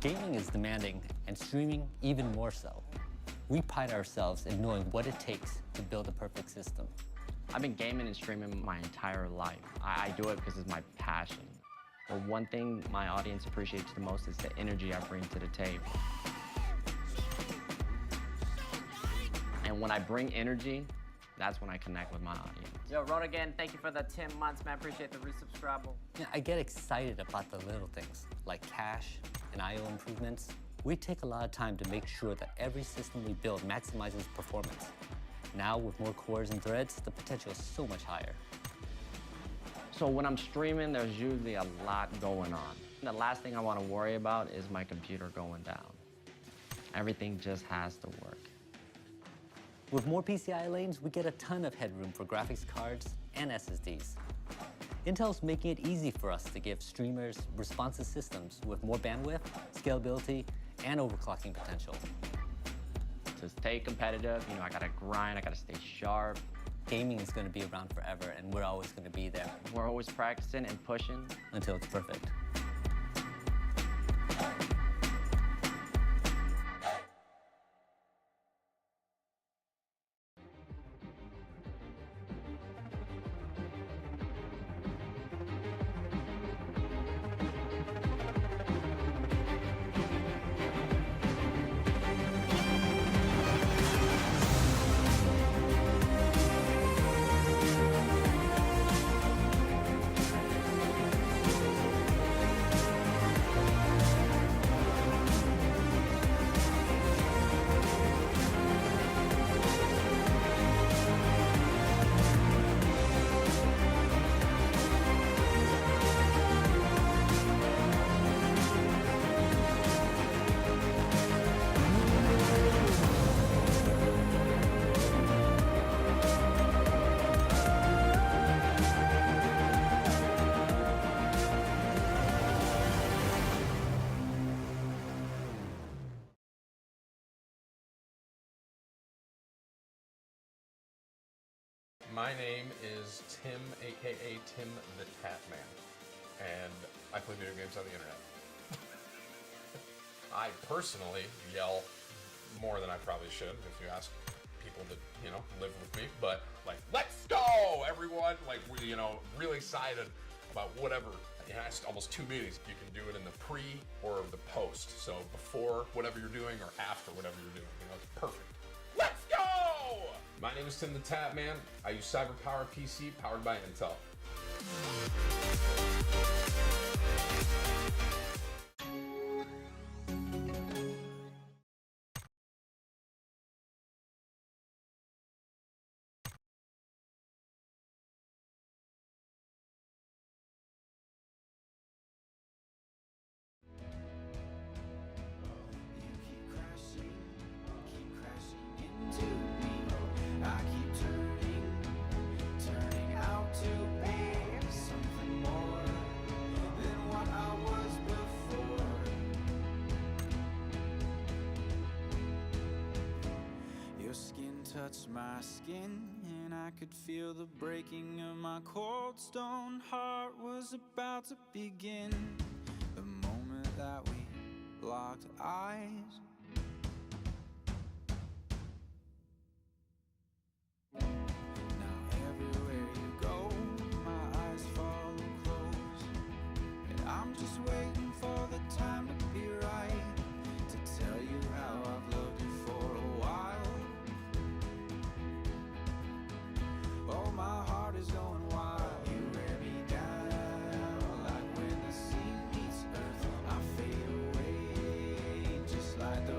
Gaming is demanding, and streaming even more so. We pride ourselves in knowing what it takes to build a perfect system. I've been gaming and streaming my entire life. I do it because it's my passion. But one thing my audience appreciates the most is the energy I bring to the table. And when I bring energy, that's when I connect with my audience. Yo, Ron again, thank you for the 10 months, man. Appreciate the resubscribe. Yeah, I get excited about the little things, like cache and I/O improvements. We take a lot of time to make sure that every system we build maximizes performance. Now, with more cores and threads, the potential is so much higher. So when I'm streaming, there's usually a lot going on. The last thing I want to worry about is my computer going down. Everything just has to work. With more PCI lanes, we get a ton of headroom for graphics cards and SSDs. Intel's making it easy for us to give streamers responsive systems with more bandwidth, scalability, and overclocking potential. To stay competitive, I gotta grind, I gotta stay sharp. Gaming is going to be around forever, and we're always going to be there. We're always practicing and pushing. Until it's perfect. My name is Tim, aka Tim the Tat Man, and I play video games on the internet. I personally yell more than I probably should if you ask people that, live with me, but like, let's go, everyone! Like, we're, really excited about whatever. It's almost 2 meetings. You can do it in the pre or the post. So before whatever you're doing or after whatever you're doing, it's perfect. Let's go! My name is Tim the Tat Man. I use CyberPowerPC powered by Intel. Touched my skin and I could feel the breaking of my cold stone heart was about to begin. The moment that we locked eyes, now everywhere you go my eyes follow close, and I'm just waiting for the time to be right to tell you how I've loved you for a while. Oh, my heart is going wild. You wear me down like when the sea meets earth. I fade away just like the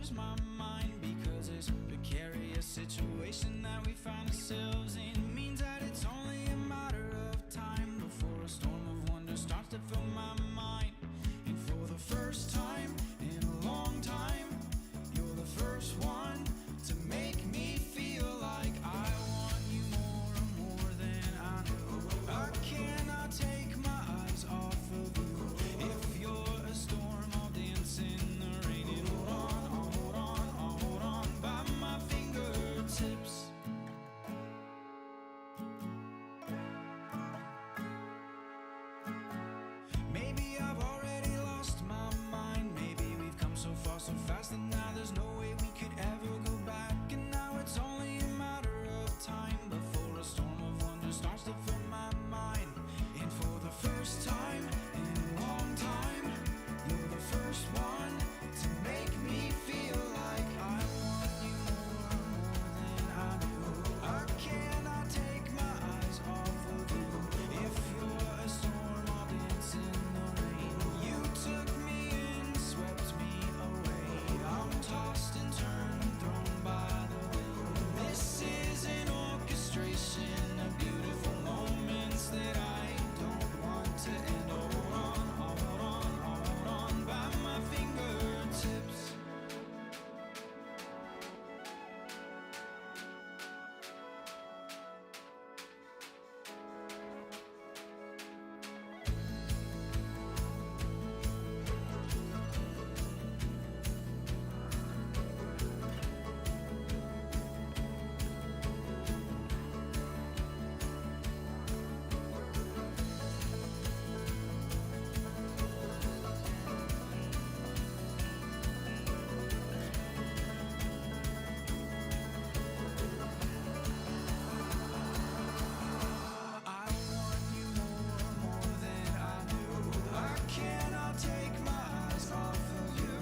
lose my mind, because this precarious situation that we find ourselves in means that it's only a matter of time before a storm of wonder starts to fill my mind. And for the first time in a long time, you're the first one to make me feel like I want you more and more than I know. I cannot take my eyes off of you. If you're a storm, I'll dance in the rain and hold on, I'll hold on, I'll hold on by my fingertips. Maybe I've already lost my mind. Maybe we've come so far so fast that now there's no way we could ever go back. And now it's only a matter of time before a storm of wonder starts to fill my mind. And for the first time in a long time, you're the first one to make me feel like I want you more than I do. I cannot take my eyes off of you. If you're a storm, I'll dance in the rain. You took me in, swept me away. I'm tossed and turned, thrown by the wind. This is an orchestration of beautiful moments that I don't want to end. Hold on, I'll hold on, I'll hold on by my fingertips. I want you more than I do. I cannot take my eyes off of you.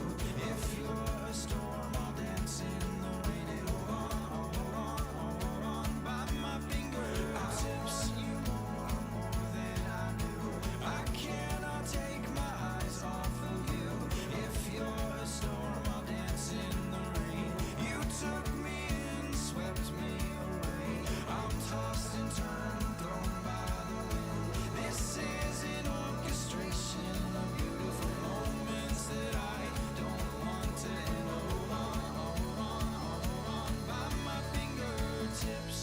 If you're a storm, I'll dance in the rain and hold on, I'll hold on, I'll hold on by my fingertips. I want you more than I do. I cannot take my eyes off of you. If you're a storm, I'll dance in the rain. You took me in, swept me away. I'm tossed and turned, thrown by the wind. This is an orchestration of beautiful moments that I don't want to end. Hold on, I'll hold on, I'll hold on by my fingertips.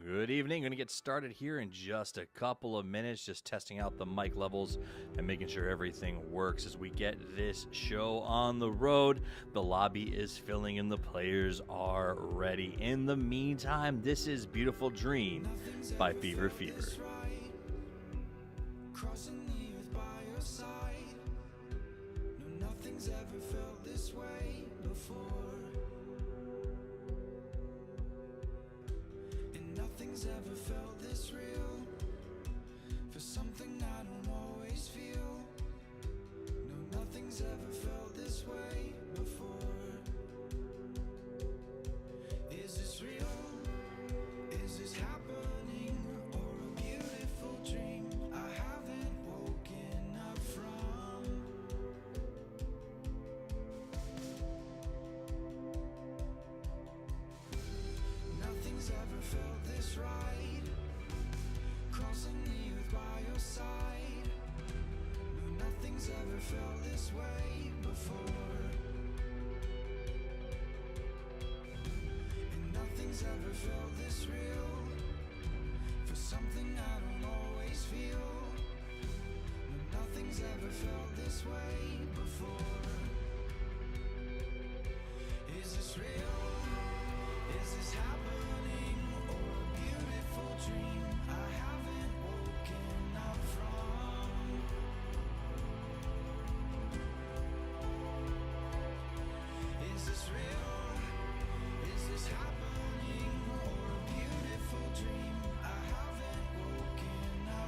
Good evening. Going to get started here in just a couple of minutes, just testing out the mic levels and making sure everything works as we get this show on the road. The lobby is filling and the players are ready. In the meantime, this is Beautiful Dream by Fever Fever. Crossing the earth by your side. No, nothing's ever felt this way before. And nothing's ever felt this real. For something I don't always feel. No, nothing's ever felt this way before. Is this real? Is this happening? Or a beautiful dream I haven't woken up from? Nothing's ever felt this right. Crossing the earth by your side. No, nothing's ever felt this way before. And nothing's ever felt this real. For something I don't always feel. No, nothing's ever felt this way before. Is this real? Is this happening? Or a beautiful dream I haven't woken up from? Is this real? Is this happening? Or a beautiful dream I haven't woken up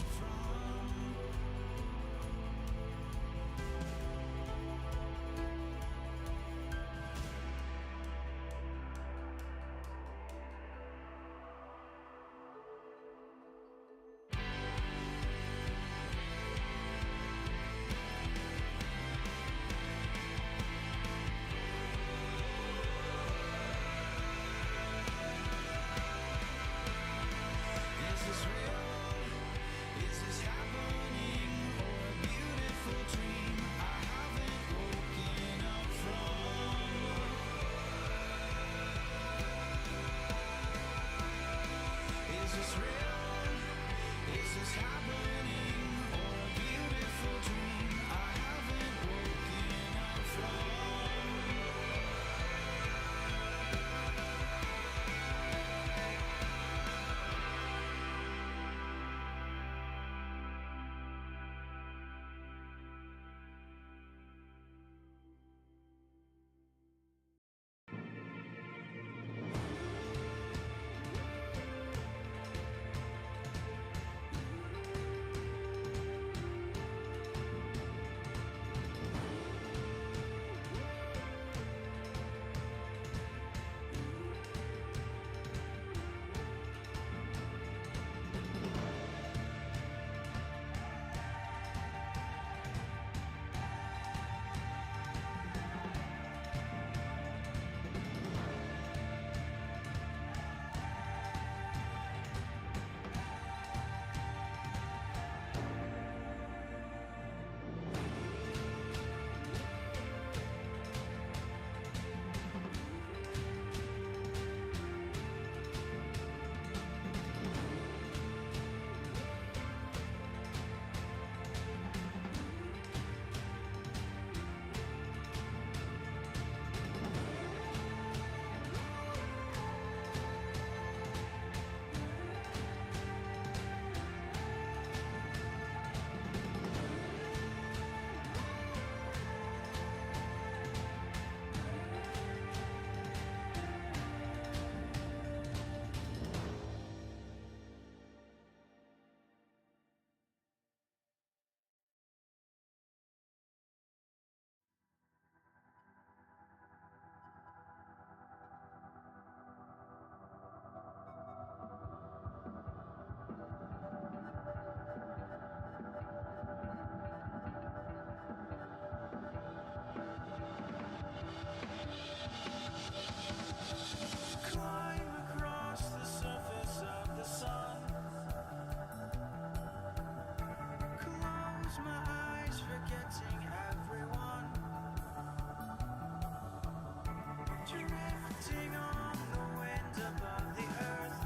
floating on the wind above the earth.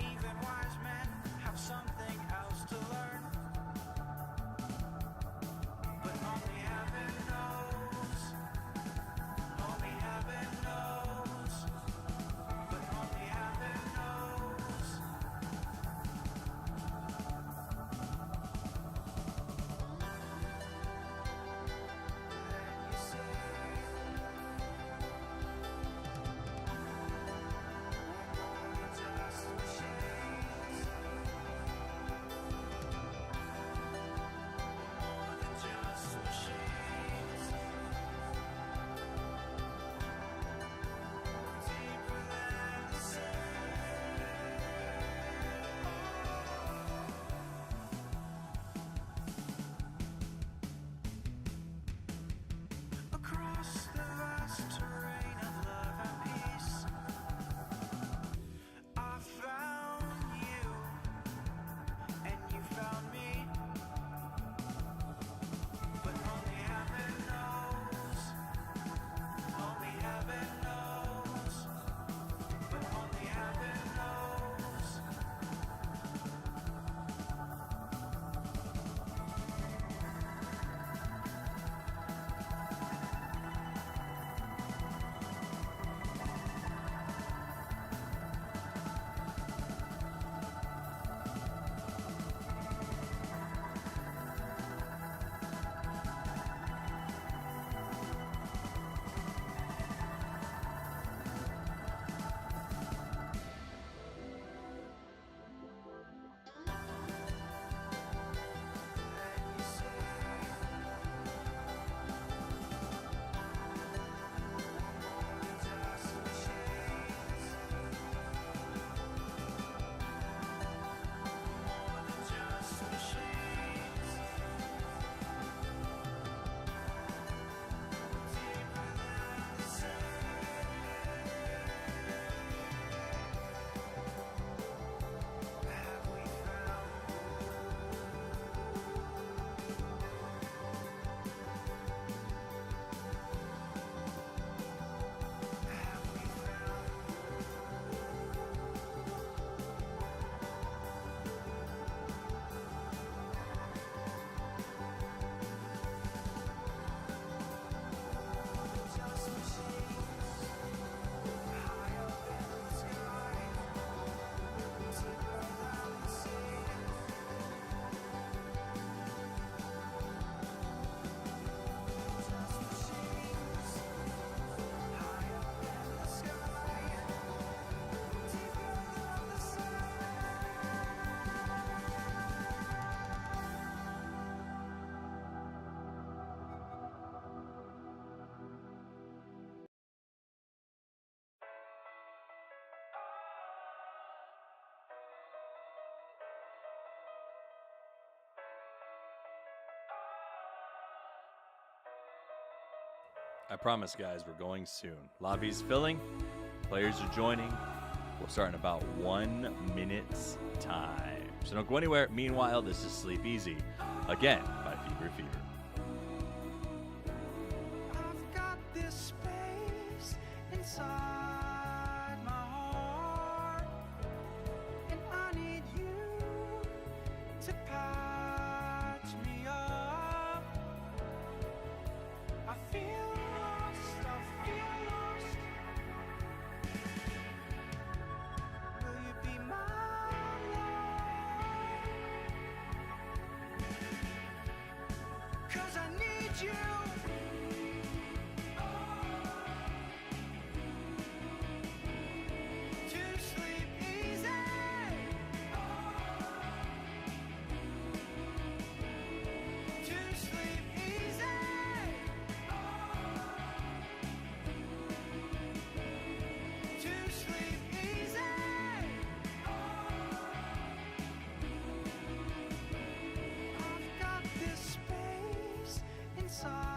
Even wise men have something else to learn, but only heaven knows. Only heaven knows. But only heaven knows. Then you say, just machines. More than just machines. Deeper than the sea. Across the vast terrain of love and peace, I found you, and you found me. But only heaven knows. Only heaven knows. But only heaven knows. Then you say, just machines. More than just machines. Deeper than the sea. Have we found? Have we found? Just machines. High up in the sky. Deeper than the sea. Just machines. High up in the sky. Deeper than the sea. I promise, guys, we're going soon. Lobby's filling, players are joining. We'll start in about 1 minute's time. So don't go anywhere. Meanwhile, this is Sleep Easy, again by Fever Fever. I've got this space inside my heart, and I need you to patch me up. I feel lost, I feel lost. Will you be my love? 'Cause I need you. To sleep easy. To sleep easy. To sleep easy. I've got this space inside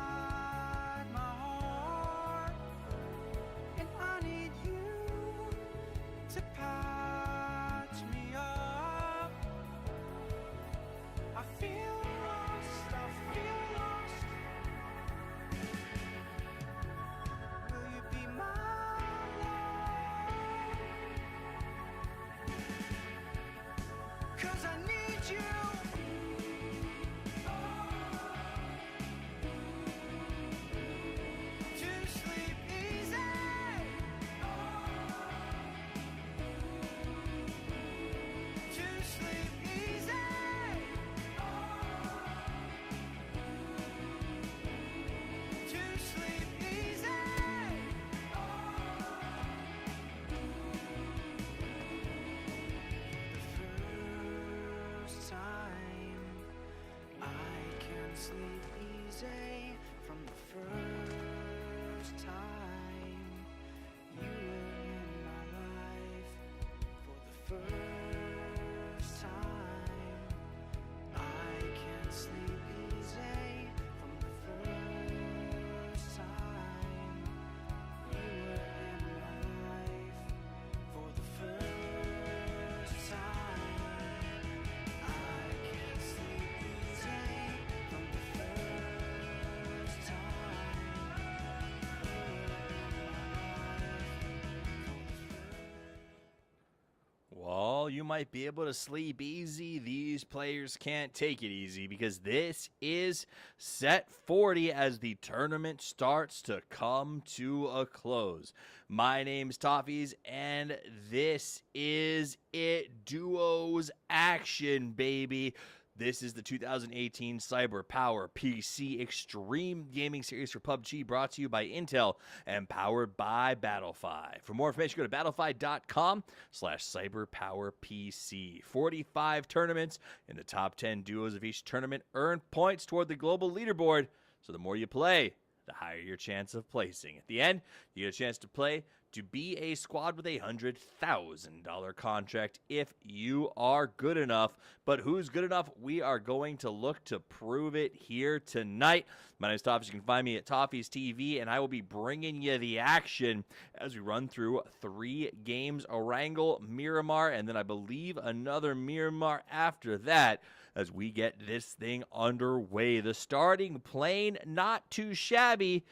you might be able to sleep easy, these players can't take it easy because this is set 40 as the tournament starts to come to a close. My name's Toffees, and this is it. Duos action, baby. This is the 2018 CyberPowerPC Extreme Gaming Series for PUBG, brought to you by Intel and powered by Battlefy. For more information, go to battlefy.com/CyberPowerPC. 45 tournaments in the top 10 duos of each tournament earn points toward the global leaderboard. So the more you play, the higher your chance of placing. At the end, you get a chance to play to be a squad with a $100,000 contract if you are good enough. But who's good enough? We are going to look to prove it here tonight. My name is Toffees. You can find me at Toffees TV, and I will be bringing you the action as we run through 3 games: Erangel, Miramar, and then I believe another Miramar after that, as we get this thing underway. The starting plane, not too shabby,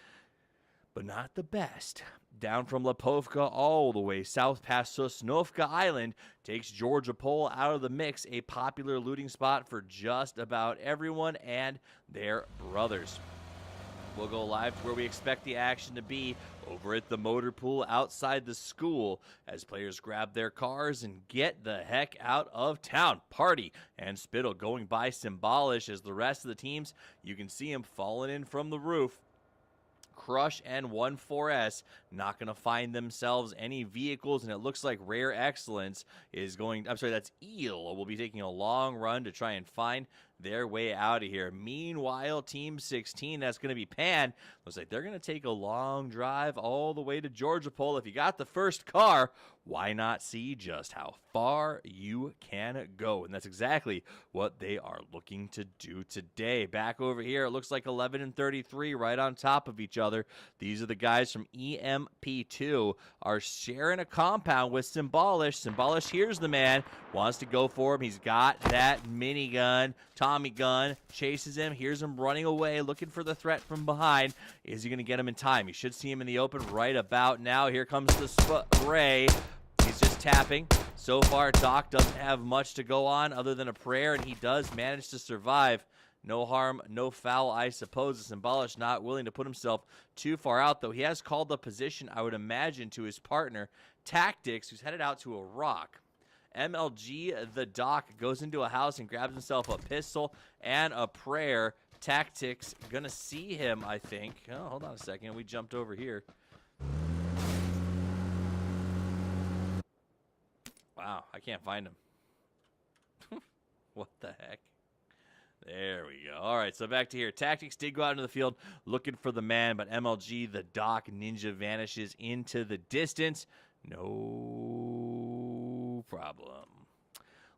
but not the best. Down from Lipovka all the way south past Sosnovka Island, takes Georgia Pole out of the mix, a popular looting spot for just about everyone and their brothers. We'll go live to where we expect the action to be, over at the motor pool outside the school, as players grab their cars and get the heck out of town. Party and Spittle going by symbolish as the rest of the teams, you can see them falling in from the roof. Crush and 1-4S not going to find themselves any vehicles, and it looks like Rare Excellence is going, I'm sorry, that's Eel, will be taking a long run to try and find their way out of here. Meanwhile, Team 16, that's going to be Pan, looks like they're going to take a long drive all the way to Georgia Pole. If you got the first car, why not see just how far you can go? And that's exactly what they are looking to do today. Back over here, it looks like 11 and 33 right on top of each other. These are the guys from EMP2 are sharing a compound with Symbolish. Symbolish, here's the man, wants to go for him. He's got that minigun, Tommy gun, chases him. Here's him running away, looking for the threat from behind. Is he going to get him in time? You should see him in the open right about now. Here comes the spray. He's just tapping. So far, Doc doesn't have much to go on other than a prayer, and he does manage to survive. No harm, no foul, I suppose. Symbolish not willing to put himself too far out, though. He has called the position, I would imagine, to his partner, Tactics, who's headed out to a rock. MLG, the Doc, goes into a house and grabs himself a pistol and a prayer. Tactics gonna see him, I think. Oh, hold on a second. We jumped over here. Wow, I can't find him. What the heck? There we go. All right, so back to here. Tactics did go out into the field looking for the man, but MLG, the Doc Ninja, vanishes into the distance. No problem.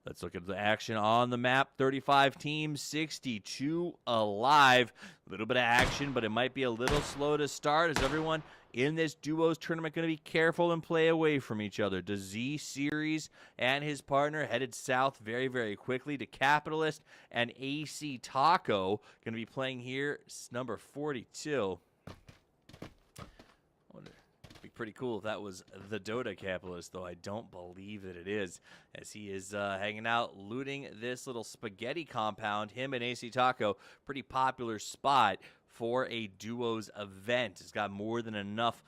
Let's look at the action on the map. 35 teams, 62 alive. A little bit of action, but it might be a little slow to start, as everyone in this duos tournament going to be careful and play away from each other. The Z Series and his partner headed south very, very quickly to Capitalist, and AC Taco going to be playing here, number 42. Pretty cool if that was the Dota Capitalist, though I don't believe that it is, as he is hanging out looting this little spaghetti compound. Him and AC Taco, pretty popular spot for a duos event. It's got more than enough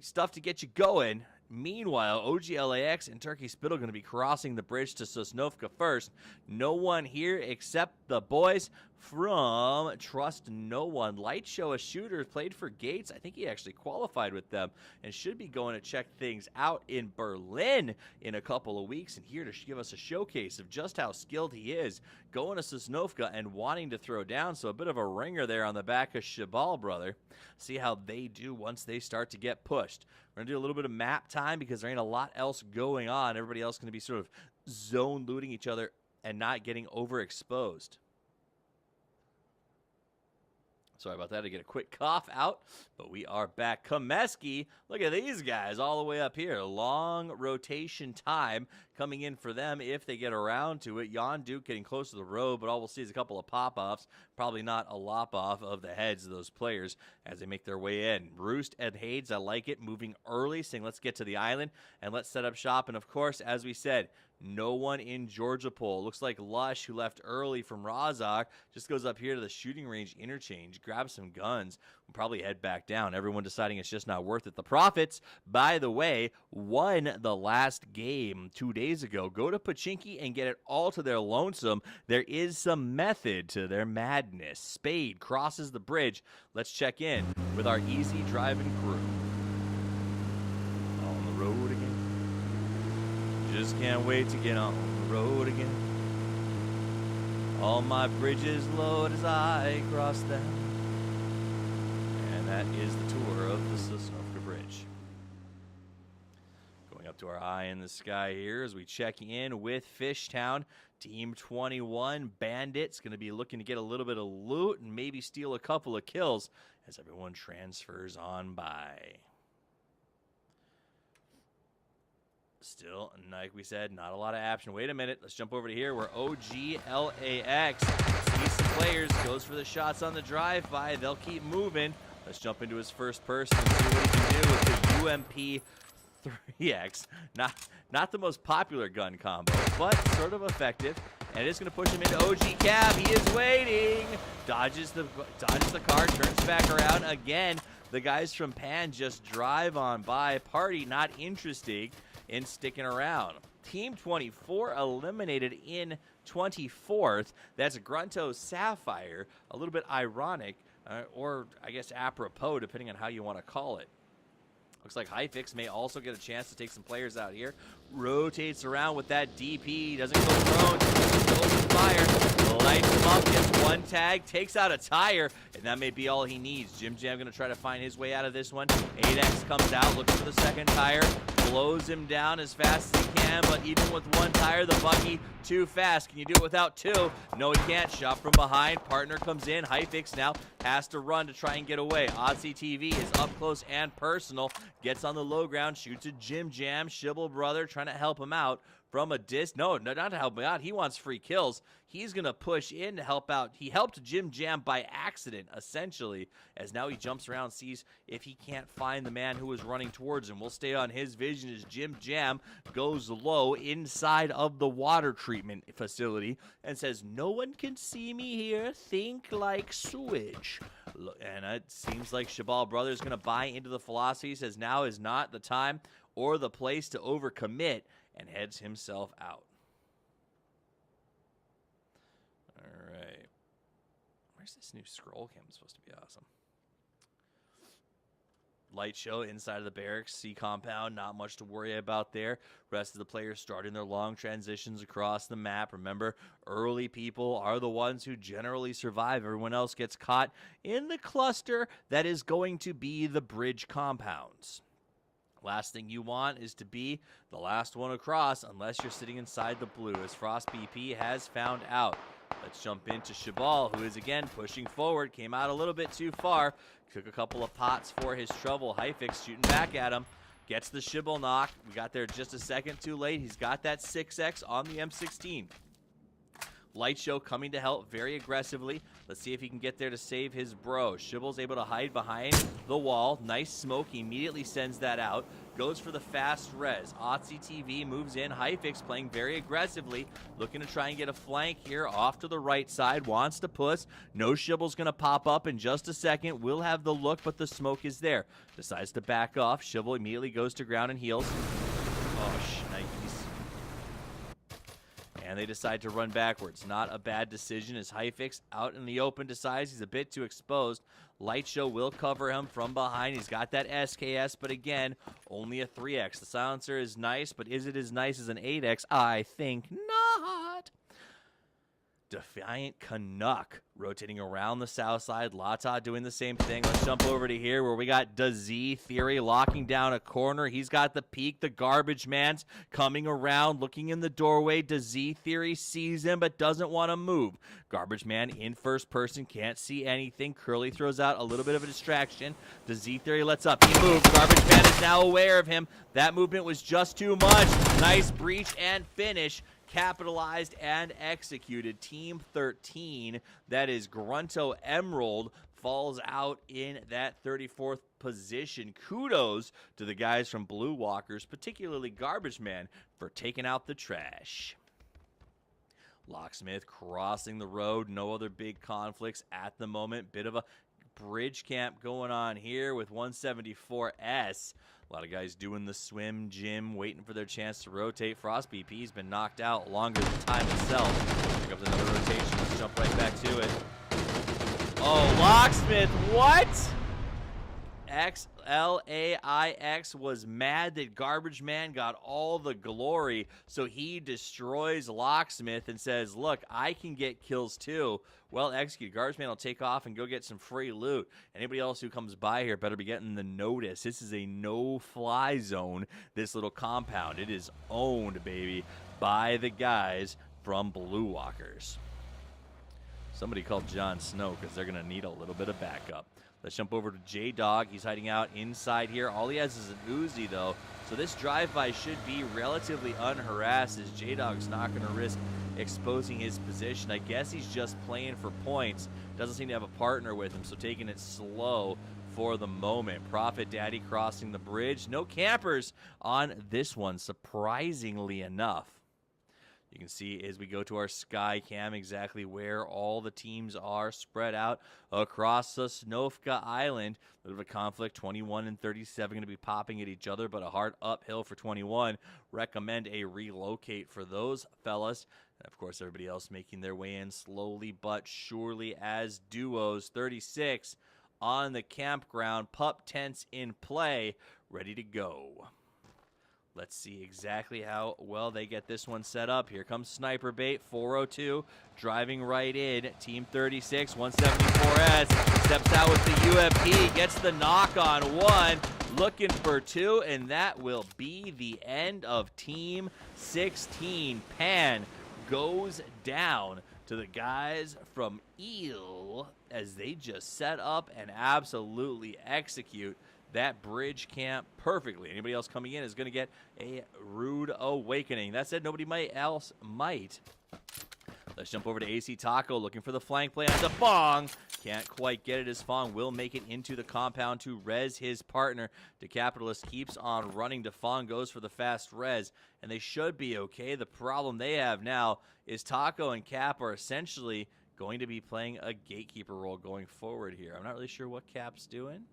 stuff to get you going. Meanwhile, OGLAX and Turkey Spittle going to be crossing the bridge to Sosnovka first. No one here except the boys from Trust No One. Light Show, a shooter, played for Gates. I think he actually qualified with them and should be going to check things out in Berlin in a couple of weeks, and here to give us a showcase of just how skilled he is, going to Sosnovka and wanting to throw down. So a bit of a ringer there on the back of Shabal, brother. See how they do once they start to get pushed. We're going to do a little bit of map time because there ain't a lot else going on. Everybody else going to be sort of zone looting each other and not getting overexposed. Sorry about that. I get a quick cough out, but we are back. Komeski, look at these guys all the way up here. Long rotation time coming in for them if they get around to it. Jan Duke getting close to the road, but all we'll see is a couple of pop-offs. Probably not a lop-off of the heads of those players as they make their way in. Roost and Hades, I like it, moving early, saying let's get to the island and let's set up shop. And, of course, as we said, no one in Georgia Pole. Looks like Lush, who left early from Razak, just goes up here to the shooting range interchange, grabs some guns, and probably head back down. Everyone deciding it's just not worth it. The Profits, by the way, won the last game 2 days ago. Go to Pachinki and get it all to their lonesome. There is some method to their madness. Spade crosses the bridge. Let's check in with our easy driving crew. On the road again. Just can't wait to get on the road again. All my bridges load as I cross them. And that is the tour of the Sosnovka Bridge. Going up to our eye in the sky here as we check in with Fishtown. Team 21 Bandits going to be looking to get a little bit of loot and maybe steal a couple of kills as everyone transfers on by. Still, like we said, not a lot of action. Wait a minute. Let's jump over to here where OGLAX sees some players, goes for the shots on the drive-by. They'll keep moving. Let's jump into his first person and see what he can do with the UMP 3X. Not the most popular gun combo, but sort of effective. And it is going to push him into OG Cab. He is waiting. Dodges the car, turns back around again. The guys from Pan just drive on by. Party not interested in sticking around. Team 24 eliminated in 24th. That's Grunto Sapphire. A little bit ironic, or I guess apropos, depending on how you want to call it. Looks like Hyfix may also get a chance to take some players out here. Rotates around with that DP. Doesn't go prone. Just open fire. Lights him up. Gets one tag. Takes out a tire. And that may be all he needs. Jim Jam going to try to find his way out of this one. 8X comes out. Looking for the second tire. Blows him down as fast as he can. But even with one tire, the Bucky too fast. Can you do it without two? No, he can't. Shot from behind. Partner comes in. Hyfix now has to run to try and get away. Odyssey TV is up close and personal. Gets on the low ground. Shoots a Jim Jam. Shibble brother trying to help him out from a no, not to help him out. He wants free kills. He's going to push in to help out. He helped Jim Jam by accident, essentially, as now he jumps around, sees if he can't find the man who is running towards him. We'll stay on his vision as Jim Jam goes low inside of the water treatment facility and says, no one can see me here. Think like sewage. And it seems like Shabal Brother is going to buy into the philosophy. He says now is not the time or the place to overcommit, and heads himself out. All right. Where's this new scroll cam? It's supposed to be awesome. Light show inside of the barracks. C compound, not much to worry about there. Rest of the players starting their long transitions across the map. Remember, early people are the ones who generally survive. Everyone else gets caught in the cluster that is going to be the bridge compounds. Last thing you want is to be the last one across unless you're sitting inside the blue, as Frost BP has found out. Let's jump into Shabal, who is again pushing forward. Came out a little bit too far. Took a couple of pots for his trouble. Hyfix shooting back at him. Gets the Shibble knock. We got there just a second too late. He's got that 6X on the M16. Light Show coming to help very aggressively. Let's see if he can get there to save his bro. Shibble's able to hide behind the wall. Nice smoke. He immediately sends that out. Goes for the fast res. Otzi TV moves in. Hyfix playing very aggressively. Looking to try and get a flank here off to the right side. Wants to push. No Shibble's going to pop up in just a second. Will have the look, but the smoke is there. Decides to back off. Shibble immediately goes to ground and heals. Oh, shnikes. And they decide to run backwards. Not a bad decision as Hyfix out in the open decides he's a bit too exposed. Light Show will cover him from behind. He's got that SKS, but again, only a 3X. The silencer is nice, but is it as nice as an 8X? I think not. Defiant Canuck rotating around the south side. Lata doing the same thing. Let's jump over to here where we got DZ Theory locking down a corner. He's got the peek. The garbage man's coming around, looking in the doorway. DZ Theory sees him but doesn't want to move. Garbage man in first person, can't see anything. Curly throws out a little bit of a distraction. DZ Theory lets up. He moves. Garbage man is now aware of him. That movement was just too much. Nice breach and finish. Capitalized and executed. Team 13, that is Grunto Emerald, falls out in that 34th position. Kudos to the guys from Blue Walkers, particularly Garbage Man, for taking out the trash. Locksmith crossing the road. No other big conflicts at the moment. Bit of a bridge camp going on here with 174S. A lot of guys doing the swim gym, waiting for their chance to rotate. Frost BP's been knocked out longer than time itself. Pick up another rotation. Let's jump right back to it. Oh, Locksmith, what? XLAIX was mad that Garbage Man got all the glory, so he destroys Locksmith and says, look, I can get kills too. Well executed. Garbage Man will take off and go get some free loot. Anybody else who comes by here better be getting the notice. This is a no-fly zone, this little compound. It is owned, baby, by the guys from Blue Walkers. Somebody called Jon Snow because they're going to need a little bit of backup. Let's jump over to J-Dog. He's hiding out inside here. All he has is an Uzi, though. So this drive-by should be relatively unharassed, as J-Dog's not going to risk exposing his position. I guess he's just playing for points. Doesn't seem to have a partner with him, so taking it slow for the moment. Prophet Daddy crossing the bridge. No campers on this one, surprisingly enough. You can see as we go to our sky cam exactly where all the teams are spread out across Sosnovka Island. A bit of a conflict, 21 and 37 going to be popping at each other, but a hard uphill for 21. Recommend a relocate for those fellas. And of course, everybody else making their way in slowly but surely as duos. 36 on the campground, pup tents in play, ready to go. Let's see exactly how well they get this one set up. Here comes Sniper Bait, 402, driving right in. Team 36, 174S, steps out with the UFP, gets the knock on one, looking for two, and that will be the end of Team 16. Pan goes down to the guys from Eel as they just set up and absolutely execute that bridge camp perfectly. Anybody else coming in is going to get a rude awakening. That said, nobody else might. Let's jump over to AC Taco, looking for the flank play on Fong. Can't quite get it as Fong will make it into the compound to res his partner. DeCapitalist keeps on running. DeFong goes for the fast res, and they should be okay. The problem they have now is Taco and Cap are essentially going to be playing a gatekeeper role going forward here. I'm not really sure what Cap's doing.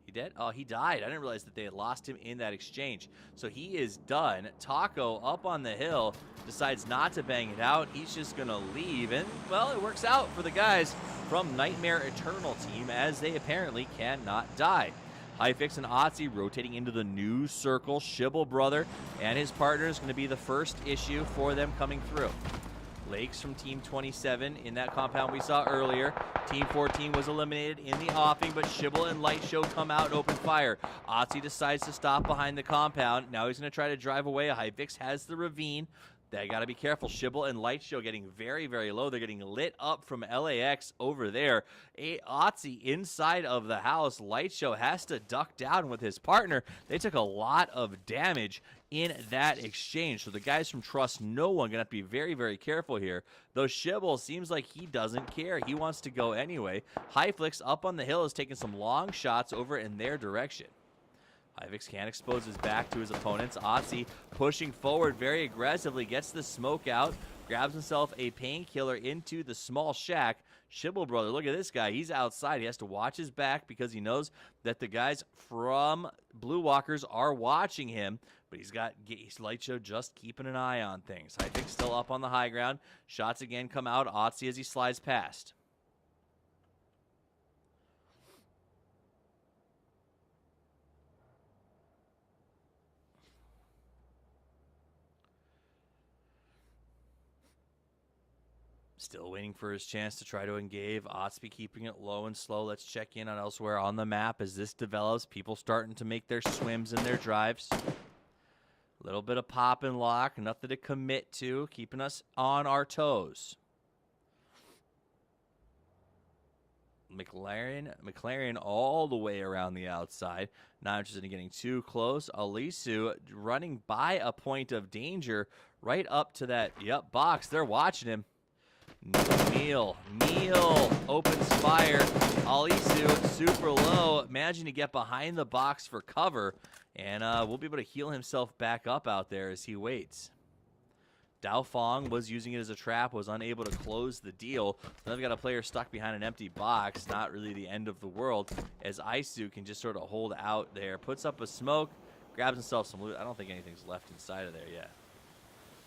He dead? Oh, he died. I didn't realize that they had lost him in that exchange. So he is done. Taco up on the hill decides not to bang it out. He's just going to leave. And, well, it works out for the guys from Nightmare Eternal team as they apparently cannot die. Hyfix and Otzi rotating into the new circle. Shibble Brother and his partner is going to be the first issue for them coming through. Lakes from Team 27 in that compound we saw earlier. Team 14 was eliminated in the offing, but Shibble and Light Show come out and open fire. Otzi decides to stop behind the compound. Now he's going to try to drive away. Hyvix has the ravine. They got to be careful. Shibble and Light Show getting very, very low. They're getting lit up from LAX over there. Otzi inside of the house. Light Show has to duck down with his partner. They took a lot of damage in that exchange. So the guys from Trust No One going to have to be very, very careful here. Though Shibble seems like he doesn't care. He wants to go anyway. Hyflix up on the hill is taking some long shots over in their direction. Hyvix can't expose his back to his opponents. Otzi pushing forward very aggressively, gets the smoke out, grabs himself a painkiller into the small shack. Shibble Brother, look at this guy. He's outside. He has to watch his back because he knows that the guys from Blue Walkers are watching him. But he's got Light Show just keeping an eye on things. Hyvix still up on the high ground. Shots again come out. Otzi as he slides past. Still waiting for his chance to try to engage. Otsby keeping it low and slow. Let's check in on elsewhere on the map as this develops. People starting to make their swims and their drives. A little bit of pop and lock. Nothing to commit to. Keeping us on our toes. McLaren all the way around the outside. Not interested in getting too close. Alisu running by a point of danger right up to that box. They're watching him. Neil opens fire. Alisu super low, managing to get behind the box for cover, and will be able to heal himself back up out there as he waits. Dao Fong was using it as a trap, was unable to close the deal. Now they've got a player stuck behind an empty box. Not really the end of the world, as Isu can just sort of hold out there. Puts up a smoke, grabs himself some loot. I don't think anything's left inside of there yet.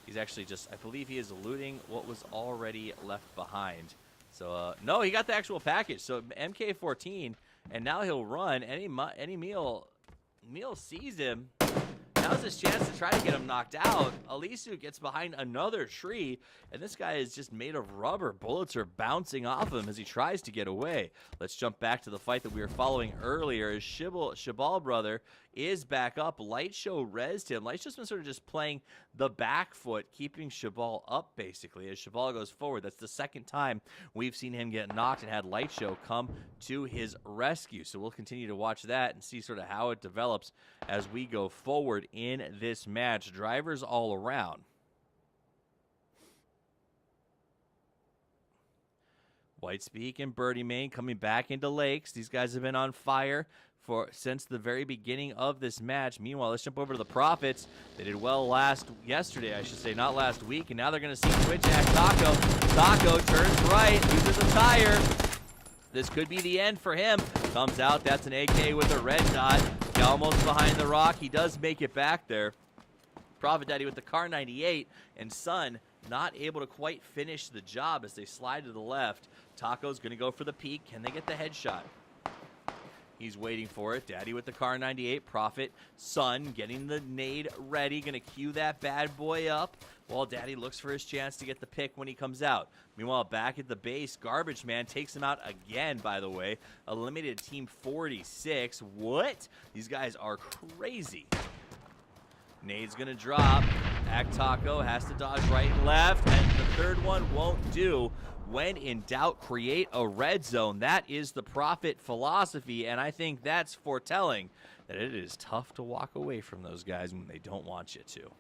He's actually just, I believe he is looting what was already left behind. So, no, he got the actual package. So, MK14, and now he'll run. Any meal sees him. Now's his chance to try to get him knocked out. Alisu gets behind another tree, and this guy is just made of rubber. Bullets are bouncing off him as he tries to get away. Let's jump back to the fight that we were following earlier. As Shabal brother is back up. Light Show rezzed him. Light's just been sort of just playing the back foot, keeping Shabal up, basically, as Shabal goes forward. That's the second time we've seen him get knocked and had Light Show come to his rescue. So we'll continue to watch that and see sort of how it develops as we go forward in this match. Drivers all around. Whitespeak and Birdie Main coming back into Lakes. These guys have been on fire since the very beginning of this match. Meanwhile, let's jump over to the Profits. They did well yesterday, I should say, not last week, and now they're going to see Twitch at Taco. Taco turns right, loses a tire. This could be the end for him. Comes out, that's an AK with a red dot. Almost behind the rock. He does make it back there. Prophet Daddy with the Car 98, and Sun not able to quite finish the job as they slide to the left. Taco's going to go for the peek. Can they get the headshot? He's waiting for it. Daddy with the Car 98. Prophet. Sun getting the nade ready. Going to cue that bad boy up while Daddy looks for his chance to get the pick when he comes out. Meanwhile, back at the base, Garbage Man takes him out again, by the way. Eliminated Team 46. What? These guys are crazy. Nade's going to drop. Act Taco has to dodge right and left, and the third one won't do. When in doubt, create a red zone. That is the Prophet philosophy, and I think that's foretelling that it is tough to walk away from those guys when they don't want you to.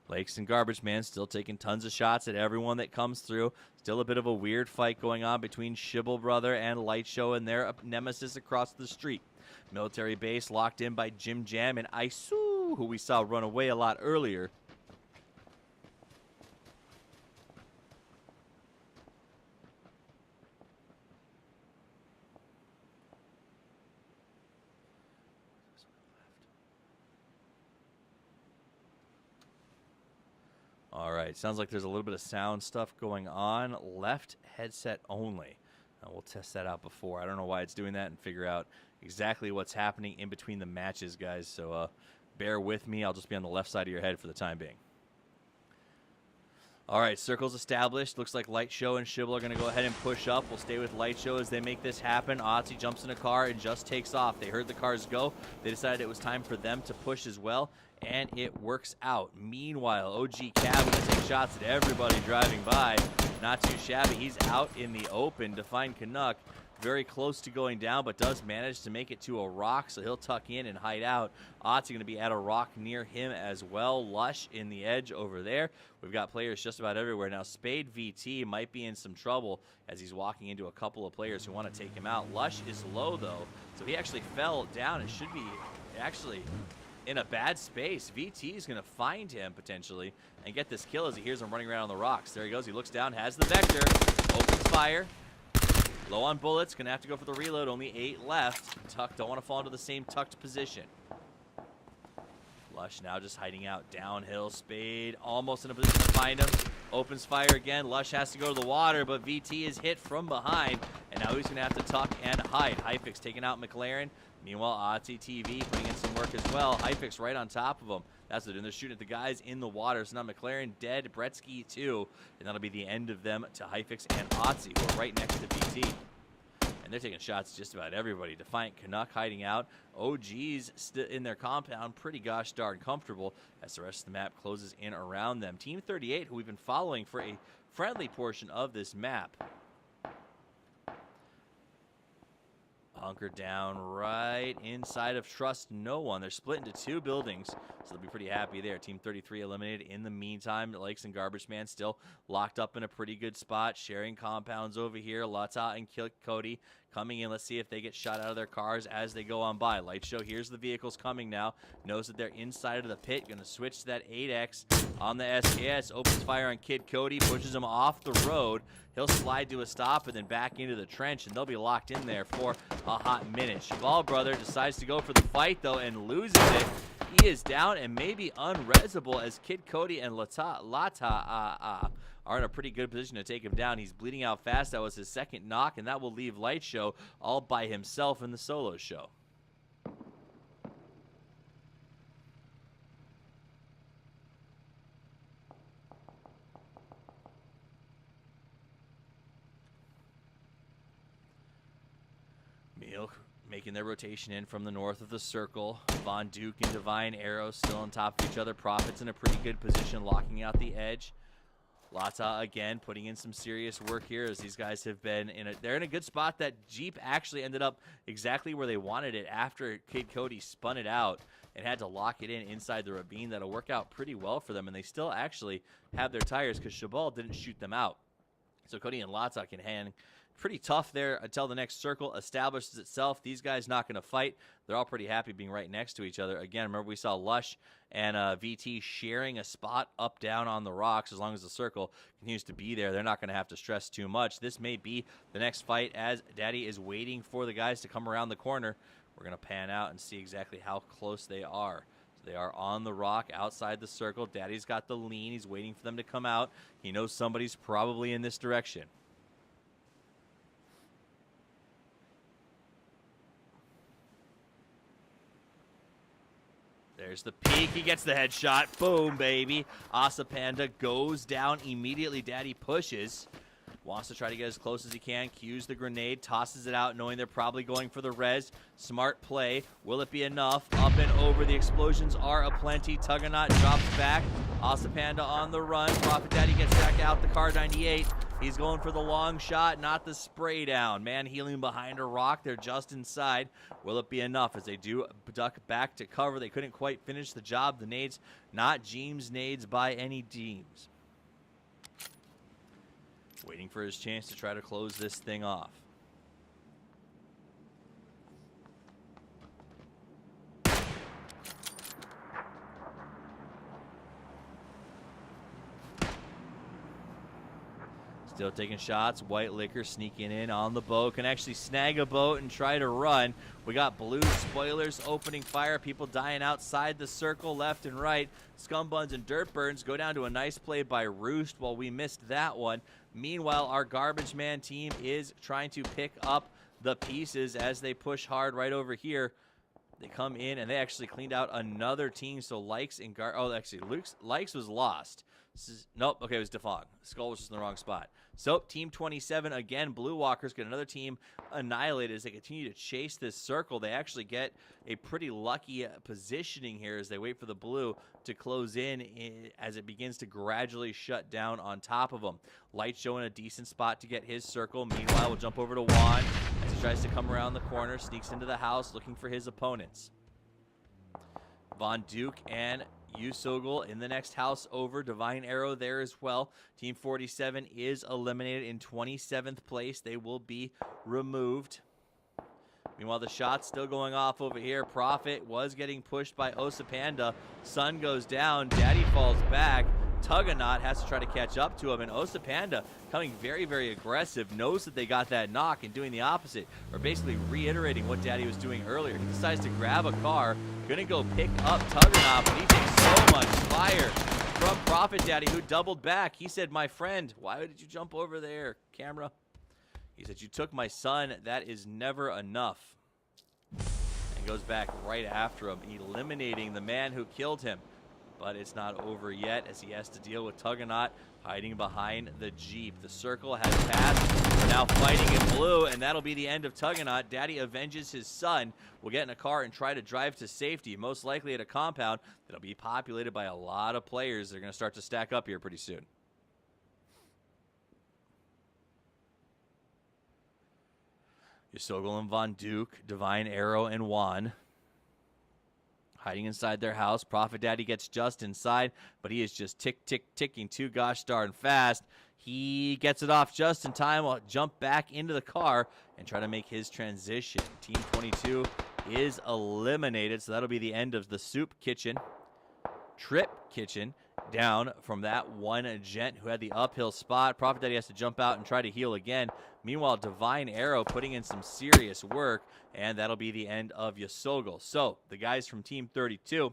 Lakes and Garbage Man still taking tons of shots at everyone that comes through. Still a bit of a weird fight going on between Shibble Brother and Light Show and their nemesis across the street. Military base locked in by Jim Jam and Isu, who we saw run away a lot earlier. All right, sounds like there's a little bit of sound stuff going on. Left headset only. We'll test that out before. I don't know why it's doing that and figure out exactly what's happening in between the matches, guys. So bear with me. I'll just be on the left side of your head for the time being. All right, circles established. Looks like Light Show and Shibble are going to go ahead and push up. We'll stay with Light Show as they make this happen. Otzi jumps in a car and just takes off. They heard the cars go. They decided it was time for them to push as well, and it works out. Meanwhile, OG Cab going to take shots at everybody driving by. Not too shabby. He's out in the open to find Canuck. Very close to going down, but does manage to make it to a rock, so he'll tuck in and hide out. Otzi going to be at a rock near him as well. Lush in the edge over there. We've got players just about everywhere. Now, Spade VT might be in some trouble as he's walking into a couple of players who want to take him out. Lush is low, though, so he actually fell down and should be actually in a bad space. VT is going to find him, potentially, and get this kill as he hears him running around on the rocks. There he goes. He looks down, has the Vector, opens fire. Low on bullets, gonna have to go for the reload. Only 8 left. Tuck, don't want to fall into the same tucked position. Lush now just hiding out downhill. Spade almost in a position to find him. Opens fire again. Lush has to go to the water, but VT is hit from behind, and now he's gonna have to tuck and hide. Hypix taking out McLaren. Meanwhile, Ozzy TV putting in some work as well. Hypix right on top of him. That's what they're doing. They're shooting at the guys in the water. So now McLaren dead, Bretsky too, and that'll be the end of them to Hyfix and Otzi, who are right next to BT. And they're taking shots just about everybody. Defiant Canuck hiding out. OG's still in their compound, pretty gosh darn comfortable as the rest of the map closes in around them. Team 38, who we've been following for a friendly portion of this map, hunkered down right inside of Trust No One. They're split into 2 buildings, so they'll be pretty happy there. Team 33 eliminated. In the meantime, Lakes and Garbage Man still locked up in a pretty good spot, sharing compounds over here. Lata and Cody coming in. Let's see if they get shot out of their cars as they go on by. Light Show, here's the vehicles coming now. Knows that they're inside of the pit. Going to switch to that 8X on the SKS. Opens fire on Kid Cody. Pushes him off the road. He'll slide to a stop and then back into the trench, and they'll be locked in there for a hot minute. Cheval Brother decides to go for the fight, though, and loses it. He is down and maybe unresable as Kid Cody and Lata are in a pretty good position to take him down. He's bleeding out fast. That was his second knock, and that will leave Light Show all by himself in the solo show. Making their rotation in from the north of the circle. Von Duke and Divine Arrow still on top of each other. Prophet's in a pretty good position, locking out the edge. Lata again putting in some serious work here as these guys have been they're in a good spot. That Jeep actually ended up exactly where they wanted it after Kid Cody spun it out and had to lock it in inside the ravine. That'll work out pretty well for them, and they still actually have their tires because Chabal didn't shoot them out. So Cody and Lata can hang pretty tough there until the next circle establishes itself. These guys not going to fight. They're all pretty happy being right next to each other. Again, remember we saw Lush and VT sharing a spot up, down on the rocks. As long as the circle continues to be there, they're not going to have to stress too much. This may be the next fight as Daddy is waiting for the guys to come around the corner. We're going to pan out and see exactly how close they are. They are on the rock outside the circle. Daddy's got the lean. He's waiting for them to come out. He knows somebody's probably in this direction. There's the peek. He gets the headshot. Boom, baby. Asa Panda goes down immediately. Daddy pushes. Wants to try to get as close as he can. Cues the grenade. Tosses it out, knowing they're probably going for the res. Smart play. Will it be enough? Up and over. The explosions are aplenty. Tuggernaut drops back. Asa Panda on the run. Prophet Daddy gets back out the car 98. He's going for the long shot, not the spray down. Man healing behind a rock. They're just inside. Will it be enough as they do duck back to cover? They couldn't quite finish the job. The nades, not Jeems nades by any Jeems. Waiting for his chance to try to close this thing off. Still taking shots. White Liquor sneaking in on the boat. Can actually snag a boat and try to run. We got blue spoilers opening fire. People dying outside the circle left and right. Scumbuns and Dirtburns go down to a nice play by Roost while we missed that one. Meanwhile, our Garbage Man team is trying to pick up the pieces as they push hard right over here. They come in and they actually cleaned out another team. So Likes and Likes was lost. Nope, okay, it was Defog. Skull was just in the wrong spot. So, Team 27, again, Blue Walkers get another team annihilated as they continue to chase this circle. They actually get a pretty lucky positioning here as they wait for the blue to close in as it begins to gradually shut down on top of them. Light showing a decent spot to get his circle. Meanwhile, we'll jump over to Juan as he tries to come around the corner, sneaks into the house looking for his opponents. Von Duke and Usogel in the next house over. Divine Arrow there as well. Team 47 is eliminated in 27th place. They will be removed. Meanwhile, the shot's still going off over here. Prophet was getting pushed by Osa Panda. Sun goes down. Daddy falls back. Tuggernaut has to try to catch up to him, and Osa Panda coming very, very aggressive, knows that they got that knock and doing the opposite, or basically reiterating what Daddy was doing earlier. He decides to grab a car, gonna go pick up Tuggernaut, but he takes so much fire from Prophet Daddy, who doubled back. He said, "My friend, why did you jump over there, camera?" He said, "You took my son. That is never enough." And goes back right after him, eliminating the man who killed him. but it's not over yet as he has to deal with Tuggernaut hiding behind the Jeep. The circle has passed. We're now fighting in blue, and that'll be the end of Tuggernaut. Daddy avenges his son. Will get in a car and try to drive to safety, most likely at a compound that'll be populated by a lot of players. They're going to start to stack up here pretty soon. Yasogel and Von Duke, Divine Arrow and Juan hiding inside their house. Prophet Daddy gets just inside, but he is just ticking too gosh darn fast. He gets it off just in time. Will jump back into the car and try to make his transition. Team 22 is eliminated, so that'll be the end of the Soup Kitchen. Trip Kitchen down from that one gent who had the uphill spot. Prophet Daddy has to jump out and try to heal again. Meanwhile, Divine Arrow putting in some serious work, and that'll be the end of Yasogel. So, the guys from Team 32,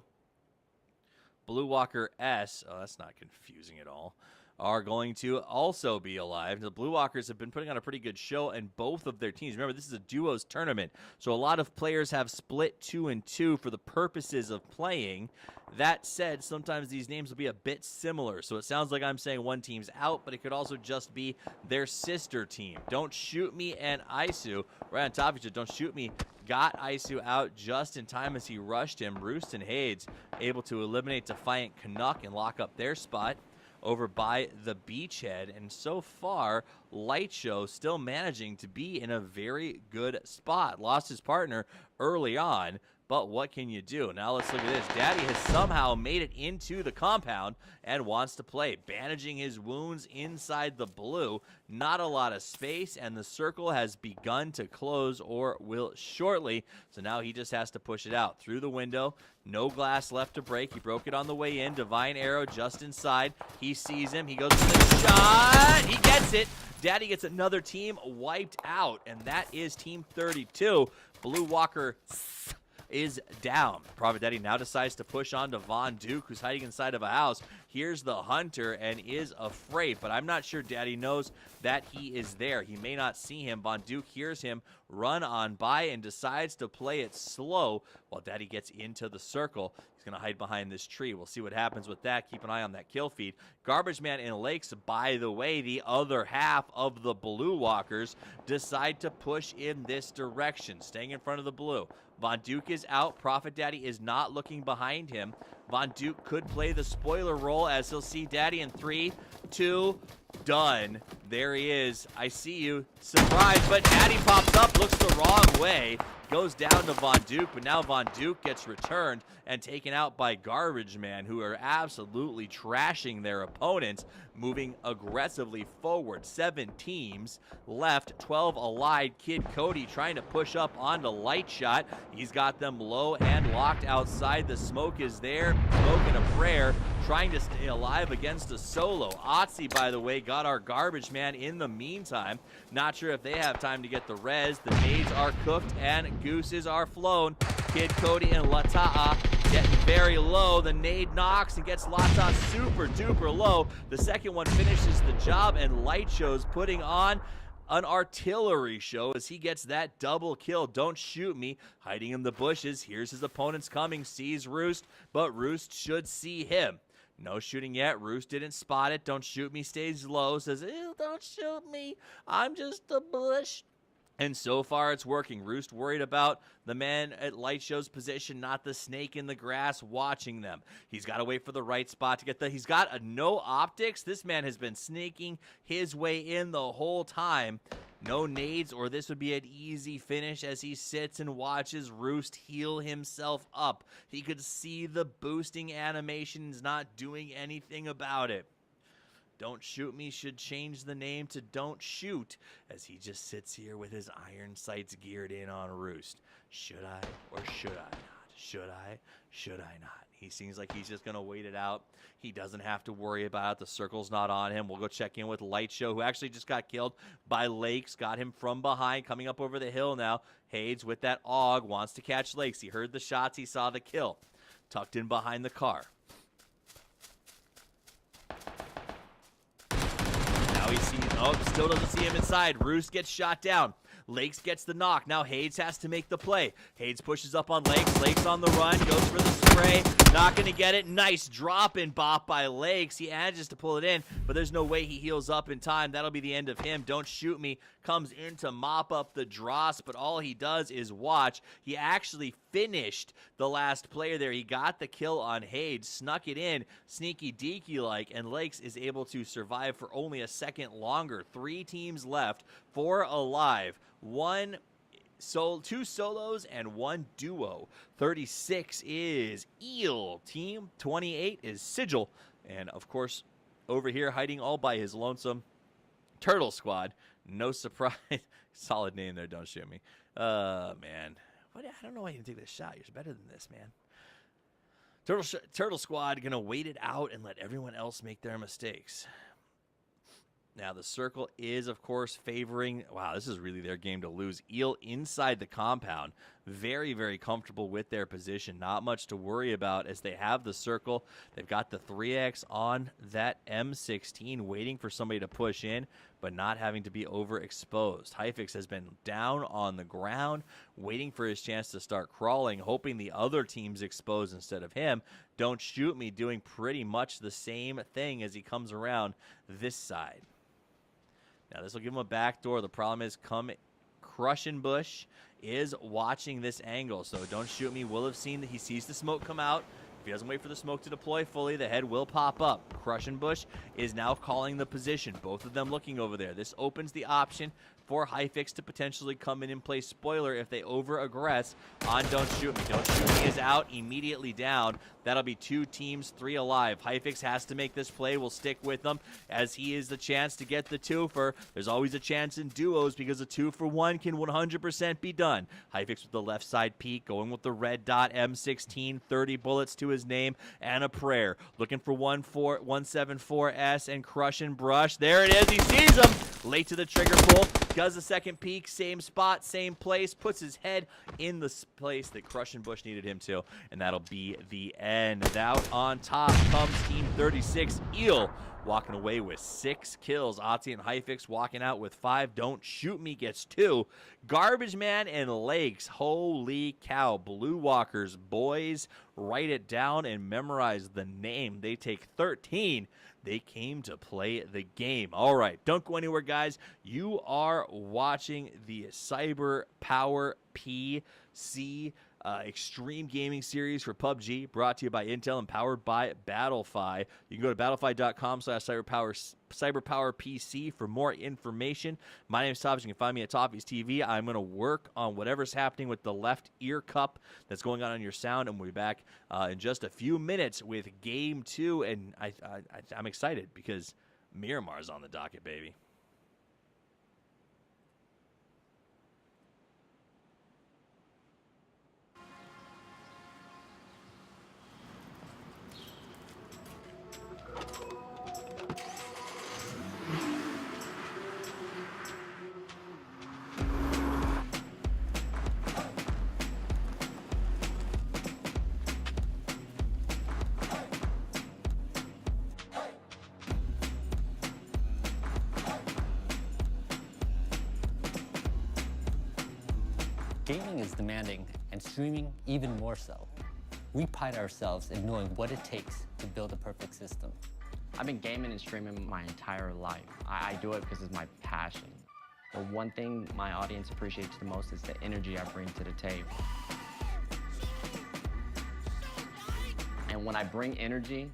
Blue Walker S, oh, that's not confusing at all, are going to also be alive. The Blue Walkers have been putting on a pretty good show in both of their teams. Remember, this is a duos tournament, so a lot of players have split 2 and 2 for the purposes of playing. That said, sometimes these names will be a bit similar, so it sounds like I'm saying one team's out, but it could also just be their sister team. Don't Shoot Me and Isu, right on top of each other, Don't Shoot Me got Isu out just in time as he rushed him. Roost and Hades able to eliminate Defiant Canuck and lock up their spot over by the beachhead, and so far Light Show still managing to be in a very good spot. Lost his partner early on, but what can you do? Now let's look at this. Daddy has somehow made it into the compound and wants to play, bandaging his wounds inside the blue. Not a lot of space, and the circle has begun to close, or will shortly. So now he just has to push it out through the window. No glass left to break. He broke it on the way in. Divine Arrow just inside. He sees him. He goes for the shot. He gets it. Daddy gets another team wiped out, and that is Team 32. Blue Walker is down. Prophet Daddy now decides to push on to Von Duke, who's hiding inside of a house. Here's the hunter and is afraid, but I'm not sure Daddy knows that he is there. He may not see him. Von Duke hears him run on by and decides to play it slow while Daddy gets into the circle. He's going to hide behind this tree. We'll see what happens with that. Keep an eye on that kill feed. Garbage Man and Lakes, by the way, the other half of the Blue Walkers, decide to push in this direction, staying in front of the blue. Von Duke is out. Prophet Daddy is not looking behind him. Von Duke could play the spoiler role as he'll see Daddy in 3, 2, done. There he is. I see you. Surprise, but Daddy pops up, looks the wrong way. Goes down to Von Duke, but now Von Duke gets returned and taken out by Garbage Man, who are absolutely trashing their opponents, moving aggressively forward. 7 teams left, 12 allied. Kid Cody trying to push up onto Light Shot. He's got them low and locked outside. The smoke is there. Smoke and a prayer, trying to stay alive against a solo. Otzi, by the way, got our Garbage Man in the meantime. Not sure if they have time to get the res. The nades are cooked and gooses are flown. Kid Cody and Lata'a getting very low. The nade knocks and gets Lata'a super duper low. The second one finishes the job, and Light Show's putting on an artillery show as he gets that double kill. Don't Shoot Me, hiding in the bushes. Here's his opponents coming, sees Roost, but Roost should see him. No shooting yet. Roost didn't spot it. Don't Shoot Me stays low, says, ew, don't shoot me. I'm just a bush. And so far, it's working. Roost worried about the man at Light Show's position, not the snake in the grass watching them. He's got to wait for the right spot to get the... He's got a no optics. This man has been sneaking his way in the whole time. No nades, or this would be an easy finish as he sits and watches Roost heal himself up. He could see the boosting animations, not doing anything about it. Don't Shoot Me should change the name to Don't Shoot, as he just sits here with his iron sights geared in on Roost. Should I or should I not? Should I? Should I not? He seems like he's just going to wait it out. He doesn't have to worry about it. The circle's not on him. We'll go check in with Light Show, who actually just got killed by Lakes. Got him from behind, coming up over the hill now. Hades with that AUG wants to catch Lakes. He heard the shots. He saw the kill. Tucked in behind the car. Now he sees, oh, still doesn't see him inside. Roos gets shot down. Lakes gets the knock. Now Hades has to make the play. Hades pushes up on Lakes. Lakes on the run. Goes for the spray. Not going to get it. Nice drop in bop by Lakes. He manages to pull it in, but there's no way he heals up in time. That'll be the end of him. Don't shoot me. Comes in to mop up the dross, but all he does is watch. He actually finished the last player there. He got the kill on Hades, snuck it in, sneaky deaky like, and Lakes is able to survive for only a second longer. 3 teams left, 4 alive. 2 solos and 1 duo. 36 is Eel team. 28 is Sigil. And of course, over here hiding all by his lonesome, Turtle Squad. No surprise. Solid name there, don't shoot me. Man. I don't know why you didn't take this shot. You're better than this, man. Turtle Squad gonna wait it out and let everyone else make their mistakes. Now, the circle is, of course, favoring... Wow, this is really their game to lose. Eel inside the compound. Very, very comfortable with their position. Not much to worry about as they have the circle. They've got the 3X on that M16, waiting for somebody to push in, but not having to be overexposed. Hyfix has been down on the ground, waiting for his chance to start crawling, hoping the other team's exposed instead of him. Don't shoot me, doing pretty much the same thing as he comes around this side. Now, this will give him a backdoor. The problem is Crushing Bush is watching this angle, so Don't Shoot Me will have seen that he sees the smoke come out. If he doesn't wait for the smoke to deploy fully, the head will pop up. Crushing Bush is now calling the position. Both of them looking over there. This opens the option for Hyfix to potentially come in and play spoiler if they over-aggress on Don't Shoot Me. Don't Shoot Me is out, immediately down. That'll be 2 teams, 3 alive. Hyfix has to make this play. We'll stick with them as he is the chance to get the 2-fer. There's always a chance in duos because a 2-for-1 can 100% be done. Hyfix with the left side peek, going with the red dot, M16, 30 bullets to his name, and a prayer. Looking for 174S and Crush and Brush. There it is. He sees him. Late to the trigger pull. Does a second peek, same spot, same place, puts his head in the place that Crush and Bush needed him to, and that'll be the end. Out on top comes Team 36, Eel, walking away with 6 kills. Otzi and Hyfix walking out with 5. Don't Shoot Me gets 2. Garbage Man and Lakes, holy cow. Blue Walkers, boys, write it down and memorize the name. They take 13. They came to play the game. All right, don't go anywhere, guys. You are watching the CyberPowerPC Extreme Gaming Series for PUBG, brought to you by Intel and powered by Battlefy. You can go to battlefy.com/CyberPowerPC for more information. My name is Toffees. You can find me at Toffees TV. I'm going to work on whatever's happening with the left ear cup that's going on your sound, and we'll be back in just a few minutes with Game 2. And I'm excited because Miramar's on the docket, baby. Gaming is demanding, and streaming even more so. We pride ourselves in knowing what it takes to build a perfect system. I've been gaming and streaming my entire life. I do it because it's my passion. The one thing my audience appreciates the most is the energy I bring to the table. And when I bring energy,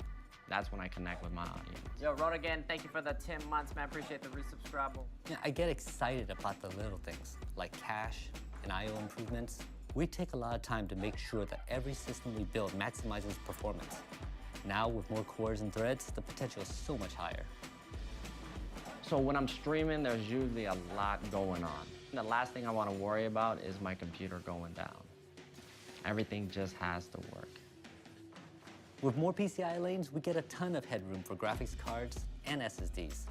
that's when I connect with my audience. Yo, Rotogan, thank you for the 10 months, man. Appreciate the resubscribe. Yeah, I get excited about the little things, like cache and I/O improvements. We take a lot of time to make sure that every system we build maximizes performance. Now, with more cores and threads, the potential is so much higher. So when I'm streaming, there's usually a lot going on. The last thing I want to worry about is my computer going down. Everything just has to work. With more PCI lanes, we get a ton of headroom for graphics cards and SSDs.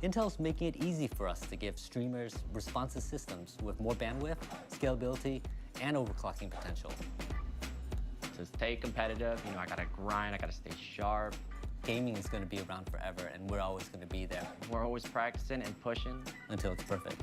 Intel's making it easy for us to give streamers responsive systems with more bandwidth, scalability, and overclocking potential. To stay competitive, I gotta grind, I gotta stay sharp. Gaming is going to be around forever, and we're always going to be there We're always practicing and pushing. until it's perfect.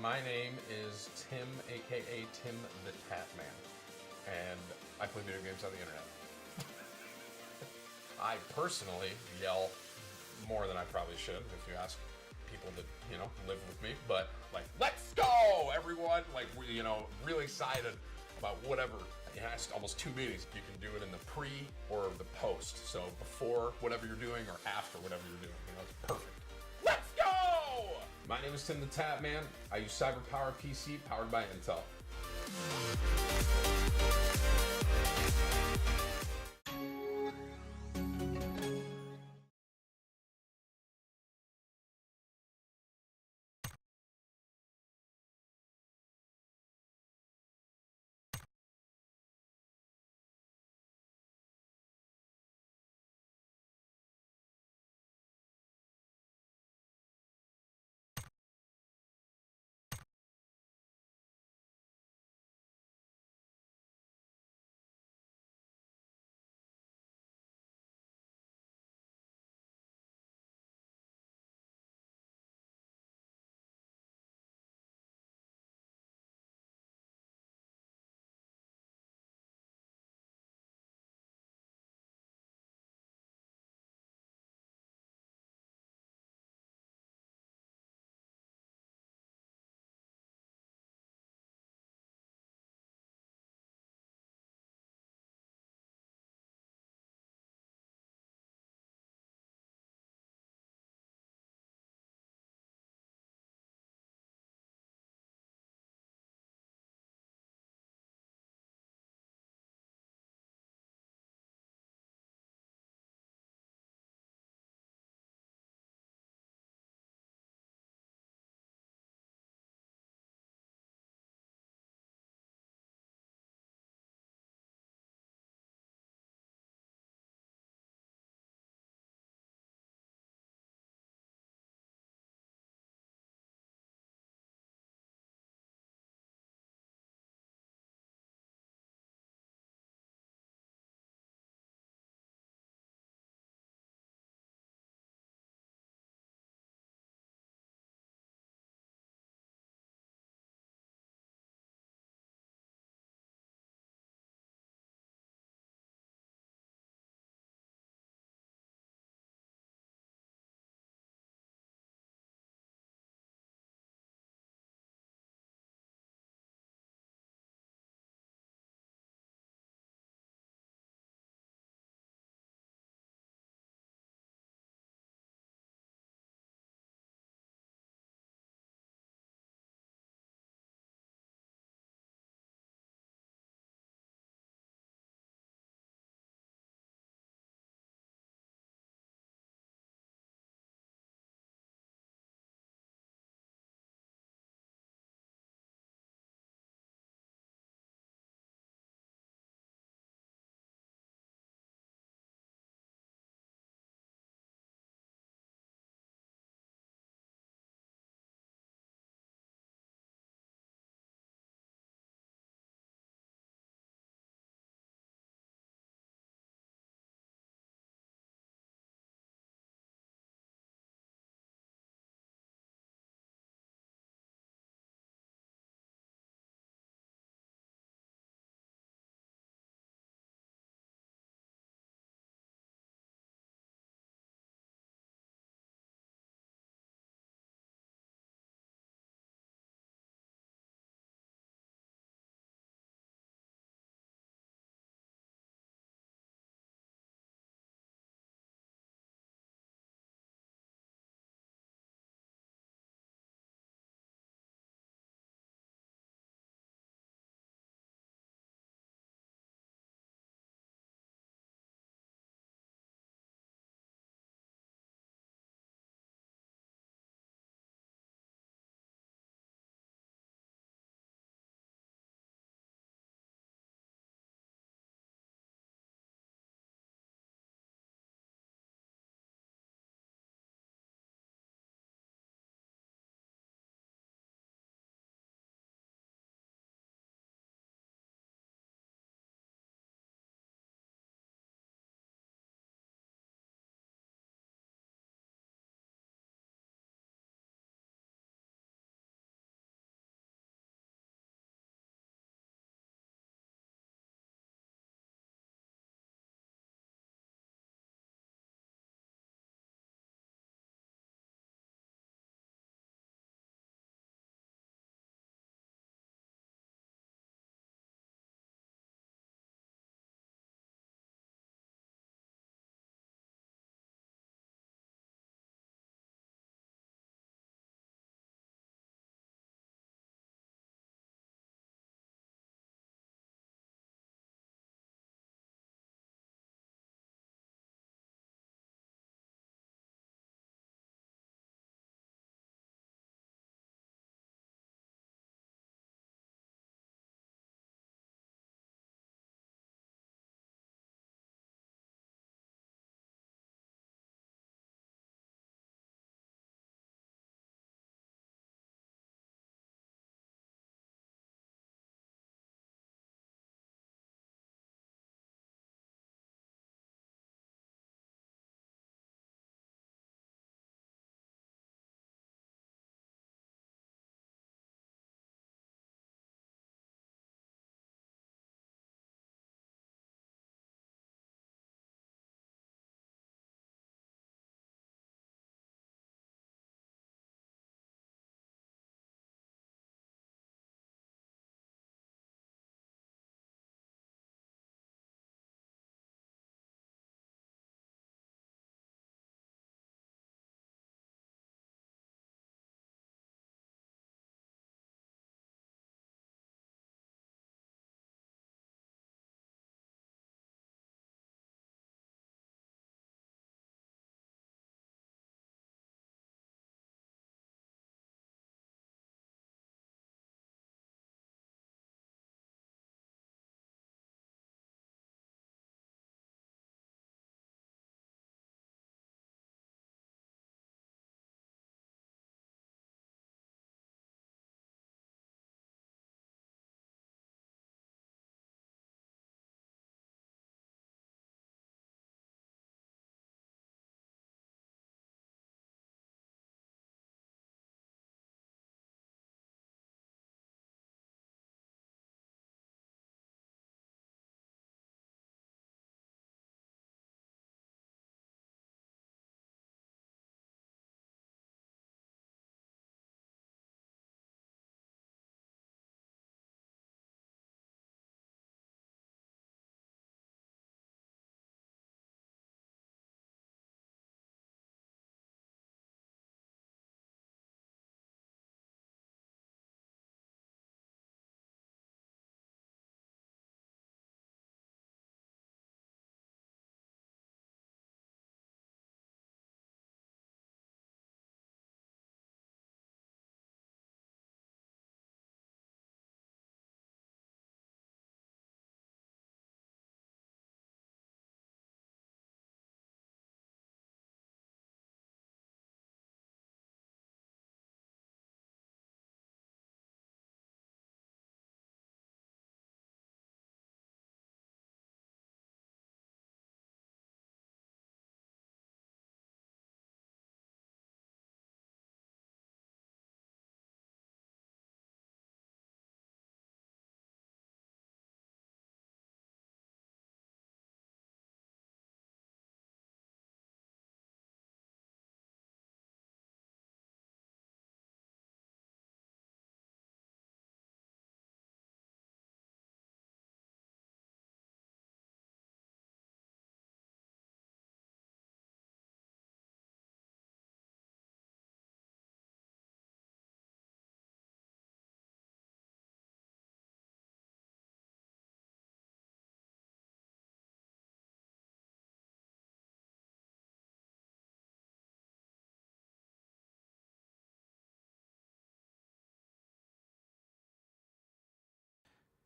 My name is Tim, aka Tim the Tat Man, and I play video games on the internet. I personally yell more than I probably should if you ask people that, live with me, but like, let's go, everyone! Like, really excited about whatever. It has almost 2 meetings. You can do it in the pre or the post. So before whatever you're doing or after whatever you're doing. It's perfect. Let's go! My name is Tim the Tat Man. I use CyberPowerPC powered by Intel.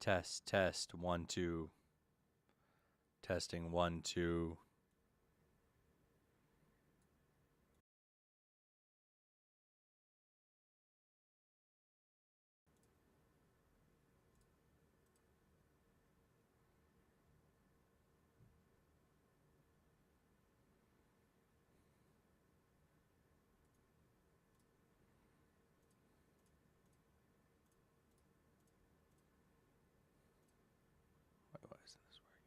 Test, test, 1, 2. Testing, 1, 2. Why isn't this working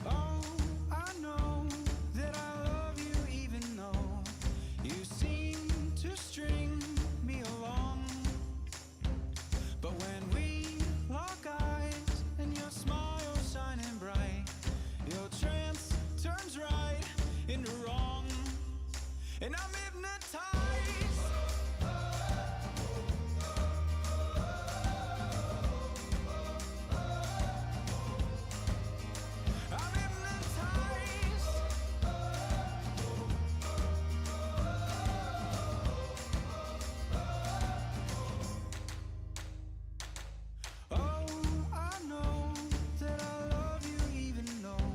anymore? Oh, I know that I love you even though you seem to string me along. But when we lock eyes and your smile shining bright, your trance turns right into wrong, and I'm hypnotized. I'm hypnotized. Oh, I know that I love you even though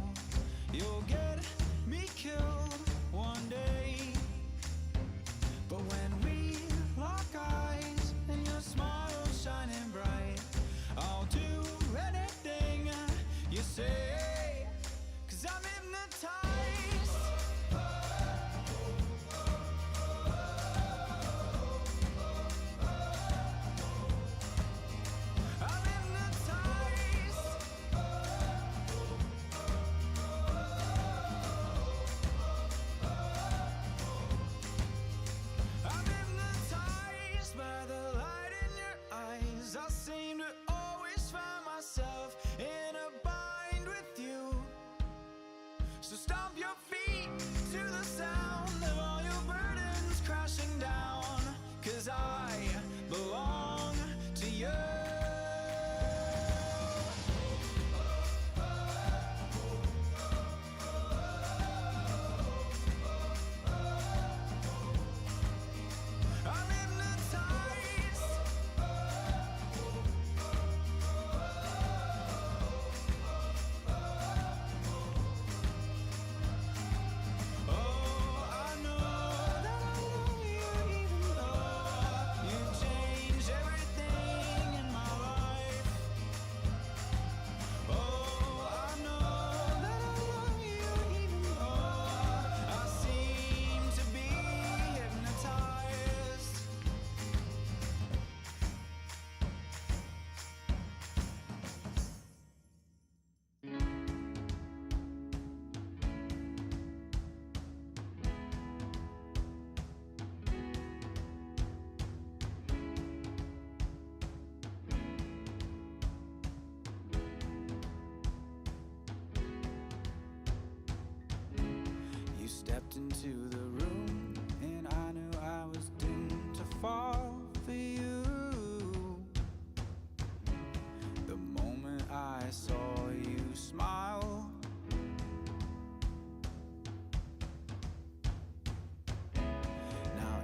you'll get me killed one day. But when we lock eyes and your smile shining bright, I'll do anything you say, 'cause I'm hypnotized. I'm hypnotized. I'm hypnotized by the light in your eyes. I seem to always find myself in a bind with you. So stomp your feet to the sound of all your burdens crashing down, 'cause I belong to you. I'm hypnotized. Oh, I know that I love you even though you changed everything in my life. Oh, I know that I love you even though I seem to be hypnotized. You stepped into the room, and I knew I was doomed to fall for you. The moment I saw you smile, now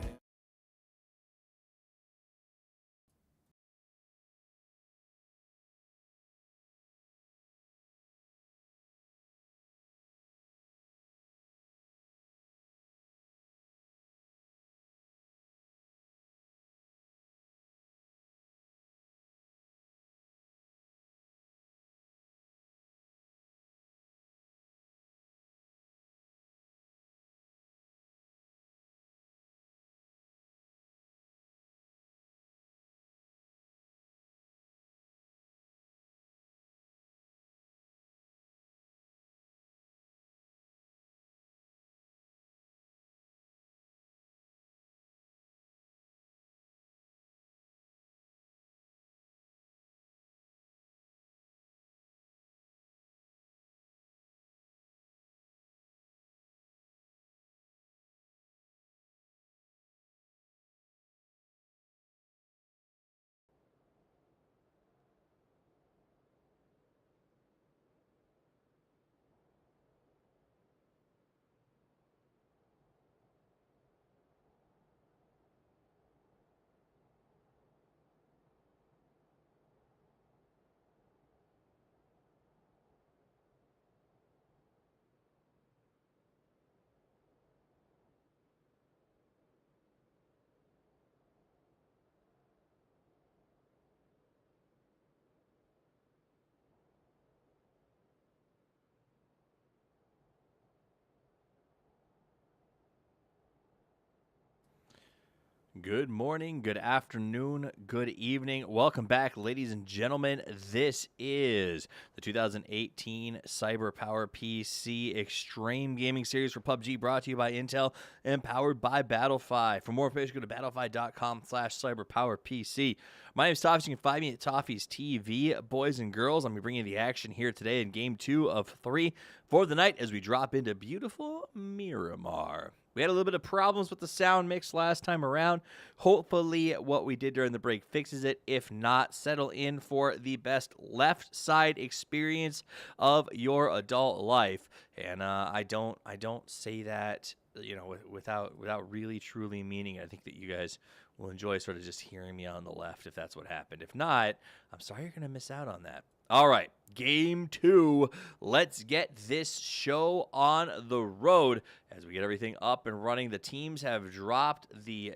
Good morning, good afternoon, good evening. Welcome back, ladies and gentlemen. This is the 2018 CyberPowerPC Extreme Gaming Series for PUBG, brought to you by Intel and powered by Battlefy. For more information, go to battlefy.com/CyberPowerPC. My name is Toffees. You can find me at Toffees TV. Boys and girls, I'm bringing the action here today in Game 2 of 3 for the night as we drop into beautiful Miramar. We had a little bit of problems with the sound mix last time around. Hopefully what we did during the break fixes it. If not, settle in for the best left side experience of your adult life. And I don't say that, you know, without really truly meaning. I think that you guys will enjoy sort of just hearing me on the left if that's what happened. If not, I'm sorry you're going to miss out on that. All right, Game 2. Let's get this show on the road as we get everything up and running. The teams have dropped the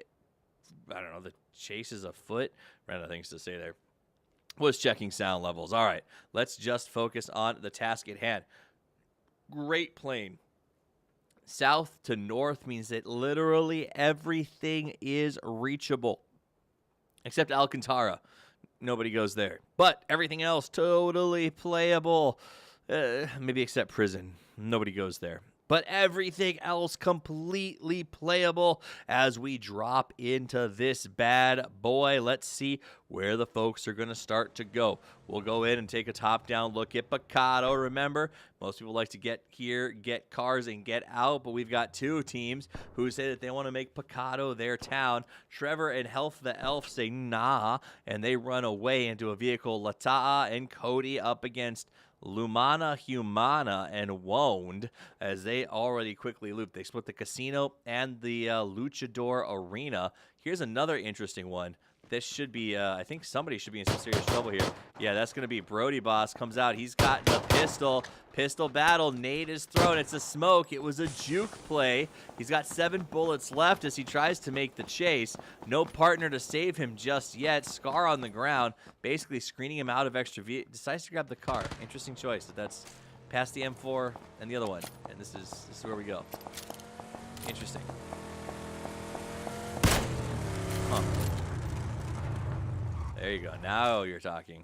chase is afoot. Ran out of things to say there. Was checking sound levels. All right, let's just focus on the task at hand. Great Plain. South to north means that literally everything is reachable except Alcantara. Nobody goes there. But everything else, totally playable. Maybe except prison. Nobody goes there. But everything else completely playable as we drop into this bad boy. Let's see where the folks are going to start to go. We'll go in and take a top-down look at Picado. Remember, most people like to get here, get cars, and get out, but we've got two teams who say that they want to make Picado their town. Trevor and Health the Elf say nah, and they run away into a vehicle. Lata'a and Cody up against Lumana, Humana, and Wound as they already quickly loop. They split the casino and the Luchador Arena. Here's another interesting one. This should be, I think somebody should be in some serious trouble here. Yeah, that's going to be Brody Boss. Comes out. He's got the pistol. Pistol battle. Nade is thrown. It's a smoke. It was a juke play. He's got 7 bullets left as he tries to make the chase. No partner to save him just yet. Scar on the ground, basically screening him out of extra view. Decides to grab the car. Interesting choice. That's past the M4 and the other one. And this is where we go. Interesting. Huh. There you go. Now you're talking.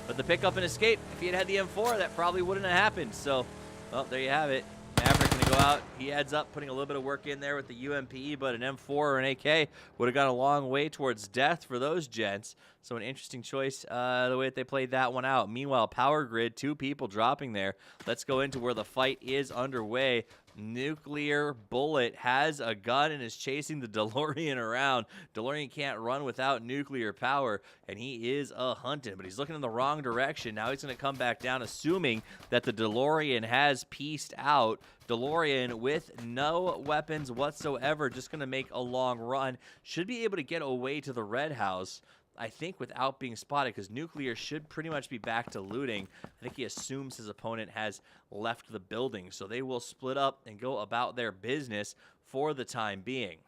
But the pickup and escape, if he had the M4, that probably wouldn't have happened. So, well, there you have it. Maverick going to go out. He adds up, putting a little bit of work in there with the UMP, but an M4 or an AK would have gone a long way towards death for those gents. So an interesting choice, the way that they played that one out. Meanwhile, Power Grid, 2 people dropping there. Let's go into where the fight is underway. Nuclear Bullet has a gun and is chasing the DeLorean around. DeLorean can't run without nuclear power, and he is hunting, but he's looking in the wrong direction. Now he's going to come back down, assuming that the DeLorean has pieced out. DeLorean with no weapons whatsoever, just going to make a long run. Should be able to get away to the red house, I think, without being spotted, because Nuclear should pretty much be back to looting. I think he assumes his opponent has left the building, so they will split up and go about their business for the time being.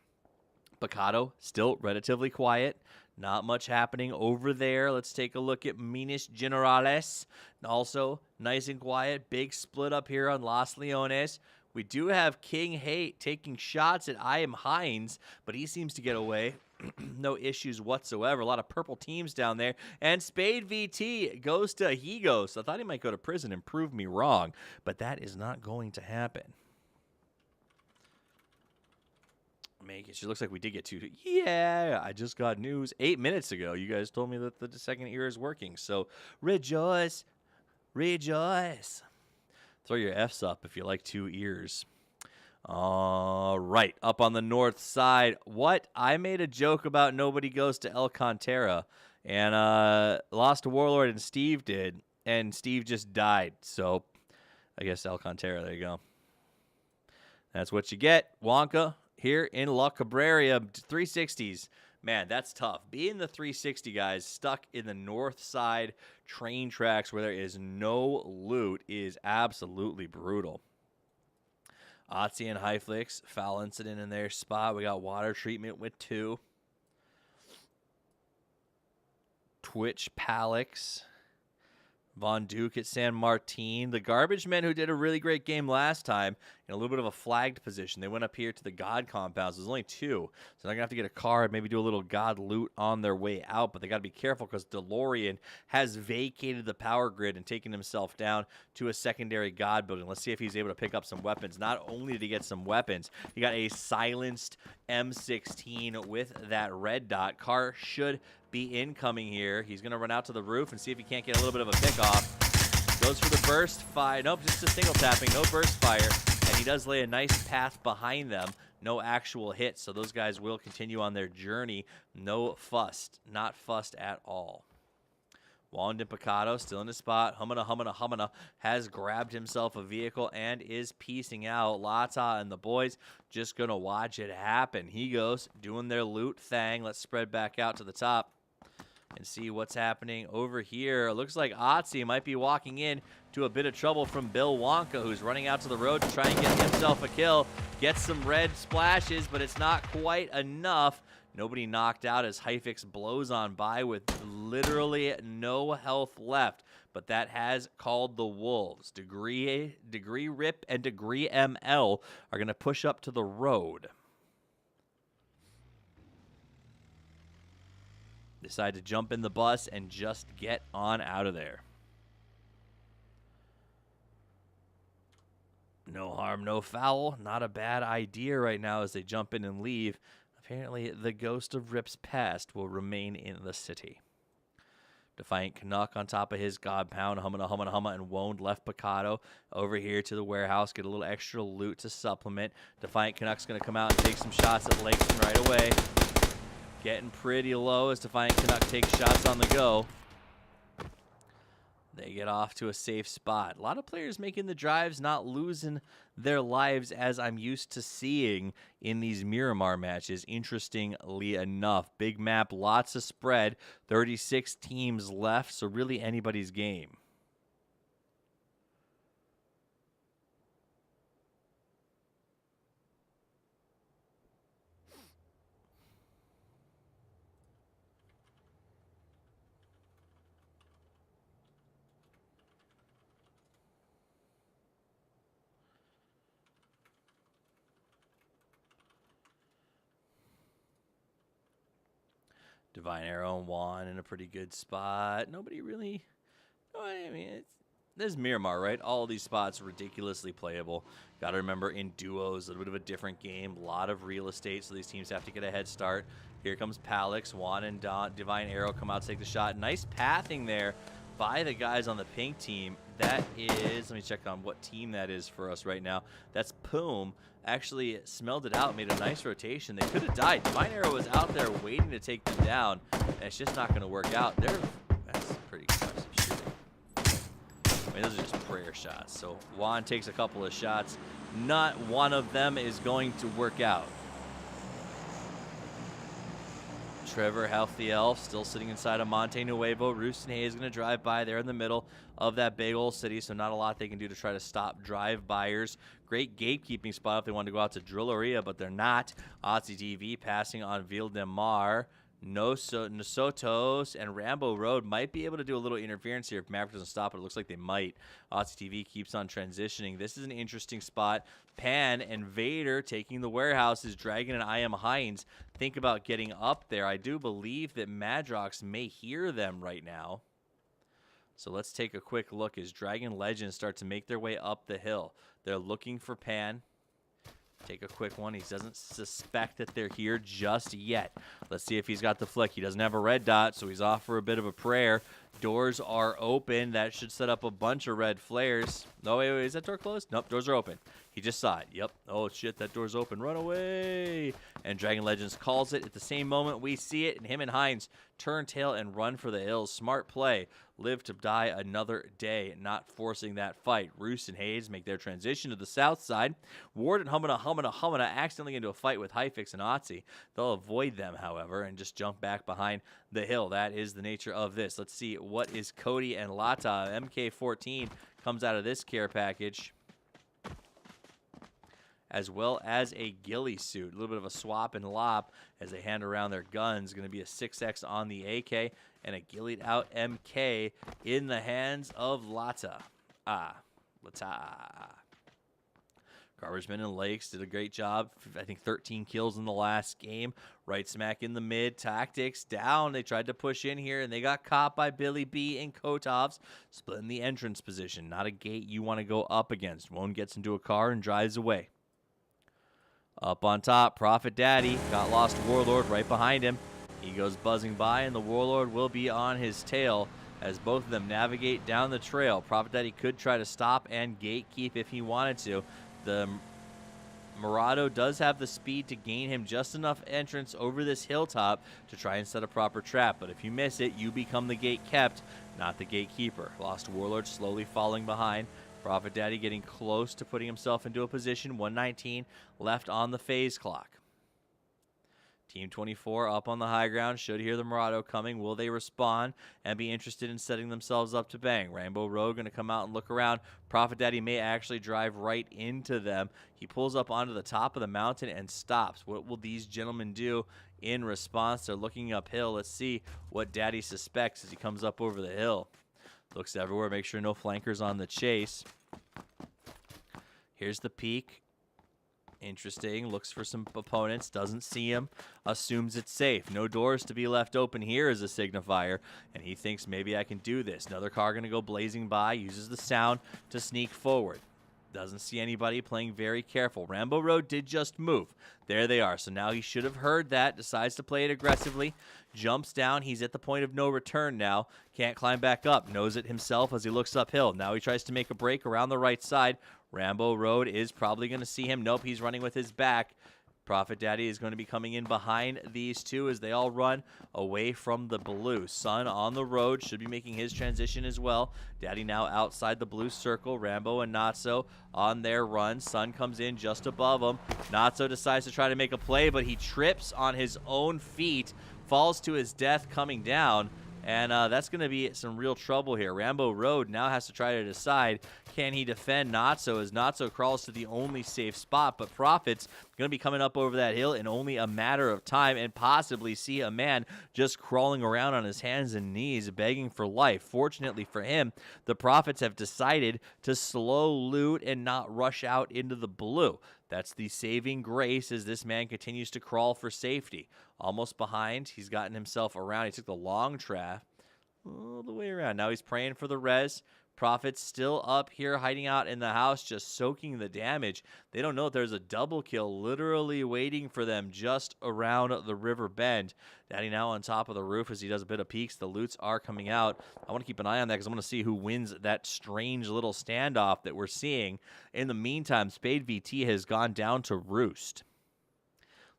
Picado still relatively quiet. Not much happening over there. Let's take a look at Minas Generales. Also nice and quiet. Big split up here on Los Leones. We do have King Hate taking shots at I Am Hines, but he seems to get away. No issues whatsoever. A lot of purple teams down there. And Spade VT goes to Higos. I thought he might go to prison and prove me wrong, but that is not going to happen. It sure looks like we did get 2. Yeah, I just got news 8 minutes ago. You guys told me that the second ear is working, so rejoice. Rejoice. Throw your F's up if you like 2 ears. All right, up on the north side. What? I made a joke about nobody goes to El Cantera, and lost to Warlord, and Steve did, and Steve just died. So I guess El Cantera, there you go. That's what you get. Wonka here in La Cabrera, 360s. Man, that's tough. Being the 360 guys stuck in the north side train tracks where there is no loot is absolutely brutal. Otzi and Highflix, foul incident in their spot. We got water treatment with 2. Twitch Palix. Von Duke at San Martin. The Garbage Men, who did a really great game last time, in a little bit of a flagged position. They went up here to the God compounds. There's only 2, so they're going to have to get a card, maybe do a little God loot on their way out, but they got to be careful because DeLorean has vacated the power grid and taken himself down to a secondary God building. Let's see if he's able to pick up some weapons. Not only did he get some weapons, he got a silenced M16 with that red dot. Car should be incoming here. He's going to run out to the roof and see if he can't get a little bit of a pickoff. Goes for the burst fire. Nope, just a single tapping. No burst fire. And he does lay a nice path behind them. No actual hits. So those guys will continue on their journey. No fussed. Not fussed at all. Juan de Picado still in his spot. Humana has grabbed himself a vehicle and is piecing out. Lata and the boys just going to watch it happen. He goes doing their loot thing. Let's spread back out to the top and see what's happening over here. It looks like Otzi might be walking in to a bit of trouble from Bill Wonka, who's running out to the road to try and get himself a kill. Gets some red splashes, but it's not quite enough. Nobody knocked out as Hyfix blows on by with literally no health left. But that has called the Wolves. Degree Rip and Degree ML are going to push up to the road. Decide to jump in the bus and just get on out of there. No harm, no foul. Not a bad idea right now as they jump in and leave. Apparently, the ghost of Rip's past will remain in the city. Defiant Canuck on top of his God Pound. Humma, and Woned left Picado over here to the warehouse. Get a little extra loot to supplement. Defiant Canuck's going to come out and take some shots at Lakeson right away. Getting pretty low as Defiant Canuck takes shots on the go. They get off to a safe spot. A lot of players making the drives, not losing their lives as I'm used to seeing in these Miramar matches, interestingly enough. Big map, lots of spread, 36 teams left, so really anybody's game. Divine Arrow and Juan in a pretty good spot. Nobody really... I mean, there's Miramar, right? All these spots ridiculously playable. Got to remember, in duos, a little bit of a different game. A lot of real estate, so these teams have to get a head start. Here comes Palix. Juan and Divine Arrow come out to take the shot. Nice pathing there by the guys on the pink team. That is... Let me check on what team that is for us right now. That's Poom. Actually smelled it out, made a nice rotation. They could have died. Divine Arrow was out there waiting to take them down, and it's just not going to work out. That's pretty impressive shooting. I mean, those are just prayer shots. So Juan takes a couple of shots. Not one of them is going to work out. Trevor, Healthy Elf, still sitting inside of Monte Nuevo. Roostin Hay is going to drive by there in the middle of that big old city, so not a lot they can do to try to stop drive-buyers. Great gatekeeping spot if they wanted to go out to Drilleria, but they're not. Otzi TV passing on Ville de Mar. Nosotos and Rambo Road might be able to do a little interference here if Maverick doesn't stop it. It looks like they might. Otzi TV keeps on transitioning. This is an interesting spot. Pan and Vader taking the warehouses. Dragon and I Am Hines think about getting up there. I do believe that Madrox may hear them right now. So let's take a quick look as Dragon Legends start to make their way up the hill. They're looking for Pan. Take a quick one. He doesn't suspect that they're here just yet. Let's see if he's got the flick. He doesn't have a red dot, so he's off for a bit of a prayer. Doors are open. That should set up a bunch of red flares. No, wait, is that door closed? Nope, doors are open. He just saw it. Yep. Oh, shit, that door's open. Run away. And Dragon Legends calls it. At the same moment, we see it, and him and Hines turn tail and run for the hills. Smart play. Live to die another day, not forcing that fight. Roos and Hayes make their transition to the south side. Ward and Humana accidentally into a fight with Hyfix and Otzi. They'll avoid them, however, and just jump back behind the hill. That is the nature of this. Let's see what is Cody and Lata. MK14 comes out of this care package, as well as a ghillie suit. A little bit of a swap and lop as they hand around their guns. Going to be a 6X on the AK and a ghillied out MK in the hands of Lata. Lata. Garbageman and Lakes did a great job. I think 13 kills in the last game. Right smack in the mid. Tactics down. They tried to push in here, and they got caught by Billy B and Kotovs, splitting the entrance position. Not a gate you want to go up against. Wone gets into a car and drives away. Up on top, Prophet Daddy got Lost Warlord right behind him. He goes buzzing by, and the Warlord will be on his tail as both of them navigate down the trail. Prophet Daddy could try to stop and gatekeep if he wanted to. The Murado does have the speed to gain him just enough entrance over this hilltop to try and set a proper trap, but if you miss it, you become the gate kept, not the gatekeeper. Lost Warlord slowly falling behind. Prophet Daddy getting close to putting himself into a position. 119 left on the phase clock. Team 24 up on the high ground, should hear the Murado coming. Will they respond and be interested in setting themselves up to bang? Rainbow Road going to come out and look around. Prophet Daddy may actually drive right into them. He pulls up onto the top of the mountain and stops. What will these gentlemen do in response? They're looking uphill. Let's see what Daddy suspects as he comes up over the hill. Looks everywhere, make sure no flankers on the chase. Here's the peak. Interesting. Looks for some opponents. Doesn't see him. Assumes it's safe. No doors to be left open here as a signifier. And he thinks maybe I can do this. Another car going to go blazing by. Uses the sound to sneak forward. Doesn't see anybody, playing very careful. Rambo Road did just move. There they are. So now he should have heard that. Decides to play it aggressively. Jumps down. He's at the point of no return now. Can't climb back up. Knows it himself as he looks uphill. Now he tries to make a break around the right side. Rambo Road is probably going to see him. Nope, he's running with his back. Prophet Daddy is going to be coming in behind these two as they all run away from the blue. Sun on the road should be making his transition as well. Daddy now outside the blue circle. Rambo and Natso on their run. Sun comes in just above him. Natso decides to try to make a play, but he trips on his own feet, falls to his death coming down. And that's going to be some real trouble here. Rambo Road now has to try to decide, can he defend Natso as Natso crawls to the only safe spot. But Prophet's going to be coming up over that hill in only a matter of time and possibly see a man just crawling around on his hands and knees begging for life. Fortunately for him, the Prophets have decided to slow loot and not rush out into the blue. That's the saving grace as this man continues to crawl for safety. Almost behind. He's gotten himself around. He took the long trap all the way around. Now he's praying for the res. Prophet's still up here hiding out in the house, just soaking the damage. They don't know if there's a double kill literally waiting for them just around the river bend. Daddy now on top of the roof as he does a bit of peeks. The loots are coming out. I want to keep an eye on that because I want to see who wins that strange little standoff that we're seeing. In the meantime, Spade VT has gone down to roost.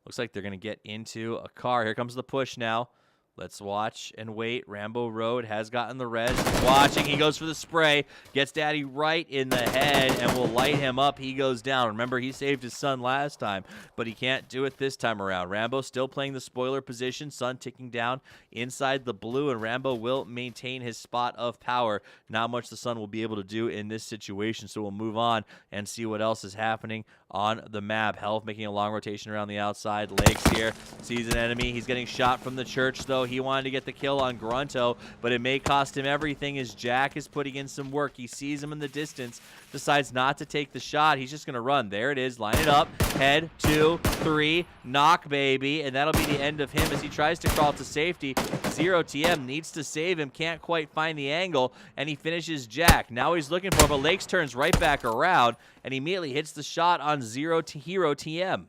Looks like they're going to get into a car. Here comes the push now. Let's watch and wait. Rambo Road has gotten the res. Watching. He goes for the spray. Gets Daddy right in the head and will light him up. He goes down. Remember, he saved his son last time, but he can't do it this time around. Rambo still playing the spoiler position. Sun ticking down inside the blue, and Rambo will maintain his spot of power. Not much the Sun will be able to do in this situation, so we'll move on and see what else is happening on the map. Health making a long rotation around the outside. Lakes here. Sees an enemy. He's getting shot from the church, though. He wanted to get the kill on Grunto, but it may cost him everything as Jack is putting in some work. He sees him in the distance, decides not to take the shot. He's just going to run. There it is. Line it up. Head, 2, 3. Knock, baby. And that'll be the end of him as he tries to crawl to safety. 0TM needs to save him. Can't quite find the angle, and he finishes Jack. Now he's looking for him, but Lakes turns right back around and immediately hits the shot on Hero TM.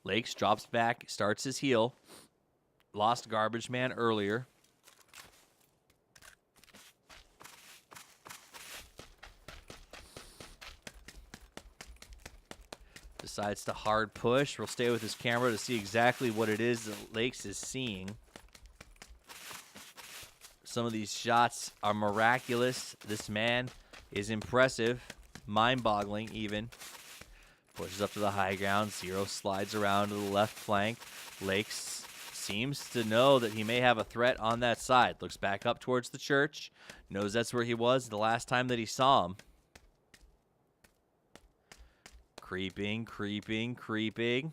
Lakes drops back, starts his heal. Lost Garbage Man earlier. Decides to hard push. We'll stay with his camera to see exactly what it is that Lakes is seeing. Some of these shots are miraculous. This man is impressive. Mind-boggling even. Pushes up to the high ground. Zero slides around to the left flank. Lakes seems to know that he may have a threat on that side. Looks back up towards the church. Knows that's where he was the last time that he saw him. Creeping, creeping, creeping.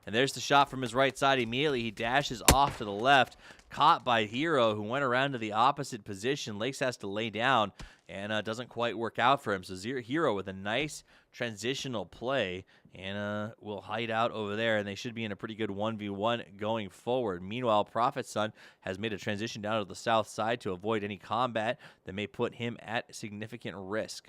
And there's the shot from his right side. Immediately he dashes off to the left. Caught by Hero, who went around to the opposite position. Lakes has to lay down. and doesn't quite work out for him. So Hero with a nice transitional play, and will hide out over there, and they should be in a pretty good 1v1 going forward. Meanwhile, Prophet Son has made a transition down to the south side to avoid any combat that may put him at significant risk.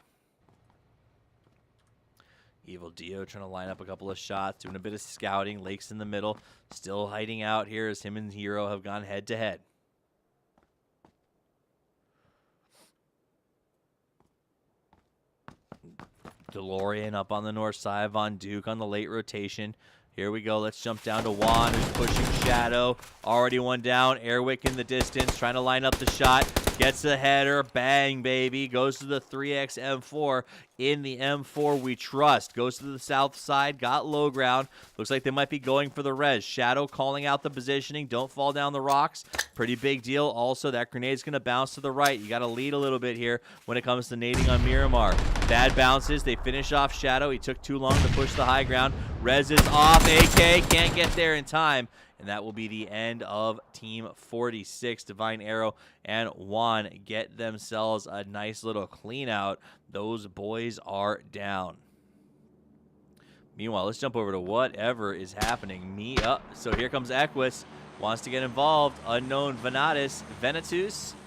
Evil Dio trying to line up a couple of shots, doing a bit of scouting. Lake's in the middle, still hiding out here as him and Hero have gone head-to-head. DeLorean up on the north side. Von Duke on the late rotation. Here we go. Let's jump down to Juan, who's pushing Shadow. Already one down. Airwick in the distance, trying to line up the shot. Gets the header. Bang, baby. Goes to the 3X M4. In the M4 we trust. Goes to the south side. Got low ground. Looks like they might be going for the res. Shadow calling out the positioning. Don't fall down the rocks. Pretty big deal. Also, that grenade's going to bounce to the right. You got to lead a little bit here when it comes to nading on Miramar. Bad bounces. They finish off Shadow. He took too long to push the high ground. Res is off. AK can't get there in time. And that will be the end of Team 46. Divine Arrow and Juan get themselves a nice little clean out. Those boys are down. Meanwhile, let's jump over to whatever is happening. So here comes Equus. Wants to get involved. Unknown Venatus.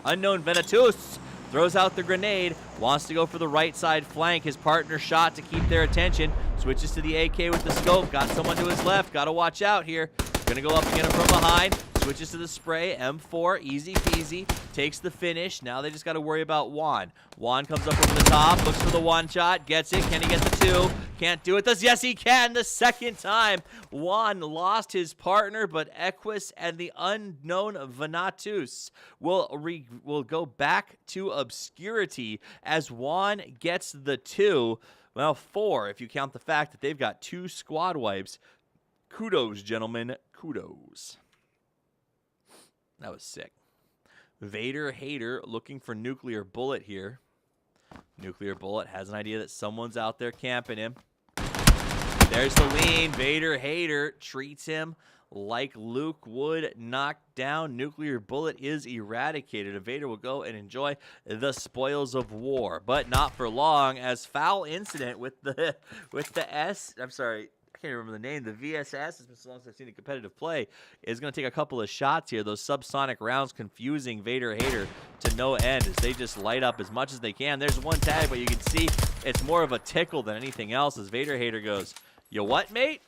Unknown Venatus throws out the grenade. Wants to go for the right side flank. His partner shot to keep their attention. Switches to the AK with the scope. Got someone to his left. Got to watch out here. Gonna go up and get him from behind. Switches to the spray. M4, easy peasy. Takes the finish. Now they just got to worry about Juan. Juan comes up over the top. Looks for the one shot. Gets it. Can he get the two? Can't do it. Yes, he can. The second time. Juan lost his partner, but Equus and the unknown Venatus will go back to obscurity as Juan gets the two. Well, four if you count the fact that they've got 2 squad wipes. Kudos, gentlemen. Kudos. That was sick. Vader Hater looking for Nuclear Bullet here. Nuclear Bullet has an idea that someone's out there camping him. There's the lean. Vader Hater treats him like Luke would. Knocked down. Nuclear Bullet is eradicated. Vader will go and enjoy the spoils of war, but not for long, as foul incident with the I can't remember the name. The VSS, it's been so long since I've seen a competitive play, is going to take a couple of shots here. Those subsonic rounds confusing Vader Hater to no end as they just light up as much as they can. There's one tag, but you can see it's more of a tickle than anything else as Vader Hater goes, "You what, mate?"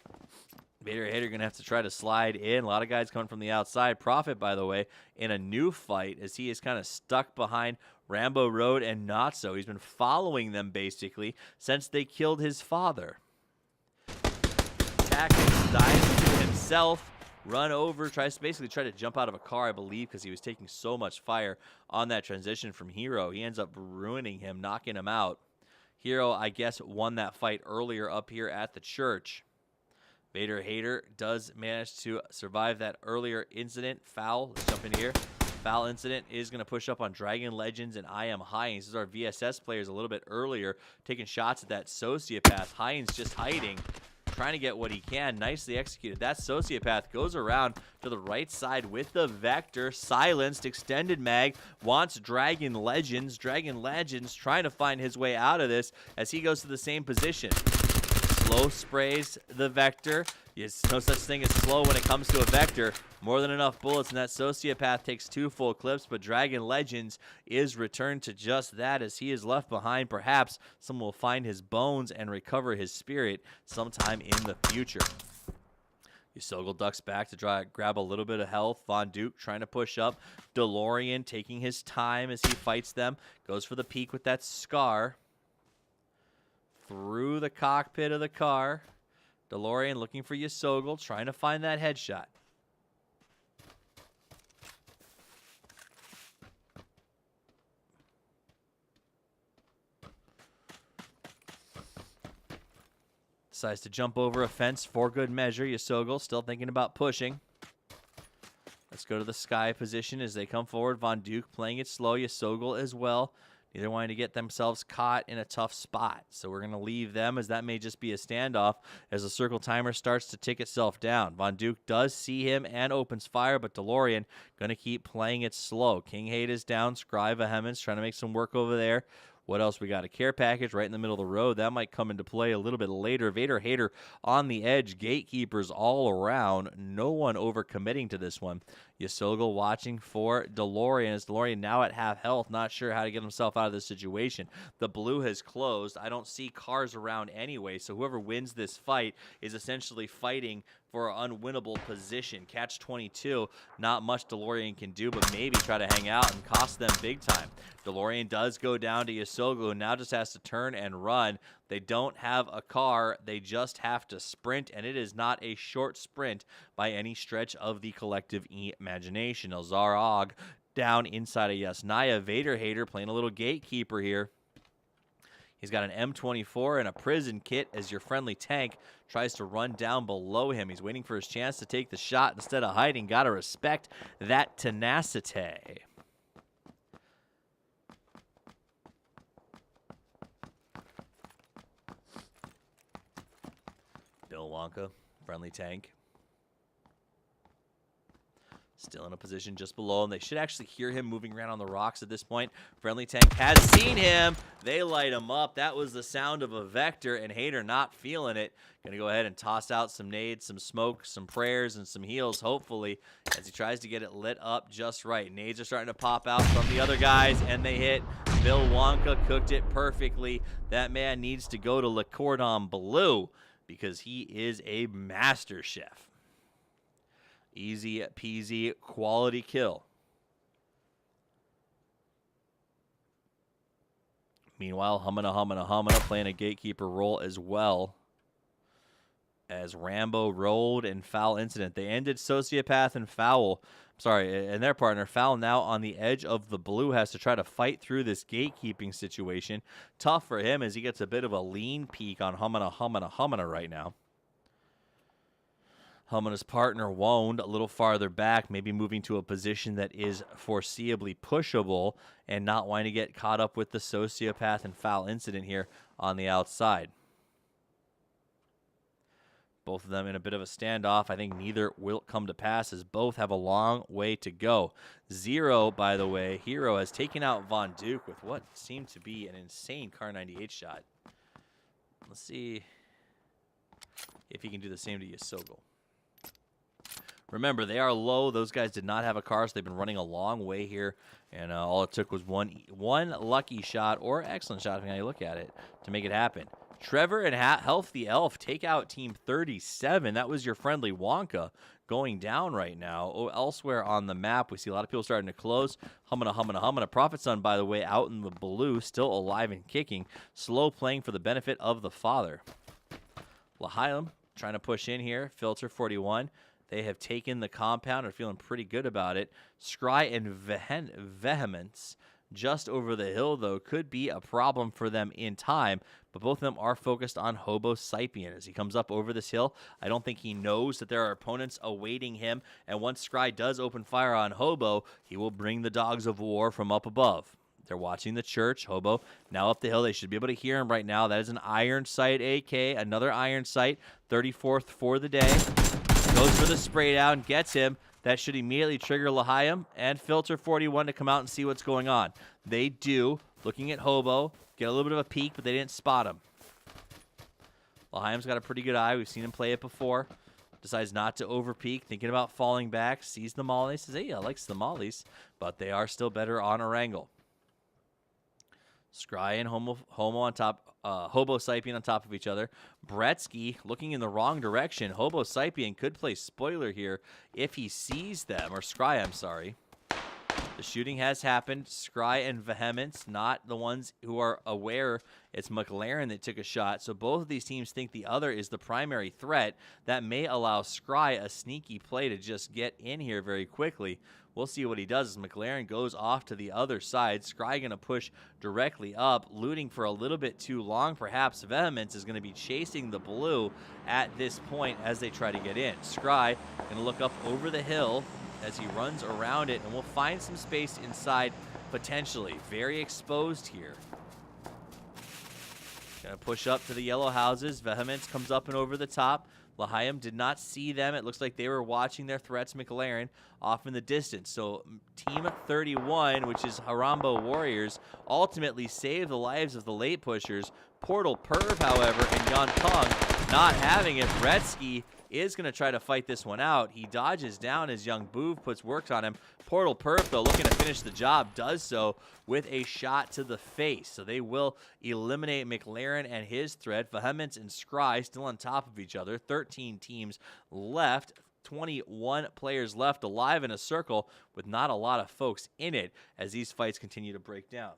Vader Hater going to have to try to slide in. A lot of guys coming from the outside. Prophet, by the way, in a new fight as he is kind of stuck behind Rambo Road and Not So. He's been following them basically since they killed his father. Tactics dives to himself, run over, tries to jump out of a car, I believe, because he was taking so much fire on that transition from Hero. He ends up ruining him, knocking him out. Hero, I guess, won that fight earlier up here at the church. Vader Hater does manage to survive that earlier incident. Foul, let's jump in here. Foul incident is going to push up on Dragon Legends and I Am Hines. This is our VSS players a little bit earlier, taking shots at that Sociopath. Hines just hiding, trying to get what he can. Nicely executed. That Sociopath goes around to the right side with the Vector. Silenced. Extended mag. Wants Dragon Legends. Dragon Legends trying to find his way out of this as he goes to the same position. Slow sprays the Vector. There's no such thing as slow when it comes to a Vector. More than enough bullets, and that Sociopath takes 2 full clips, but Dragon Legends is returned to just that as he is left behind. Perhaps someone will find his bones and recover his spirit sometime in the future. Ysogle ducks back to grab a little bit of health. Von Duke trying to push up. DeLorean taking his time as he fights them. Goes for the peek with that Scar. Through the cockpit of the car. DeLorean looking for Ysogle, trying to find that headshot. Decides to jump over a fence for good measure. Ysogle still thinking about pushing. Let's go to the sky position as they come forward. Von Duke playing it slow. Ysogle as well. Neither wanting to get themselves caught in a tough spot. So we're going to leave them as that may just be a standoff as the circle timer starts to tick itself down. Von Duke does see him and opens fire, but DeLorean going to keep playing it slow. King Hate is down. Scry Vehemence trying to make some work over there. What else we got? A care package right in the middle of the road. That might come into play a little bit later. Vader Hater on the edge. Gatekeepers all around. No one overcommitting to this one. Ysogo watching for DeLorean. As DeLorean now at half health, not sure how to get himself out of this situation. The blue has closed. I don't see cars around anyway, so whoever wins this fight is essentially fighting for an unwinnable position. Catch 22, not much DeLorean can do, but maybe try to hang out and cost them big time. DeLorean does go down to Ysogo, who now just has to turn and run. They don't have a car. They just have to sprint, and it is not a short sprint by any stretch of the collective imagination. Elzar Og down inside of Yasnaya. Vader Hater playing a little gatekeeper here. He's got an M24 and a prison kit as your friendly tank tries to run down below him. He's waiting for his chance to take the shot instead of hiding. Got to respect that tenacity. Bill Wonka, friendly tank. Still in a position just below him. They should actually hear him moving around on the rocks at this point. Friendly tank has seen him. They light him up. That was the sound of a Vector, and Hater not feeling it. Going to go ahead and toss out some nades, some smoke, some prayers, and some heals, hopefully, as he tries to get it lit up just right. Nades are starting to pop out from the other guys, and they hit. Bill Wonka cooked it perfectly. That man needs to go to Le Cordon Bleu because he is a master chef. Easy peasy, quality kill. Meanwhile, Humana playing a gatekeeper role as well. As Rambo rolled and Foul Incident. They ended Sociopath and Foul. And their partner, Foul, now on the edge of the blue, has to try to fight through this gatekeeping situation. Tough for him as he gets a bit of a lean peek on Humana right now. Humana's partner, Wound, a little farther back, maybe moving to a position that is foreseeably pushable and not wanting to get caught up with the Sociopath and Foul Incident here on the outside. Both of them in a bit of a standoff. I think neither will come to pass as both have a long way to go. Zero, by the way, Hero has taken out Von Duke with what seemed to be an insane Car 98 shot. Let's see if he can do the same to Ysogo. Remember, they are low. Those guys did not have a car, so they've been running a long way here. And all it took was one lucky shot, or excellent shot, depending on how you look at it, to make it happen. Trevor and Health the Elf take out Team 37. That was your friendly Wonka going down right now. Elsewhere on the map, we see a lot of people starting to close. Humana. Prophet Son, by the way, out in the blue, still alive and kicking. Slow playing for the benefit of the father. L'Chaim trying to push in here. Filter 41. They have taken the compound, are feeling pretty good about it. Scry and Vehemence just over the hill, though, could be a problem for them in time. But both of them are focused on Hobo Sapien as he comes up over this hill. I don't think he knows that there are opponents awaiting him. And once Scry does open fire on Hobo, he will bring the dogs of war from up above. They're watching the church. Hobo now up the hill. They should be able to hear him right now. That is an iron sight AK, another iron sight, 34th for the day. Goes for the spray down, gets him. That should immediately trigger L'Chaim and Filter 41 to come out and see what's going on. They do. Looking at Hobo, get a little bit of a peek, but they didn't spot him. L'Chaim's got a pretty good eye. We've seen him play it before. Decides not to overpeak, thinking about falling back. Sees the mollies. Says, hey, I likes the mollies, but they are still better on a wrangle. Scry and Hobo on top. Hobo Sapien on top of each other. Bretsky looking in the wrong direction. Hobo Sapien could play spoiler here if he sees them. Or Scry, I'm sorry. The shooting has happened. Scry and Vehemence, not the ones who are aware it's McLaren that took a shot. So both of these teams think the other is the primary threat. That may allow Scry a sneaky play to just get in here very quickly. We'll see what he does as McLaren goes off to the other side. Scry going to push directly up, looting for a little bit too long. Perhaps Vehemence is going to be chasing the blue at this point as they try to get in. Scry going to look up over the hill as he runs around it, and we'll find some space inside potentially. Very exposed here. Going to push up to the yellow houses. Vehemence comes up and over the top. L'Chaim did not see them. It looks like they were watching their threats, McLaren, off in the distance. So Team 31, which is Harambo Warriors, ultimately saved the lives of the late pushers. Portal Perv, however, and Yan Tong not having it. Bretsky is going to try to fight this one out. He dodges down as Young Boov puts work on him. Portal Perf, though, looking to finish the job, does so with a shot to the face. So they will eliminate McLaren and his threat. Vehemence and Scry still on top of each other. 13 teams left. 21 players left alive in a circle with not a lot of folks in it as these fights continue to break down.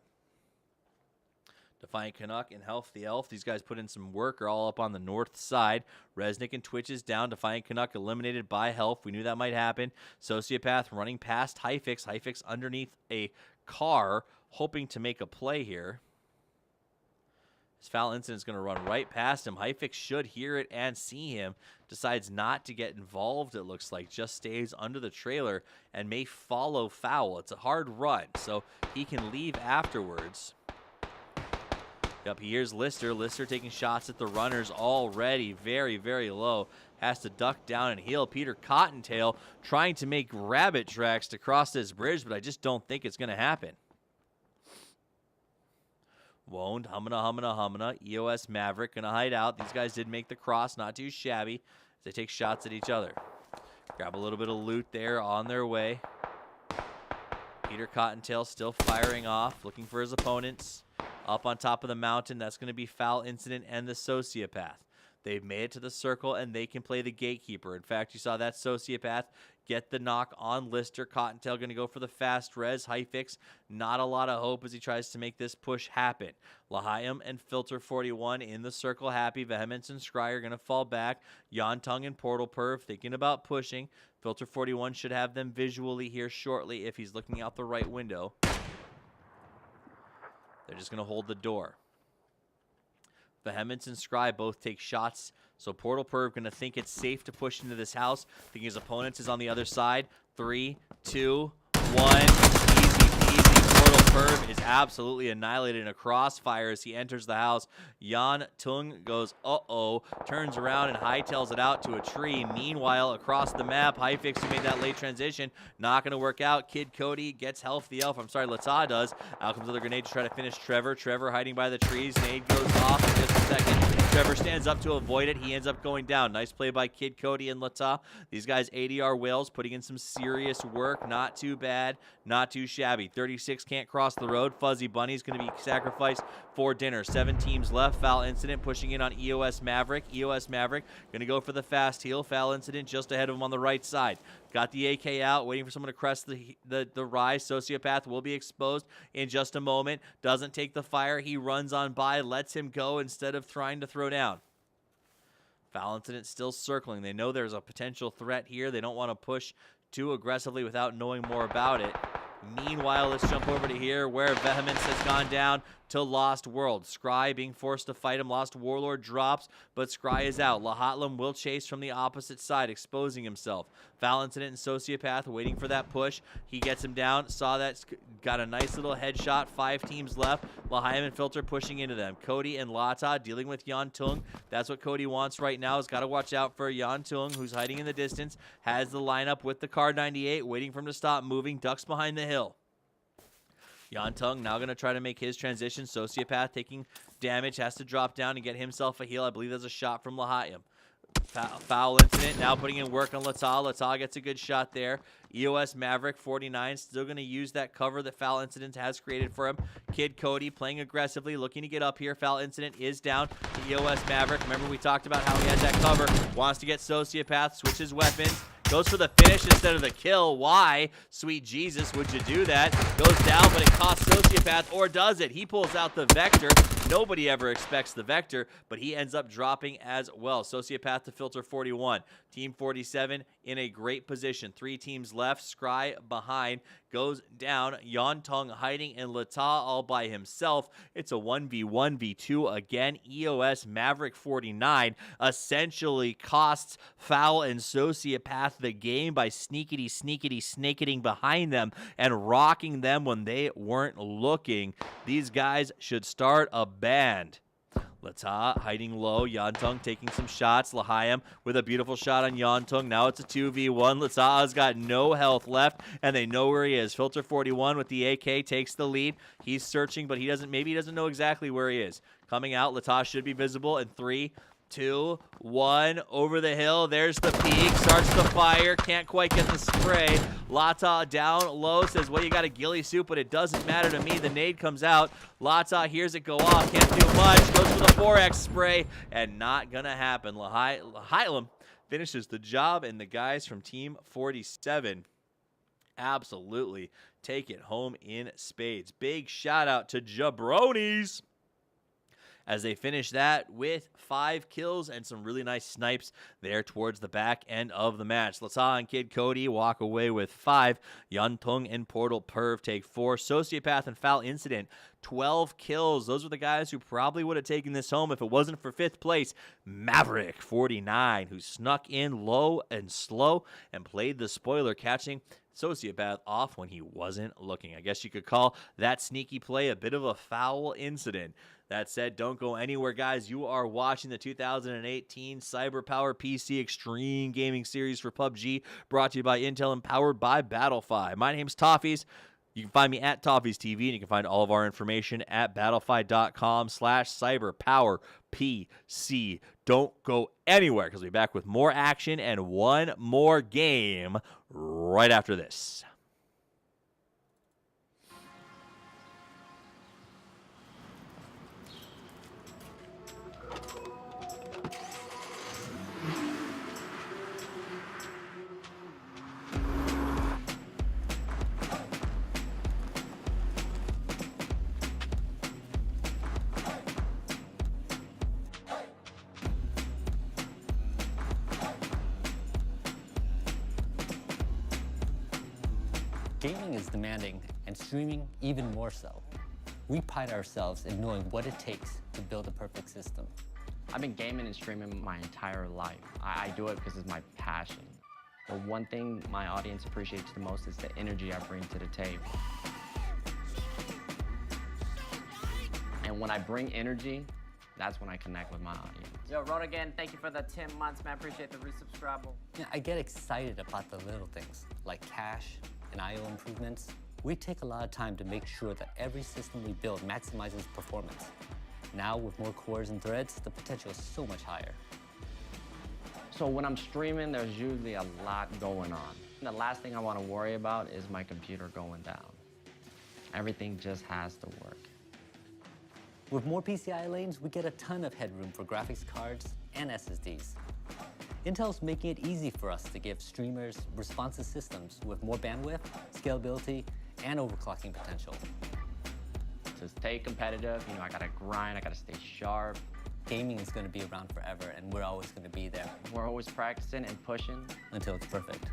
Defiant Canuck and Health the Elf. These guys put in some work, are all up on the north side. Resnick and Twitch is down. Defiant Canuck eliminated by Health. We knew that might happen. Sociopath running past Hyfix. Hyfix underneath a car, hoping to make a play here. This foul incident is going to run right past him. Hyfix should hear it and see him. Decides not to get involved, it looks like. Just stays under the trailer and may follow foul. It's a hard run, so he can leave afterwards. Yep, he hears Lister. Lister taking shots at the runners already. Very, very low. Has to duck down and heal. Peter Cottontail trying to make rabbit tracks to cross this bridge, but I just don't think it's going to happen. Woned, Humana. EOS Maverick going to hide out. These guys did make the cross, not too shabby. As they take shots at each other. Grab a little bit of loot there on their way. Peter Cottontail still firing off, looking for his opponents. Up on top of the mountain, that's going to be Foul Incident and the Sociopath. They've made it to the circle, and they can play the Gatekeeper. In fact, you saw that Sociopath get the knock on Lister. Cottontail going to go for the fast res. Hyfix, not a lot of hope as he tries to make this push happen. L'Chaim and Filter 41 in the circle happy. Vehemence and Scry are going to fall back. Yantung and Portal Perv thinking about pushing. Filter 41 should have them visually here shortly if he's looking out the right window. They're just going to hold the door. Vehemence and Scry both take shots. So Portal Perv going to think it's safe to push into this house. Thinking his opponent is on the other side. 3, 2, 1. Easy peasy. Portal Perv is absolutely annihilated in a crossfire as he enters the house. Yan Tung goes, uh-oh. Turns around and hightails it out to a tree. Meanwhile, across the map, Hyfix, who made that late transition, not going to work out. Kid Cody gets Health the Elf. I'm sorry, Lata does. Out comes the grenade to try to finish Trevor. Trevor hiding by the trees. Nade goes off in just a second. Trevor stands up to avoid it. He ends up going down. Nice play by Kid Cody and Lata. These guys, ADR Whales, putting in some serious work. Not too bad. Not too shabby. 36 can't cross the road. Fuzzy Bunny's going to be sacrificed for dinner. 7 teams left. Foul Incident pushing in on EOS Maverick. EOS Maverick going to go for the fast heal. Foul Incident just ahead of him on the right side. Got the AK out, waiting for someone to crest the rise. Sociopath will be exposed in just a moment. Doesn't take the fire. He runs on by, lets him go instead of trying to throw down. Foul Incident still circling. They know there's a potential threat here. They don't want to push too aggressively without knowing more about it. Meanwhile, let's jump over to here where Vehemence has gone down to Lost World. Scry being forced to fight him. Lost Warlord drops, but Scry is out. Lahatlam will chase from the opposite side, exposing himself. Foul Incident and Sociopath waiting for that push. He gets him down. Saw that. Got a nice little headshot. 5 teams left. L'Chaim and Filter pushing into them. Cody and Lata dealing with Yan Tung. That's what Cody wants right now. Has got to watch out for Yan Tung, who's hiding in the distance. Has the lineup with the Car 98, waiting for him to stop moving. Ducks behind the hill. Yan Tung now going to try to make his transition. Sociopath taking damage. Has to drop down and get himself a heal. I believe there's a shot from L'Chaim. Foul Incident now putting in work on Lata. Lata gets a good shot there. EOS Maverick 49 still going to use that cover that Foul Incident has created for him. Kid Cody playing aggressively, looking to get up here. Foul Incident is down to EOS Maverick. Remember we talked about how he had that cover. Wants to get Sociopath, switches weapons. Goes for the finish instead of the kill. Why? Sweet Jesus, would you do that? Goes down, but it costs Sociopath, or does it? He pulls out the Vector. Nobody ever expects the Vector, but he ends up dropping as well. Sociopath to Filter 41. Team 47 in a great position. 3 teams left. Scry behind. Goes down. Yan Tung hiding, and Lata all by himself. It's a 1v1v2 again. EOS Maverick 49 essentially costs Foul and Sociopath the game by snaketing behind them and rocking them when they weren't looking. These guys should start a band. Lata hiding low. Yantung taking some shots. Lahayim with a beautiful shot on Yantung. Now it's a 2v1. Lata'a's got no health left, and they know where he is. Filter 41 with the AK takes the lead. He's searching, but maybe he doesn't know exactly where he is. Coming out, Lata should be visible in 3, 2, 1, over the hill. There's the peak. Starts the fire. Can't quite get the spray. Lata down low. Says, well, you got a ghillie suit, but it doesn't matter to me. The nade comes out. Lata hears it go off. Can't do much. Goes for the 4x spray. And not going to happen. Lahayim finishes the job, and the guys from Team 47 absolutely take it home in spades. Big shout out to Jabronis as they finish that with 5 kills and some really nice snipes there towards the back end of the match. Lata and Kid Cody walk away with 5. Yantung and Portal Perv take 4. Sociopath and Foul Incident, 12 kills. Those were the guys who probably would have taken this home if it wasn't for 5th place. Maverick, 49, who snuck in low and slow and played the spoiler, catching Sociopath off when he wasn't looking. I guess you could call that sneaky play a bit of a foul incident. That said, don't go anywhere, guys. You are watching the 2018 CyberPowerPC Extreme Gaming Series for PUBG, brought to you by Intel and powered by Battlefy. My name's Toffees. You can find me at Toffees TV, and you can find all of our information at battlefy.com/CyberPowerPC. Don't go anywhere, because we'll be back with more action and one more game right after this. Gaming is demanding, and streaming even more so. We pride ourselves in knowing what it takes to build a perfect system. I've been gaming and streaming my entire life. I do it because it's my passion. The one thing my audience appreciates the most is the energy I bring to the table. And when I bring energy, that's when I connect with my audience. Yo, Rotogan, thank you for the 10 months, man. Appreciate the resubscribe. Yeah, I get excited about the little things, like cache and IO improvements. We take a lot of time to make sure that every system we build maximizes performance. Now, with more cores and threads, the potential is so much higher. So when I'm streaming, there's usually a lot going on. The last thing I want to worry about is my computer going down. Everything just has to work. With more PCI lanes, we get a ton of headroom for graphics cards and SSDs. Intel's making it easy for us to give streamers responsive systems with more bandwidth, scalability, and overclocking potential. To stay competitive, I gotta grind, I gotta stay sharp. Gaming is going to be around forever, and we're always going to be there We're always practicing and pushing. until it's perfect.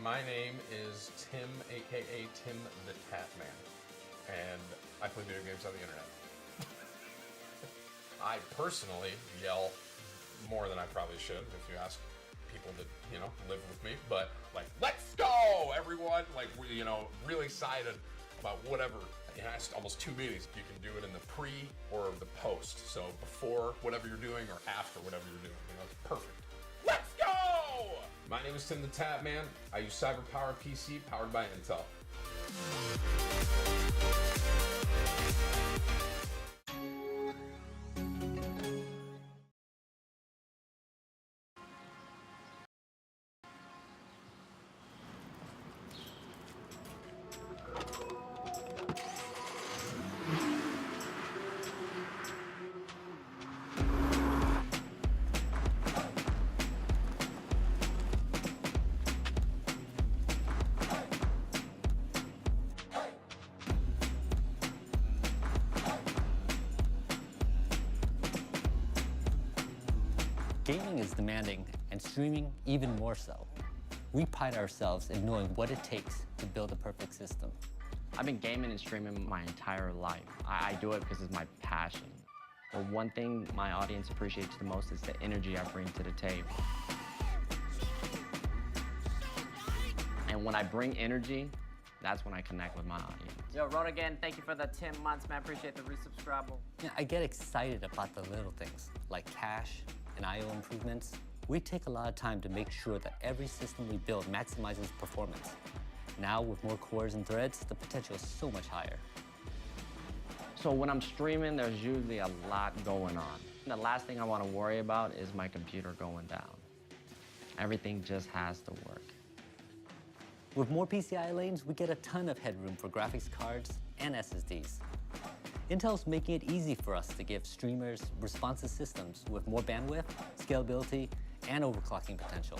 My name is Tim, aka Tim the Tat Man, and I play video games on the internet. I personally yell more than I probably should if you ask people that, live with me, but let's go, everyone! We're, really excited about whatever. It's almost 2 meetings. You can do it in the pre or the post. So before whatever you're doing or after whatever you're doing. It's perfect. Let's go! My name is Tim the Tap Man. I use CyberPowerPC powered by Intel. Gaming is demanding, and streaming even more so. We pride ourselves in knowing what it takes to build a perfect system. I've been gaming and streaming my entire life. I do it because it's my passion. But one thing my audience appreciates the most is the energy I bring to the table. And when I bring energy, that's when I connect with my audience. Yo, Road thank you for the 10 months, man. Appreciate the resubscribe. Yeah, I get excited about the little things, like cache and I/O improvements. We take a lot of time to make sure that every system we build maximizes performance. Now, with more cores and threads, the potential is so much higher. So when I'm streaming, there's usually a lot going on. The last thing I want to worry about is my computer going down. Everything just has to work. With more PCI lanes, we get a ton of headroom for graphics cards and SSDs. Intel's making it easy for us to give streamers responsive systems with more bandwidth, scalability, and overclocking potential.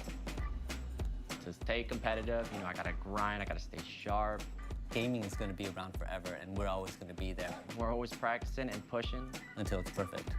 To stay competitive, I gotta grind, I gotta stay sharp. Gaming is going to be around forever, and we're always going to be there We're always practicing and pushing. until it's perfect.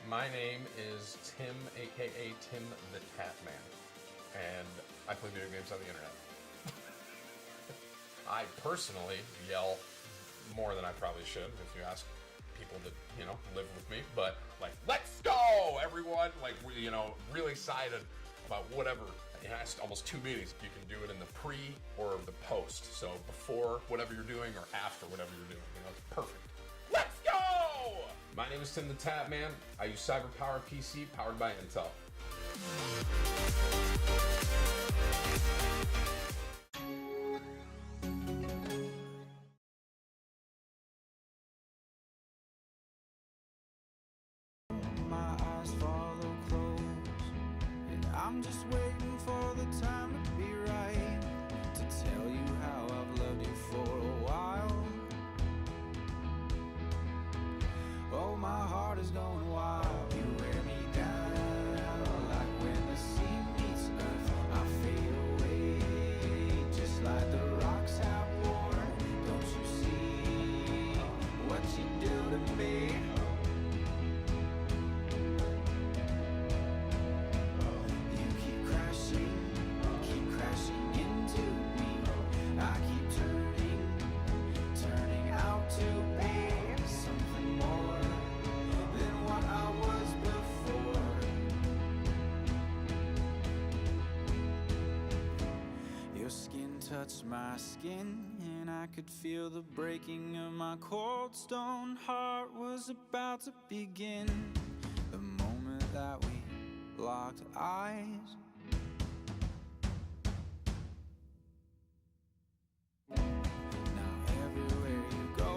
My name is Tim, aka Tim the Tap Man, and I play video games on the internet. I personally yell more than I probably should if you ask people that, live with me, but like, let's go, everyone! Like, really excited about whatever. It has almost 2 meanings. You can do it in the pre or the post. So before whatever you're doing or after whatever you're doing. It's perfect. Let's go! My name is Tim the Tap Man. I use CyberPowerPC powered by Intel. My eyes follow close, and I'm just waiting for the time to be right to tell you how I've loved you for a while. Oh, my heart is going wild. You wear me down like when the sea meets earth. I fade away just like the rocks have worn. Don't you see what you do to me? You keep crashing into me. I keep turning out to be something more than what I was before. Your skin touched my skin, and I could feel the breaking of my cold stone heart was about to begin. The moment that we locked eyes, now everywhere you go,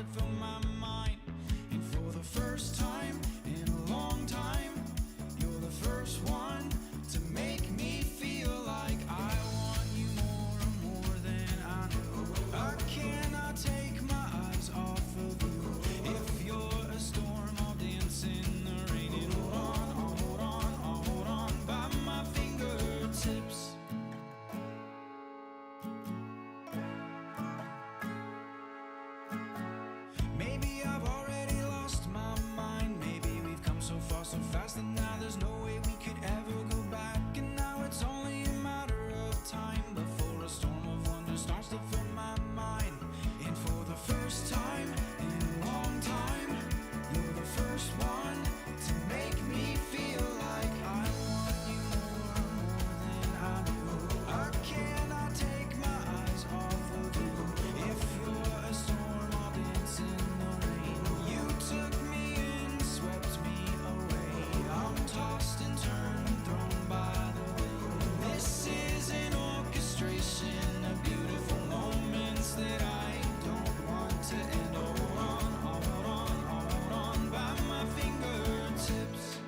to fill my mind. And for the first time in a long time, you're the first one to make me feel like I want you more than I know. I cannot take my eyes off of you. If you're a storm, I'll dance in the rain. And hold on, I'll hold on, I'll hold on by my fingertips. Maybe I've already lost my mind. Maybe we've come so far so fast that now there's no way we could ever go back. And now it's only a matter of time before a storm of wonder starts to fill my mind. And for the first time in a long time, you're the first one to make me feel like I want you more than I do. I cannot take my eyes off of you. If you're a storm, I'll dance in the rain. You took me in, swept me away. I'm tossed and turned, thrown by the wind. This is an orchestration of beautiful moments that I don't want to end. Hold on, I'll hold on, I'll hold on by my fingertips.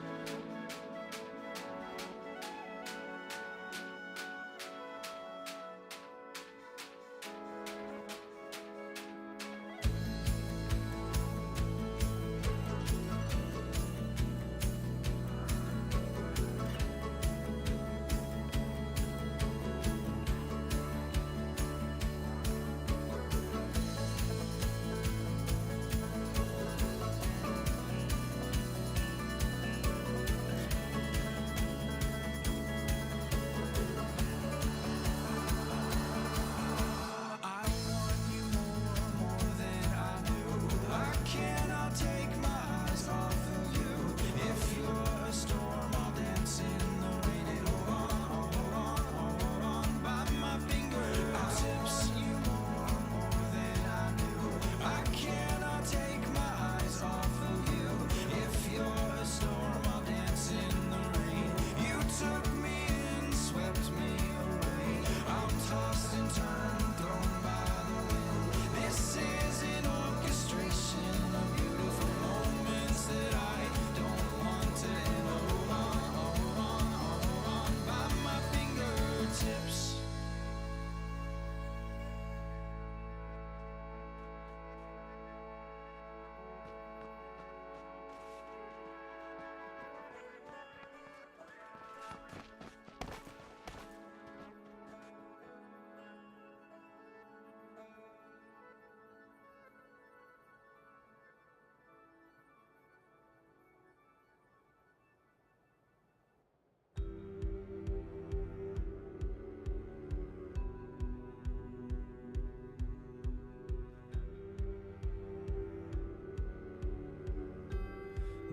I want you more than I do. I cannot take my eyes off of you. If you're a storm, I'll dance in the rain. And hold on, I'll hold on, I'll hold on by my fingertips. I want you more than I do. I cannot take my eyes off of you. If you're a storm, I'll dance in the rain. You took me in, swept me away. I'm tossed and turned, thrown by the wind. This is an orchestration of beautiful moments that I don't want to end. Hold on, I'll hold on, I'll hold on by my fingertips.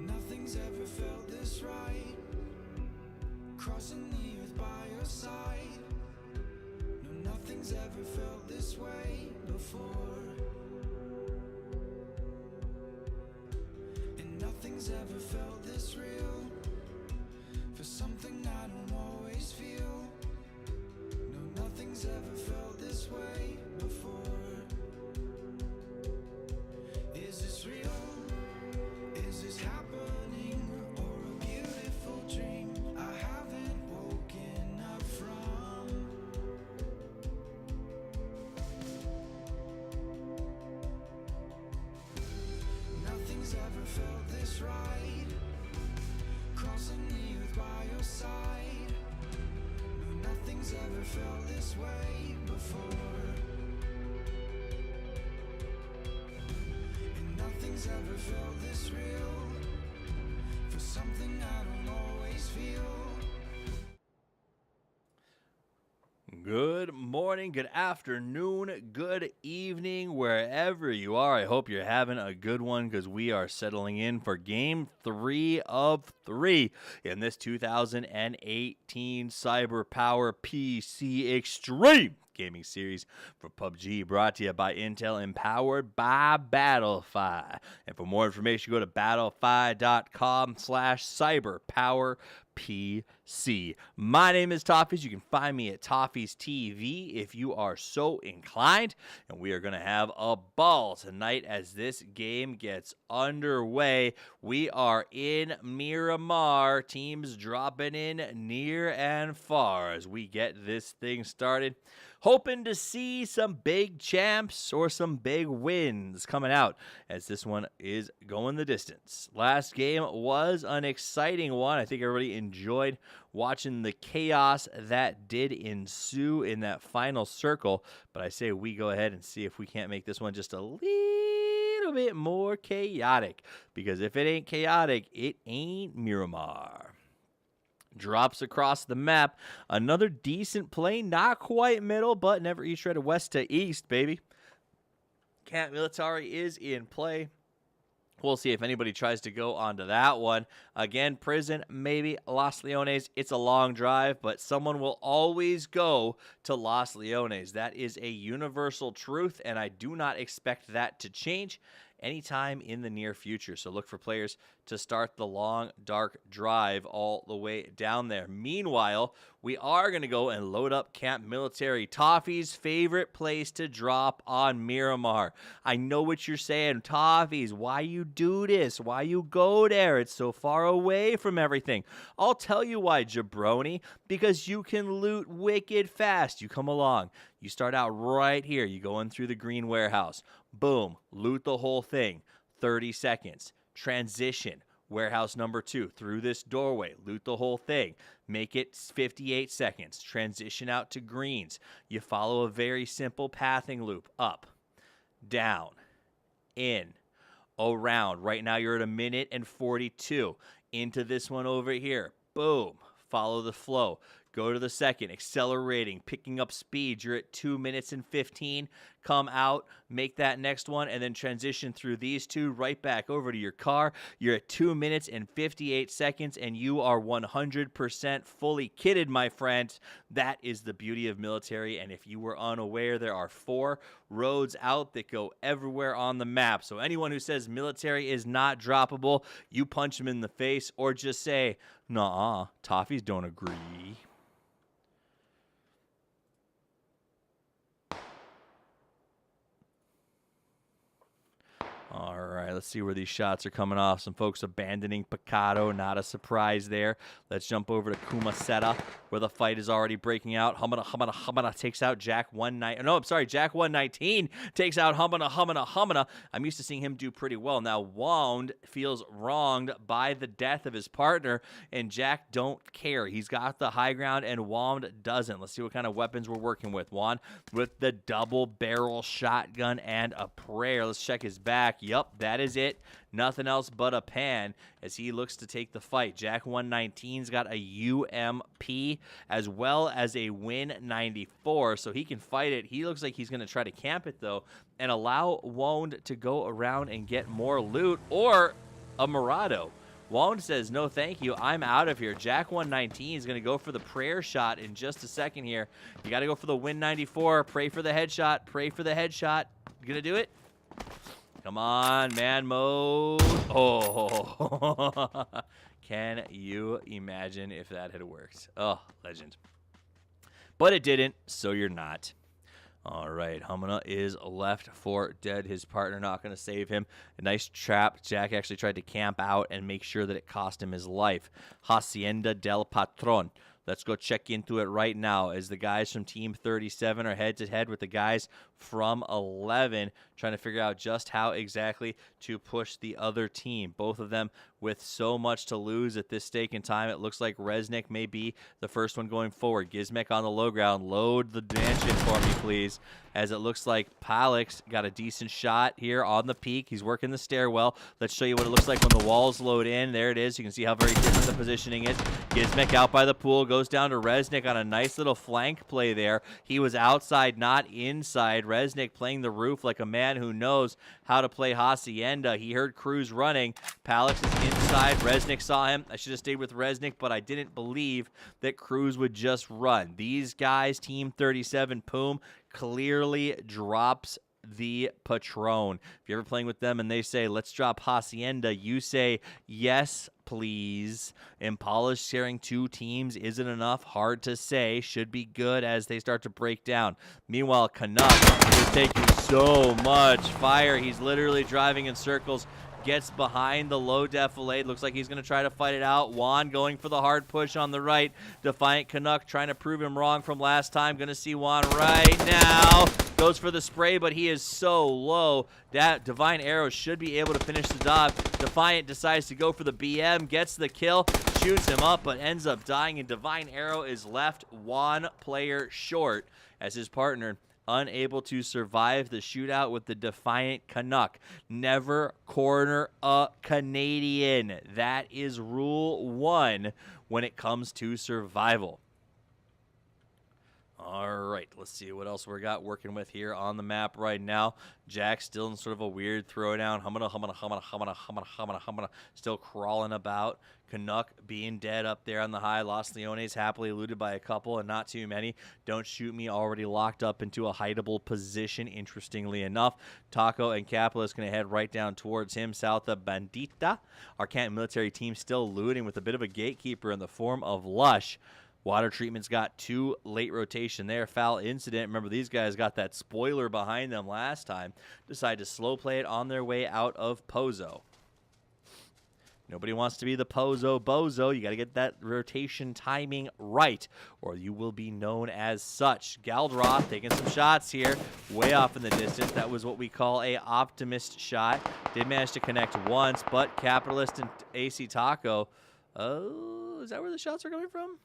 Nothing's ever felt this right. Crossing the earth by your side. No, nothing's ever felt this way before. And nothing's ever felt this real. For something I don't always feel. No, nothing's ever felt this way before. Is this real? Is this happening or a beautiful dream I haven't woken up from? Nothing's ever felt this right. Crossing the earth by your side. No, nothing's ever felt this way before. And nothing's ever felt this real. For something I don't always feel. Good morning, good afternoon, good evening, wherever you are. I hope you're having a good one because we are settling in for Game 3 of 3 in this 2018 CyberPowerPC Extreme gaming series for PUBG, brought to you by Intel and powered by Battlefy. And for more information, go to battlefy.com/CyberPowerPC. My name is Toffees. You can find me at Toffees TV if you are so inclined. And we are going to have a ball tonight as this game gets underway. We are in Miramar. Teams dropping in near and far as we get this thing started. Hoping to see some big champs or some big wins coming out as this one is going the distance. Last game was an exciting one. I think everybody enjoyed watching the chaos that did ensue in that final circle. But I say we go ahead and see if we can't make this one just a little bit more chaotic. Because if it ain't chaotic, it ain't Miramar. Drops across the map. Another decent play. Not quite middle, but never east shredded west to east, baby. Camp Military is in play. We'll see if anybody tries to go onto that one. Again, prison, maybe Los Leones. It's a long drive, but someone will always go to Los Leones. That is a universal truth, and I do not expect that to change anytime in the near future. So look for players to start the long, dark drive all the way down there. Meanwhile, we are going to go and load up Camp Military. Toffee's favorite place to drop on Miramar. I know what you're saying. Toffees, why you do this? Why you go there? It's so far away from everything. I'll tell you why, jabroni. Because you can loot wicked fast. You come along. You start out right here. You go in through the green warehouse. Boom. Loot the whole thing. 30 seconds. Transition. Warehouse number 2. Through this doorway. Loot the whole thing. Make it 58 seconds. Transition out to greens. You follow a very simple pathing loop. Up. Down. In. Around. Right now you're at 1:42. Into this one over here. Boom. Follow the flow. Go to the second, accelerating, picking up speed. You're at 2:15. Come out, make that next one, and then transition through these two right back over to your car. You're at 2:58, and you are 100% fully kitted, my friends. That is the beauty of military, and if you were unaware, there are 4 roads out that go everywhere on the map. So anyone who says military is not droppable, you punch them in the face or just say, "Nah, Toffees don't agree." All right, let's see where these shots are coming off. Some folks abandoning Picado, not a surprise there. Let's jump over to Kumaseta, where the fight is already breaking out. Humana takes out Jack 119. No, I'm sorry, Jack 119 takes out Humana. I'm used to seeing him do pretty well. Now, Wound feels wronged by the death of his partner, and Jack don't care. He's got the high ground, and Wound doesn't. Let's see what kind of weapons we're working with. Wound with the double barrel shotgun and a prayer. Let's check his back. Yup, that is it. Nothing else but a pan as he looks to take the fight. Jack 119's got a UMP as well as a Win 94, so he can fight it. He looks like he's going to try to camp it, though, and allow Wound to go around and get more loot or a Murado. Wound says, no, thank you. I'm out of here. Jack 119 is going to go for the prayer shot in just a second here. You got to go for the Win 94. Pray for the headshot. Pray for the headshot. You going to do it? Come on, man mode. Oh, can you imagine if that had worked? Oh, legend. But it didn't, so you're not. All right, Humana is left for dead. His partner not going to save him. A nice trap. Jack actually tried to camp out and make sure that it cost him his life. Hacienda del Patron. Let's go check into it right now as the guys from Team 37 are head-to-head with the guys from 11, trying to figure out just how exactly to push the other team. Both of them with so much to lose at this stake in time. It looks like Resnick may be the first one going forward. Gizmek on the low ground. Load the mansion for me, please, as it looks like Palix got a decent shot here on the peak. He's working the stairwell. Let's show you what it looks like when the walls load in. There it is. You can see how very different the positioning is. Gizmek out by the pool. Goes down to Resnick on a nice little flank play there. He was outside, not inside. Resnick playing the roof like a man who knows how to play Hacienda. He heard Cruz running. Palix is inside. Resnick saw him. I should have stayed with Resnick, but I didn't believe that Cruz would just run. These guys, Team 37, Poom, clearly drops the Patron. If you're ever playing with them and they say, let's drop Hacienda, you say, yes, please. Impala sharing 2 teams isn't enough. Hard to say. Should be good as they start to break down. Meanwhile, Canuck is taking so much fire. He's literally driving in circles. Gets behind the low defilade. Looks like he's going to try to fight it out. Juan going for the hard push on the right. Defiant Canuck trying to prove him wrong from last time. Going to see Juan right now. Goes for the spray, but he is so low. That Divine Arrow should be able to finish the job. Defiant decides to go for the BM. Gets the kill. Shoots him up, but ends up dying. And Divine Arrow is left 1 player short as his partner unable to survive the shootout with the Defiant Canuck. Never corner a Canadian. That is rule 1 when it comes to survival. All right, let's see what else we got working with here on the map right now. Jack still in sort of a weird throwdown. Humana. Still crawling about. Canuck being dead up there on the high. Los Leones happily eluded by a couple and not too many. Don't shoot me, already locked up into a hideable position, interestingly enough. Taco and Capitalist going to head right down towards him, south of Bandita. Our Canton military team still looting with a bit of a gatekeeper in the form of Lush. Water treatment's got 2 late rotation there. Foul incident. Remember, these guys got that spoiler behind them last time. Decide to slow play it on their way out of Pozo. Nobody wants to be the Pozo Bozo. You got to get that rotation timing right, or you will be known as such. Galdroth taking some shots here, way off in the distance. That was what we call a optimist shot. Did manage to connect once, but Capitalist and AC Taco. Oh, is that where the shots are coming from?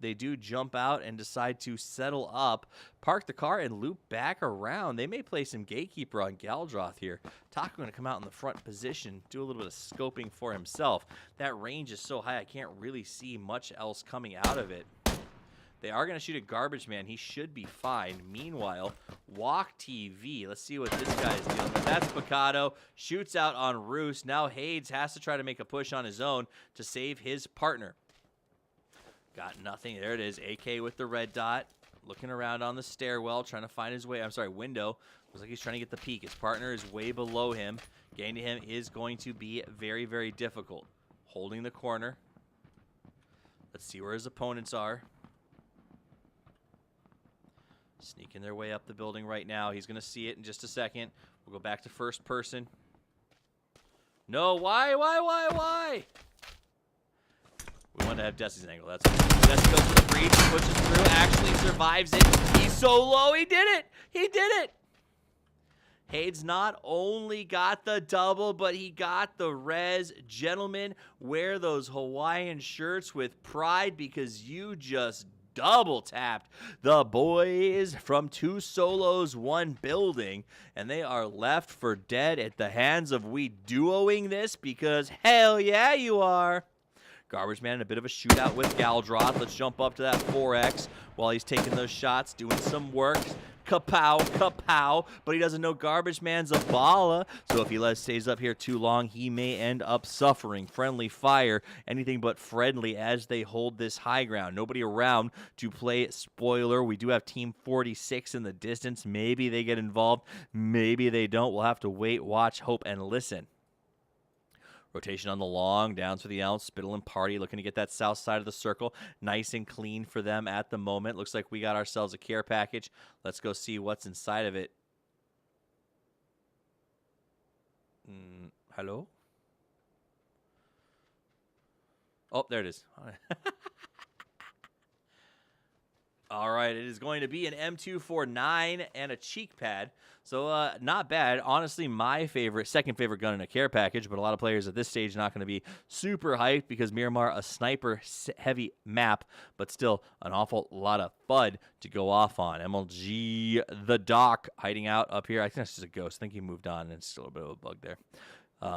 They do jump out and decide to settle up, park the car, and loop back around. They may play some gatekeeper on Galdroth here. Taco going to come out in the front position, do a little bit of scoping for himself. That range is so high, I can't really see much else coming out of it. They are going to shoot a garbage man. He should be fine. Meanwhile, Walk TV. Let's see what this guy's dealing with. That's Picado. Shoots out on Roos. Now Hades has to try to make a push on his own to save his partner. Got nothing. There it is. AK with the red dot. Looking around on the stairwell, trying to find his way. Window. Looks like he's trying to get the peak. His partner is way below him. Getting to him is going to be very, very difficult. Holding the corner. Let's see where his opponents are. Sneaking their way up the building right now. He's going to see it in just a second. We'll go back to first person. No, why? We wanted to have Desi's angle. That's Desi goes for the breach, pushes through, actually survives it. He's so low, he did it! He did it! Hades not only got the double, but he got the res. Gentlemen, wear those Hawaiian shirts with pride because you just double tapped the boys from 2 solos, 1 building, and they are left for dead at the hands of we duoing this because hell yeah you are. Garbage Man in a bit of a shootout with Galdroth. Let's jump up to that 4X while he's taking those shots, doing some work. Kapow. But he doesn't know Garbage Man's a balla. So if he stays up here too long, he may end up suffering. Friendly fire, anything but friendly as they hold this high ground. Nobody around to play spoiler. We do have Team 46 in the distance. Maybe they get involved. Maybe they don't. We'll have to wait, watch, hope, and listen. Rotation on the long, down to the ounce, Spittle and Party looking to get that south side of the circle nice and clean for them at the moment. Looks like we got ourselves a care package. Let's go see what's inside of it. Hello? Oh, there it is. All right, it is going to be an M249 and a cheek pad. So not bad. Honestly, my second favorite gun in a care package, but a lot of players at this stage not going to be super hyped because Miramar, a sniper-heavy map, but still an awful lot of FUD to go off on. MLG, the Doc, hiding out up here. I think that's just a ghost. I think he moved on, and it's still a bit of a bug there.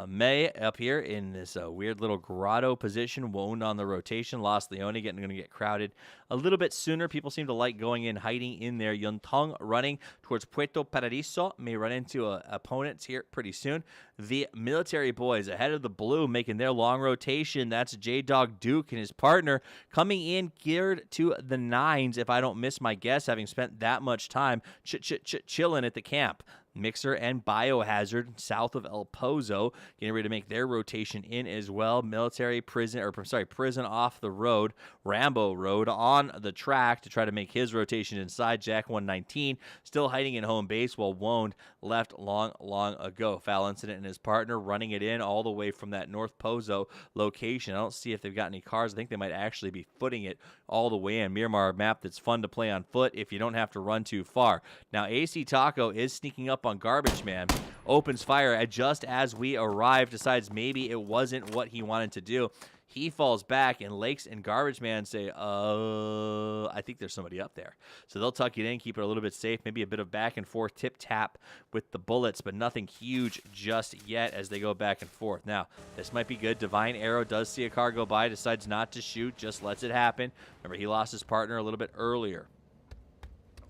May up here in this weird little grotto position, wound on the rotation. Los Leone going to get crowded a little bit sooner. People seem to like going in, hiding in there. Yuntong running towards Puerto Paradiso. May run into opponents here pretty soon. The military boys ahead of the blue making their long rotation. That's J-Dog Duke and his partner coming in geared to the 9s, if I don't miss my guess, having spent that much time chilling at the camp. Mixer and Biohazard south of El Pozo getting ready to make their rotation in as well. Military prison, prison off the road. Rambo Road on the track to try to make his rotation inside. Jack 119 still hiding in home base while Woned left long ago. Foul Incident and his partner running it in all the way from that North Pozo location. I don't see if they've got any cars. I think they might actually be footing it all the way in. Miramar map that's fun to play on foot if you don't have to run too far. Now AC Taco is sneaking up on Garbage Man, opens fire at just as we arrive, decides maybe it wasn't what he wanted to do. He falls back, and Lakes and Garbage Man say, I think there's somebody up there. So they'll tuck it in, keep it a little bit safe, maybe a bit of back and forth tip-tap with the bullets, but nothing huge just yet as they go back and forth. Now, this might be good. Divine Arrow does see a car go by, decides not to shoot, just lets it happen. Remember, he lost his partner a little bit earlier.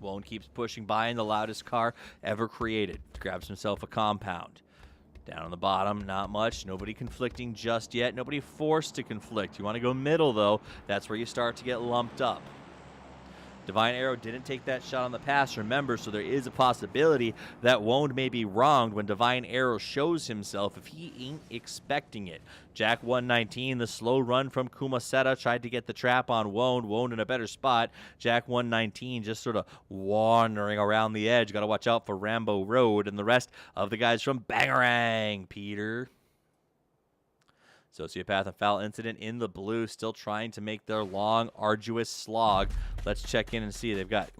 Wone keeps pushing by in the loudest car ever created. Grabs himself a compound. Down on the bottom, not much. Nobody conflicting just yet. Nobody forced to conflict. You want to go middle, though. That's where you start to get lumped up. Divine Arrow didn't take that shot on the pass, remember, so there is a possibility that Woned may be wronged when Divine Arrow shows himself if he ain't expecting it. Jack 119, the slow run from Kumaseta, tried to get the trap on Woned. Woned in a better spot. Jack 119 just sort of wandering around the edge. Got to watch out for Rambo Road and the rest of the guys from Bangarang. Peter. Sociopath and Foul Incident in the blue, still trying to make their long, arduous slog. Let's check in and see. They've got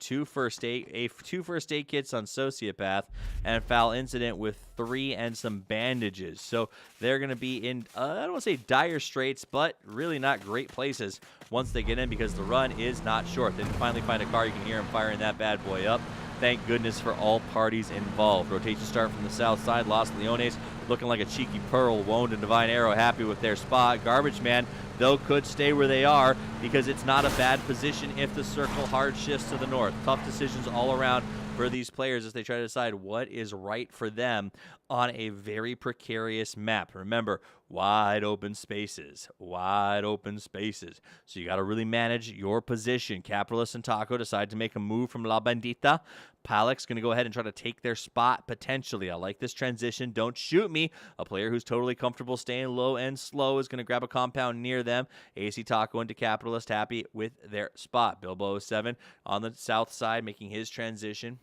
two first aid kits on Sociopath, and Foul Incident with 3 and some bandages. So they're going to be in, I don't want to say dire straits, but really not great places once they get in because the run is not short. They finally find a car. You can hear them firing that bad boy up. Thank goodness for all parties involved. Rotation start from the south side. Los Leones looking like a cheeky pearl. Woned and Divine Arrow happy with their spot. Garbage Man, though, could stay where they are because it's not a bad position if the circle hard shifts to the north. Tough decisions all around for these players as they try to decide what is right for them on a very precarious map. Remember, wide open spaces, wide open spaces. So you got to really manage your position. Capitalist and Taco decide to make a move from La Bandita. Palek's going to go ahead and try to take their spot potentially. I like this transition. Don't shoot me. A player who's totally comfortable staying low and slow is going to grab a compound near them. AC Taco into Capitalist happy with their spot. Bilbo 07 on the south side making his transition.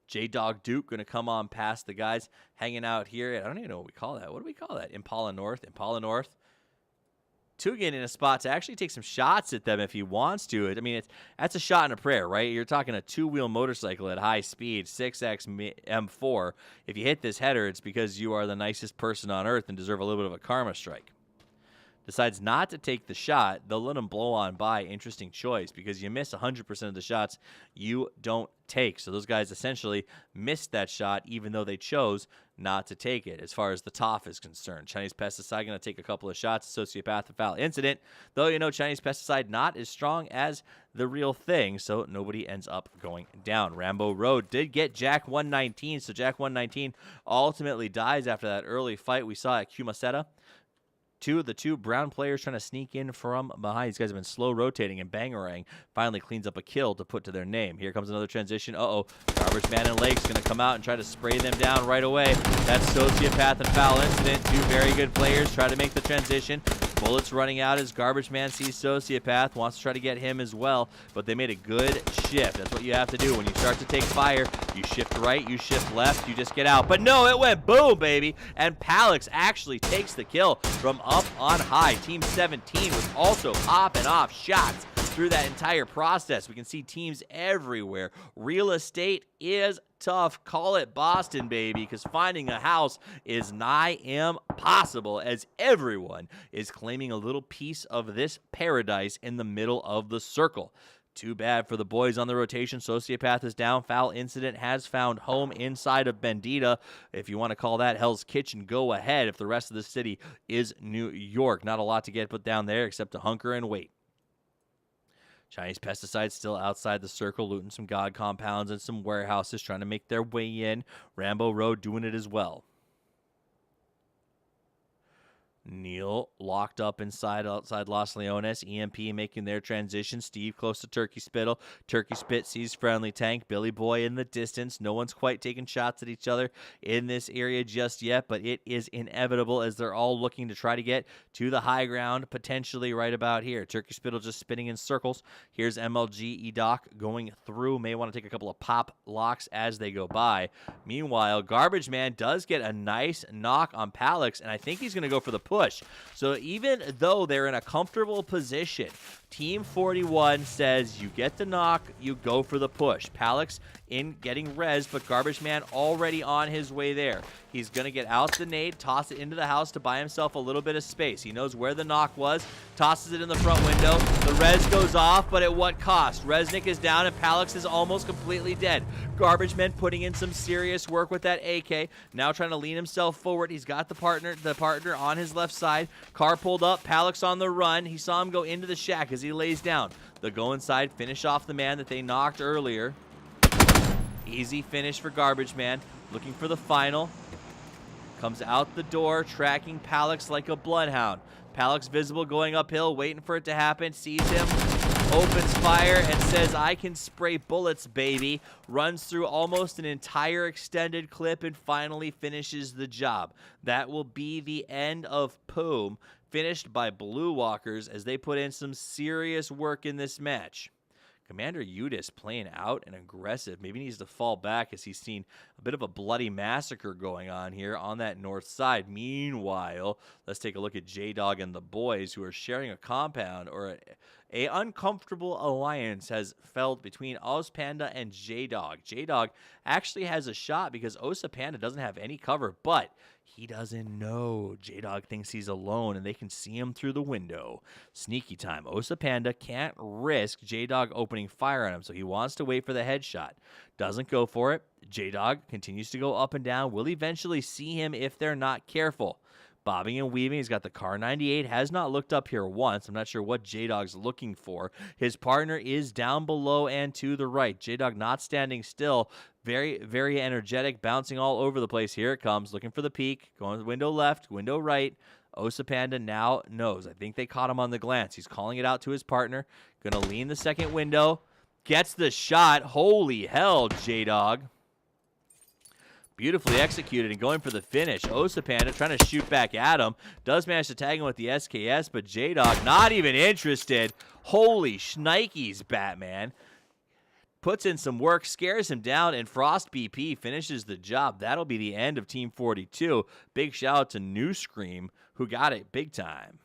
J-Dog Duke going to come on past the guys hanging out here. I don't even know what we call that. What do we call that? Impala North. Impala North. Tugan in a spot to actually take some shots at them if he wants to. I mean, that's a shot and a prayer, right? You're talking a two-wheel motorcycle at high speed, 6X M4. If you hit this header, it's because you are the nicest person on earth and deserve a little bit of a karma strike. Decides not to take the shot, they'll let him blow on by. Interesting choice because you miss 100% of the shots you don't take. So those guys essentially missed that shot even though they chose not to take it. As far as the Toff is concerned, Chinese Pesticide going to take a couple of shots. Sociopath and Foul Incident, though, you know, Chinese Pesticide not as strong as the real thing, so nobody ends up going down. Rambo Road did get Jack 119, so Jack 119 ultimately dies after that early fight we saw at Kumaseta. The two brown players trying to sneak in from behind. These guys have been slow rotating, and Bangarang finally cleans up a kill to put to their name. Here comes another transition. Garbage Man and Lake's going to come out and try to spray them down right away. That's Sociopath and Foul Incident. Two very good players try to make the transition. Bullets running out as Garbage Man sees Sociopath, wants to try to get him as well, but they made a good shift. That's what you have to do. When you start to take fire, you shift right, you shift left, you just get out. But no, it went boom, baby, and Palix actually takes the kill from up on high. Team 17 was also popping off shots through that entire process. We can see teams everywhere. Real estate is tough. Call it Boston, baby, because finding a house is nigh impossible as everyone is claiming a little piece of this paradise in the middle of the circle. Too bad for the boys on the rotation. Sociopath is down. Foul Incident has found home inside of Bandita. If you want to call that Hell's Kitchen, go ahead. If the rest of the city is New York, not a lot to get put down there except to hunker and wait. Chinese Pesticides still outside the circle, looting some god compounds and some warehouses, trying to make their way in. Rambo Road doing it as well. Neil locked up outside Los Leones. EMP making their transition. Steve close to Turkey Spittle. Turkey Spit sees friendly tank. Billy Boy in the distance. No one's quite taking shots at each other in this area just yet, but it is inevitable as they're all looking to try to get to the high ground, potentially right about here. Turkey Spittle just spinning in circles. Here's MLG EDOC going through. May want to take a couple of pop locks as they go by. Meanwhile, Garbage Man does get a nice knock on Palix, and I think he's going to go for the push. So even though they're in a comfortable position, Team 41 says you get the knock, you go for the push. Palix in getting res, but Garbage Man already on his way there. He's going to get out the nade, toss it into the house to buy himself a little bit of space. He knows where the knock was, tosses it in the front window. The res goes off, but at what cost? Resnick is down and Palix is almost completely dead. Garbage Man putting in some serious work with that AK, now trying to lean himself forward. He's got the partner on his left side. Car pulled up, Palix on the run. He saw him go into the shack as he lays down. They'll go inside, finish off the man that they knocked earlier. Easy finish for Garbage Man. Looking for the final. Comes out the door, tracking Palix like a bloodhound. Palix visible going uphill, waiting for it to happen. Sees him, opens fire, and says, I can spray bullets, baby. Runs through almost an entire extended clip and finally finishes the job. That will be the end of Poom, finished by Blue Walkers as they put in some serious work in this match. Commander Udis playing out and aggressive. Maybe needs to fall back as he's seen a bit of a bloody massacre going on here on that north side. Meanwhile, let's take a look at J-Dog and the boys who are sharing a compound, or a uncomfortable alliance has felt between Oz Panda and J-Dog. J-Dog actually has a shot because Osa Panda doesn't have any cover, but he doesn't know. J-Dog thinks he's alone, and they can see him through the window. Sneaky time. Osa Panda can't risk J-Dog opening fire on him, so he wants to wait for the headshot. Doesn't go for it. J-Dog continues to go up and down. Will eventually see him if they're not careful. Bobbing and weaving. He's got the Car 98. Has not looked up here once. I'm not sure what J-Dog's looking for. His partner is down below and to the right. J-Dog not standing still. Very, very energetic. Bouncing all over the place. Here it comes. Looking for the peak. Going window left, window right. Osa Panda now knows. I think they caught him on the glance. He's calling it out to his partner. Going to lean the second window. Gets the shot. Holy hell, J-Dog. Beautifully executed and going for the finish. Osa Panda trying to shoot back at him. Does manage to tag him with the SKS, but J-Dog not even interested. Holy shnikes, Batman. Puts in some work, scares him down, and Frost BP finishes the job. That'll be the end of Team 42. Big shout out to New Scream, who got it big time.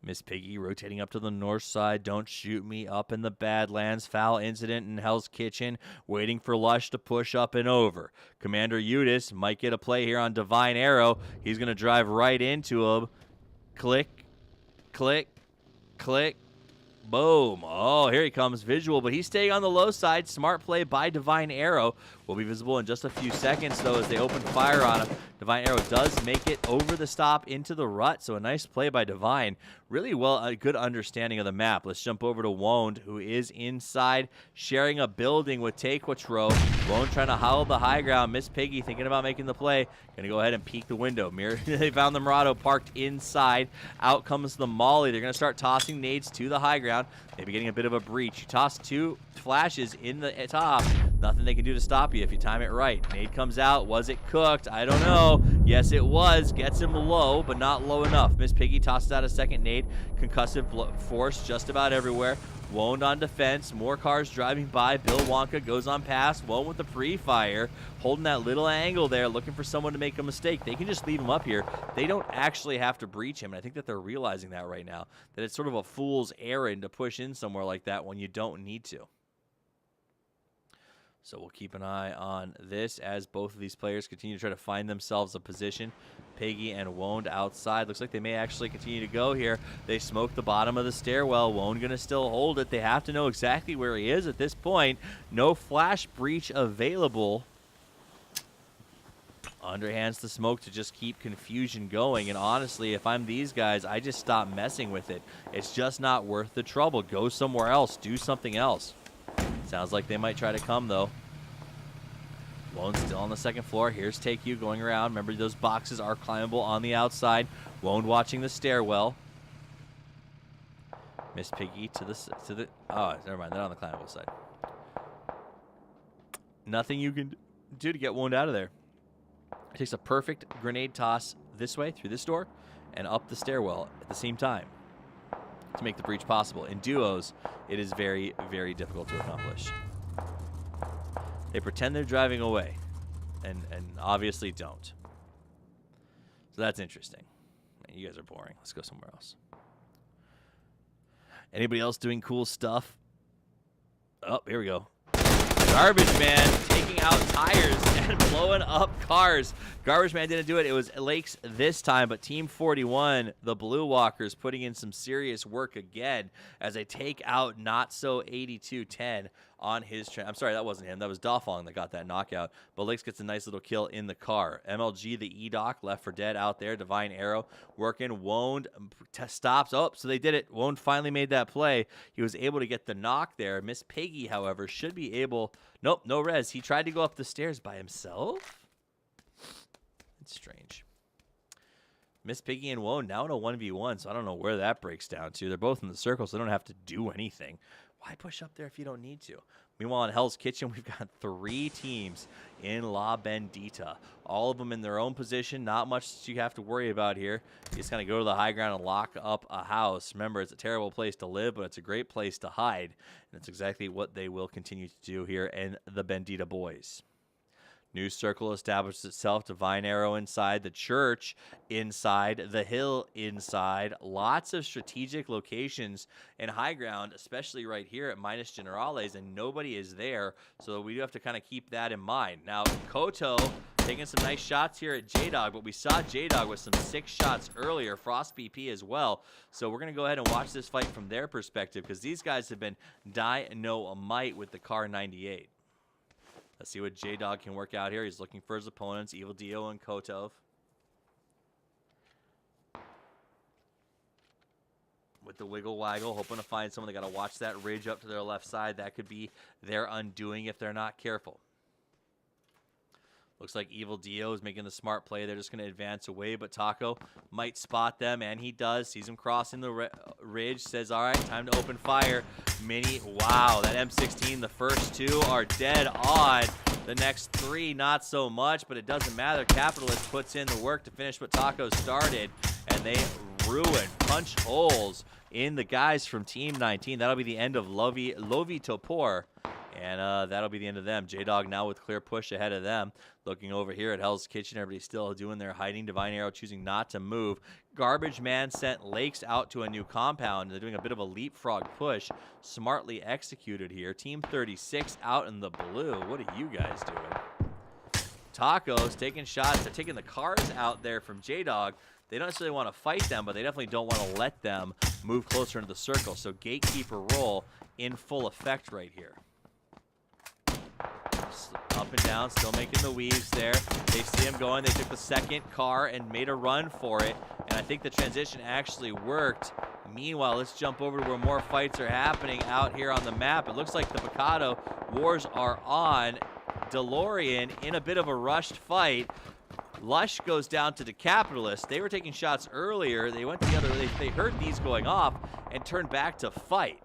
Miss Piggy rotating up to the north side. Don't shoot me up in the Badlands. Foul incident in Hell's Kitchen. Waiting for Lush to push up and over. Commander Udis might get a play here on Divine Arrow. He's going to drive right into him. Click, click, click. Boom. Oh, here he comes. Visual, but he's staying on the low side. Smart play by Divine Arrow. Will be visible in just a few seconds, though, as they open fire on him. Divine Arrow does make it over the stop into the rut, so a nice play by Divine. Really well, a good understanding of the map. Let's jump over to Woned, who is inside, sharing a building with Tequatro. Woned trying to hold the high ground. Miss Piggy thinking about making the play. Gonna go ahead and peek the window. They found the Murado parked inside. Out comes the Molly. They're gonna start tossing nades to the high ground. Maybe getting a bit of a breach. You toss two flashes in the top. Nothing they can do to stop you if you time it right. Nade comes out. Was it cooked? I don't know. Yes, it was. Gets him low, but not low enough. Miss Piggy tosses out a second nade. Concussive force just about everywhere. Woned on defense. More cars driving by. Bill Wonka goes on past. Woned with the pre-fire. Holding that little angle there, looking for someone to make a mistake. They can just leave him up here. They don't actually have to breach him, and I think that they're realizing that right now, that it's sort of a fool's errand to push in somewhere like that when you don't need to. So we'll keep an eye on this as both of these players continue to try to find themselves a position. Piggy and Woned outside. Looks like they may actually continue to go here. They smoke the bottom of the stairwell. Woned going to still hold it. They have to know exactly where he is at this point. No flash breach available. Underhands the smoke to just keep confusion going. And honestly, if I'm these guys, I just stop messing with it. It's just not worth the trouble. Go somewhere else. Do something else. Sounds like they might try to come, though. Wone's still on the second floor. Here's Take You going around. Remember, those boxes are climbable on the outside. Wone watching the stairwell. Miss Piggy to the oh, never mind. They're on the climbable side. Nothing you can do to get Wone out of there. It takes a perfect grenade toss this way through this door and up the stairwell at the same time to make the breach possible. In duos, it is very, very difficult to accomplish. They pretend they're driving away and obviously don't. So that's interesting. Man, you guys are boring. Let's go somewhere else. Anybody else doing cool stuff? Oh, here we go. Garbage Man taking out tires and blowing up cars. Garbage Man didn't do it. It was Lakes this time, but Team 41, the Blue Walkers, putting in some serious work again as they take out Not So 8210 on his I'm sorry, that wasn't him. That was Dafong that got that knockout. But Lakes gets a nice little kill in the car. MLG, the E-Doc, left for dead out there. Divine Arrow working. Wone stops. Oh, so they did it. Wone finally made that play. He was able to get the knock there. Miss Piggy, however, should be able... Nope, no res. He tried to go up the stairs by himself? It's strange. Miss Piggy and Wone now in a 1v1, so I don't know where that breaks down to. They're both in the circle, so they don't have to do anything. Why push up there if you don't need to? Meanwhile, in Hell's Kitchen, we've got 3 teams in La Bendita. All of them in their own position. Not much that you have to worry about here. You just kind of go to the high ground and lock up a house. Remember, it's a terrible place to live, but it's a great place to hide. And it's exactly what they will continue to do here in the Bendita Boys. New circle establishes itself. Divine Arrow inside, the church inside, the hill inside. Lots of strategic locations and high ground, especially right here at Minas Generales, and nobody is there, so we do have to kind of keep that in mind. Now, Koto taking some nice shots here at J-Dog, but we saw J-Dog with some 6 shots earlier, Frost BP as well, so we're going to go ahead and watch this fight from their perspective, because these guys have been dynamite with the Car 98. Let's see what J-Dog can work out here. He's looking for his opponents, Evil Dio and Kotov. With the wiggle waggle, hoping to find someone. They got to watch that ridge up to their left side. That could be their undoing if they're not careful. Looks like Evil Dio is making the smart play. They're just going to advance away, but Taco might spot them, and he does. Sees him crossing the ridge, says, all right, time to open fire. Mini, wow, that M16, the first 2 are dead on. The next 3, not so much, but it doesn't matter. Capitalist puts in the work to finish what Taco started, and they ruin, punch holes in the guys from Team 19. That'll be the end of Lovi Topor. And that'll be the end of them. J-Dog now with clear push ahead of them. Looking over here at Hell's Kitchen. Everybody's still doing their hiding. Divine Arrow choosing not to move. Garbage Man sent Lakes out to a new compound. They're doing a bit of a leapfrog push. Smartly executed here. Team 36 out in the blue. What are you guys doing? Taco's taking shots. They're taking the cars out there from J-Dog. They don't necessarily want to fight them, but they definitely don't want to let them move closer into the circle. So gatekeeper role in full effect right here. Up and down, still making the weaves there. They see him going. They took the second car and made a run for it. And I think the transition actually worked. Meanwhile, let's jump over to where more fights are happening out here on the map. It looks like the Picado wars are on. DeLorean in a bit of a rushed fight. Lush goes down to the Capitalist. They were taking shots earlier. They went together. They heard these going off and turned back to fight.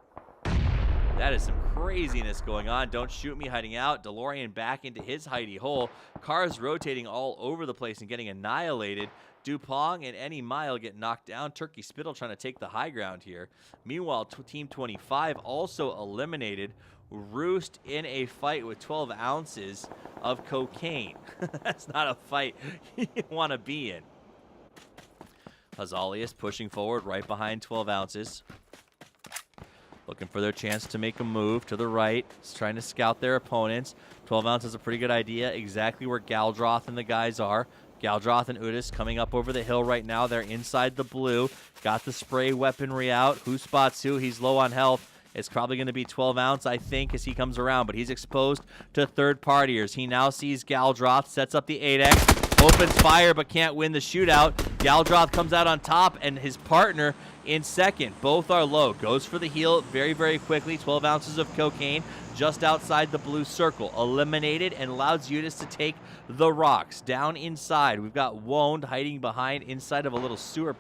That is some craziness going on. Don't shoot me hiding out. DeLorean back into his hidey hole. Cars rotating all over the place and getting annihilated. Dupong and Any Mile get knocked down. Turkey Spittle trying to take the high ground here. Meanwhile, Team 25 also eliminated. Roost in a fight with 12 ounces of cocaine. That's not a fight you want to be in. Hazalius pushing forward right behind 12 ounces. Looking for their chance to make a move to the right. Just trying to scout their opponents. 12 ounce is a pretty good idea. Exactly where Galdroth and the guys are. Galdroth and Udis coming up over the hill right now. They're inside the blue. Got the spray weaponry out. Who spots who? He's low on health. It's probably going to be 12 ounce, I think, as he comes around. But he's exposed to third partiers. He now sees Galdroth. Sets up the 8X. Opens fire but can't win the shootout. Galdroth comes out on top, and his partner in second. Both are low. Goes for the heel very, very quickly. 12 ounces of cocaine just outside the blue circle. Eliminated, and allows Judas to take the rocks. Down inside, we've got Woned hiding behind inside of a little sewer.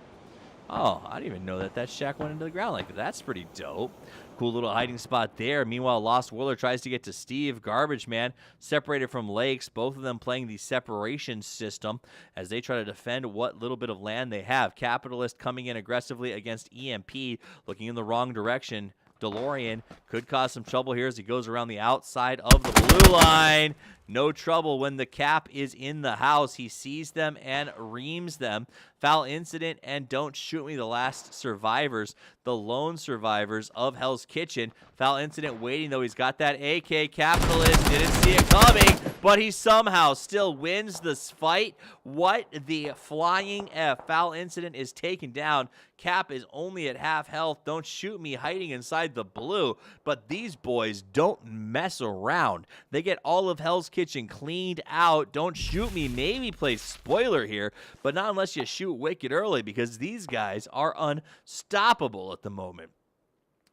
Oh, I didn't even know that shack went into the ground like that. That's pretty dope. Cool little hiding spot there. Meanwhile, Lost Warlord tries to get to Steve. Garbage Man separated from Lakes. Both of them playing the separation system as they try to defend what little bit of land they have. Capitalist coming in aggressively against EMP, looking in the wrong direction. DeLorean could cause some trouble here as he goes around the outside of the blue line. No trouble when the Cap is in the house. He sees them and reams them. Foul incident and don't shoot me, the last survivors, the lone survivors of Hell's Kitchen. Foul incident waiting, though. He's got that AK. Capitalist didn't see it coming, but he somehow still wins this fight. What the flying F. Foul incident is taken down. Cap is only at half health. Don't shoot me, hiding inside the blue. But these boys don't mess around. They get all of Hell's Kitchen cleaned out. Don't shoot me, maybe play spoiler here, but not unless you shoot wicked early, because these guys are unstoppable at the moment.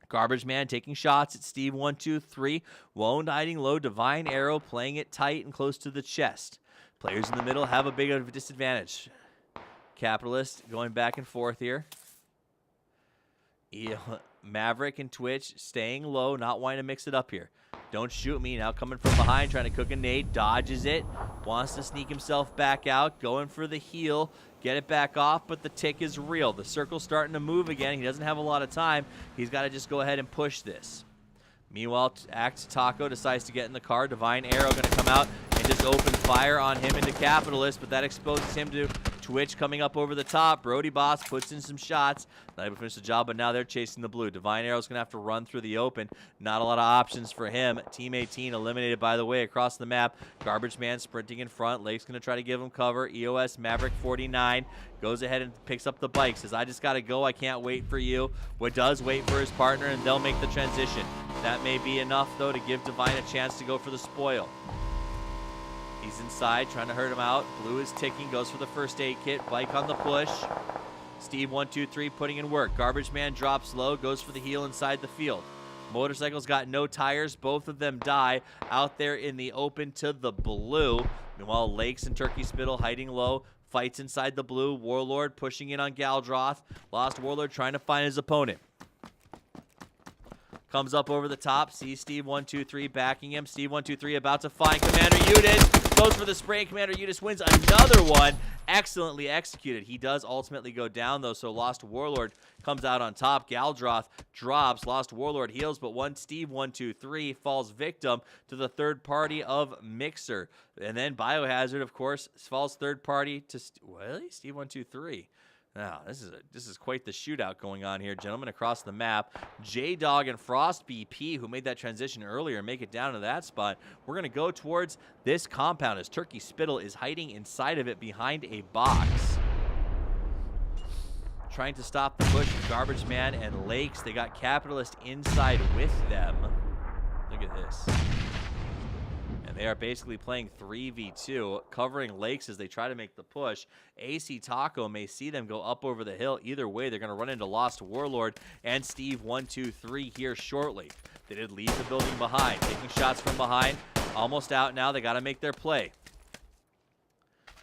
Garbage Man taking shots at Steve 1, 2, 3. Woned hiding low. Divine Arrow playing it tight and close to the chest. Players in the middle have a big of a disadvantage. Capitalist going back and forth here. Maverick and Twitch staying low, not wanting to mix it up here. Don't shoot me. Now coming from behind, trying to cook a nade. Dodges it. Wants to sneak himself back out. Going for the heel. Get it back off, but the tick is real. The circle's starting to move again. He doesn't have a lot of time. He's got to just go ahead and push this. Meanwhile, Act Taco decides to get in the car. Divine Arrow going to come out and just open fire on him into Capitalist, but that exposes him to Twitch coming up over the top. Brody Boss puts in some shots. Not able to finish the job, but now they're chasing the blue. Divine Arrow's going to have to run through the open. Not a lot of options for him. Team 18 eliminated, by the way, across the map. Garbage Man sprinting in front. Lake's going to try to give him cover. EOS Maverick 49 goes ahead and picks up the bike. Says, I just got to go. I can't wait for you. What does wait for his partner, and they'll make the transition. That may be enough, though, to give Divine a chance to go for the spoil. He's inside, trying to hurt him out. Blue is ticking, goes for the first aid kit. Bike on the push. Steve 1, 2, 3 putting in work. Garbage Man drops low, goes for the heel inside the field. Motorcycle's got no tires. Both of them die out there in the open to the blue. Meanwhile, Lakes and Turkey Spittle hiding low. Fights inside the blue. Warlord pushing in on Galdroth. Lost Warlord trying to find his opponent. Comes up over the top. Sees Steve 1, 2, 3 backing him. Steve 1, 2, 3 about to find Commander Udis. Goes for the spray. Commander Udis wins another one. Excellently executed. He does ultimately go down, though, so Lost Warlord comes out on top. Galdroth drops. Lost Warlord heals, but Steve 1, 2, 3 falls victim to the third party of Mixer. And then Biohazard, of course, falls third party to Steve 1, 2, 3. Now, this is quite the shootout going on here, gentlemen, across the map. J-Dog and Frost BP, who made that transition earlier, make it down to that spot. We're going to go towards this compound as Turkey Spittle is hiding inside of it behind a box. Trying to stop the push of Garbage Man and Lakes. They got Capitalist inside with them. Look at this. And they are basically playing 3v2, covering Lakes as they try to make the push. AC Taco may see them go up over the hill. Either way, they're going to run into Lost Warlord and Steve 1, 2, 3 here shortly. They did leave the building behind, taking shots from behind. Almost out now. They got to make their play.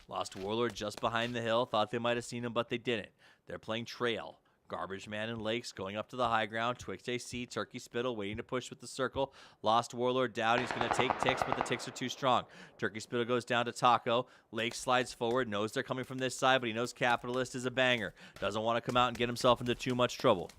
Lost Warlord just behind the hill. Thought they might have seen him, but they didn't. They're playing Trail. Garbage Man and Lakes going up to the high ground. Twix AC, Turkey Spittle waiting to push with the circle. Lost Warlord down. He's going to take ticks, but the ticks are too strong. Turkey Spittle goes down to Taco. Lakes slides forward, knows they're coming from this side, but he knows Capitalist is a banger. Doesn't want to come out and get himself into too much trouble.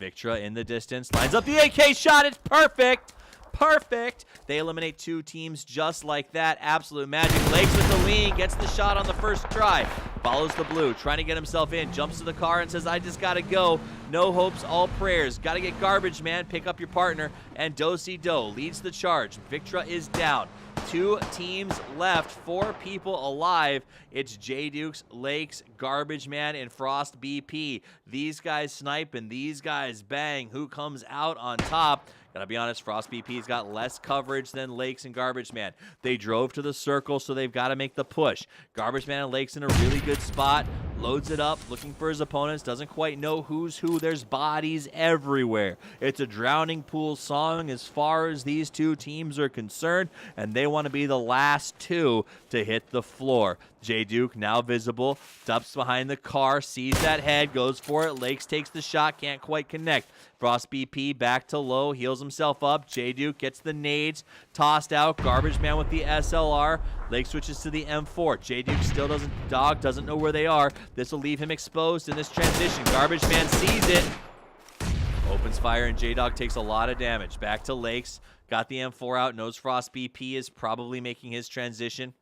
Victra in the distance. Lines up the AK shot. It's perfect. Perfect. They eliminate two teams just like that. Absolute magic. Lakes with the lean. Gets the shot on the first try. Follows the blue. Trying to get himself in. Jumps to the car and says, I just got to go. No hopes, all prayers. Got to get Garbage Man. Pick up your partner. And Do-Si-Do leads the charge. Victra is down. 2 teams left, 4 people alive. It's J Dukes, Lakes, Garbage Man, and Frost BP. These guys snipe and these guys bang. Who comes out on top? Gotta be honest, Frost BP's got less coverage than Lakes and Garbage Man. They drove to the circle, so they've got to make the push. Garbage Man and Lakes in a really good spot. Loads it up, looking for his opponents. Doesn't quite know who's who. There's bodies everywhere. It's a drowning pool song as far as these 2 teams are concerned, and they want to be the last 2 to hit the floor. J Duke now visible, dumps behind the car, sees that head, goes for it. Lakes takes the shot, can't quite connect. Frost BP back to low, heals himself up. J Duke gets the nades, tossed out. Garbage Man with the SLR. Lake switches to the M4. J Duke still doesn't know where they are. This will leave him exposed in this transition. Garbage Man sees it, opens fire, and J-Dog takes a lot of damage. Back to Lakes, got the M4 out, knows Frost BP is probably making his transition.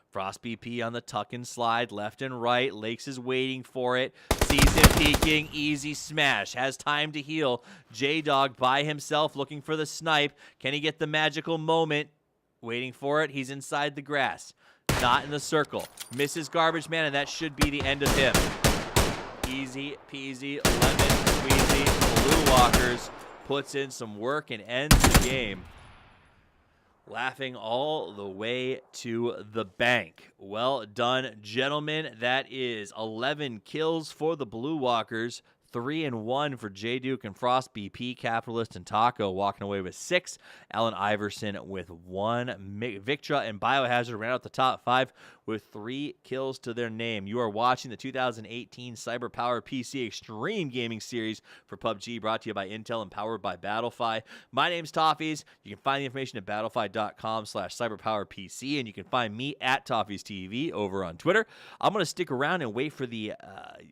Frost BP on the tuck and slide, left and right. Lakes is waiting for it. Sees him peeking. Easy smash. Has time to heal. J-Dog by himself looking for the snipe. Can he get the magical moment? Waiting for it. He's inside the grass. Not in the circle. Misses Garbage Man, and that should be the end of him. Easy peasy, lemon squeezy. Blue Walkers puts in some work and ends the game. Laughing all the way to the bank. Well done, gentlemen. That is 11 kills for the Blue Walkers, 3-1 for J Duke and Frost BP. Capitalist and Taco walking away with 6. Allen Iverson with 1. Victra and Biohazard ran out the top 5 with 3 kills to their name. You are watching the 2018 CyberPowerPC Extreme Gaming Series for PUBG, brought to you by Intel and powered by Battlefy. My name's Toffees. You can find the information at battlefy.com/CyberPowerPC, and you can find me at Toffees TV over on Twitter. I'm going to stick around and wait for the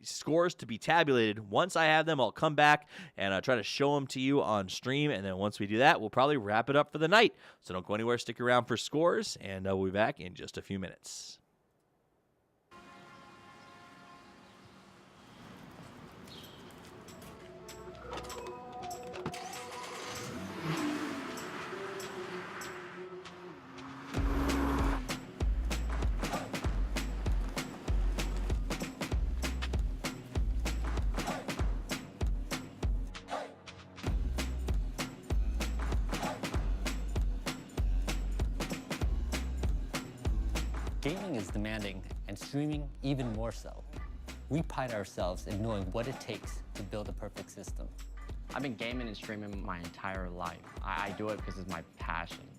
scores to be tabulated. Once I have them, I'll come back and try to show them to you on stream, and then once we do that, we'll probably wrap it up for the night. So don't go anywhere. Stick around for scores, and we'll be back in just a few minutes. Gaming is demanding, and streaming even more so. We pride ourselves in knowing what it takes to build a perfect system. I've been gaming and streaming my entire life. I do it because it's my passion.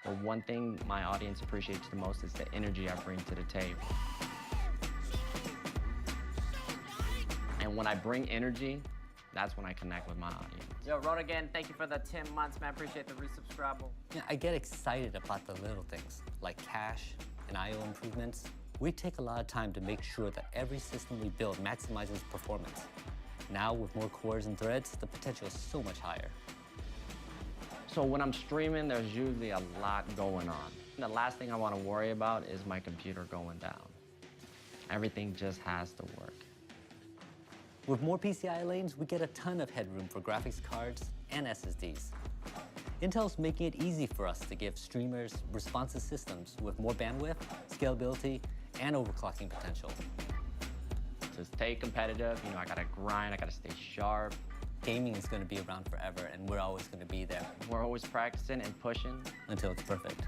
But one thing my audience appreciates the most is the energy I bring to the table. And when I bring energy, that's when I connect with my audience. Yo, Rotogan, thank you for the 10 months, man. Appreciate the resubscribe. Yeah, I get excited about the little things, like cache and I/O improvements. We take a lot of time to make sure that every system we build maximizes performance. Now, with more cores and threads, the potential is so much higher. So when I'm streaming, there's usually a lot going on. The last thing I want to worry about is my computer going down. Everything just has to work. With more PCI lanes, we get a ton of headroom for graphics cards and SSDs. Intel's making it easy for us to give streamers responsive systems with more bandwidth, scalability, and overclocking potential. To stay competitive, I gotta grind, I gotta stay sharp. Gaming is going to be around forever, and we're always going to be there We're always practicing and pushing. until it's perfect.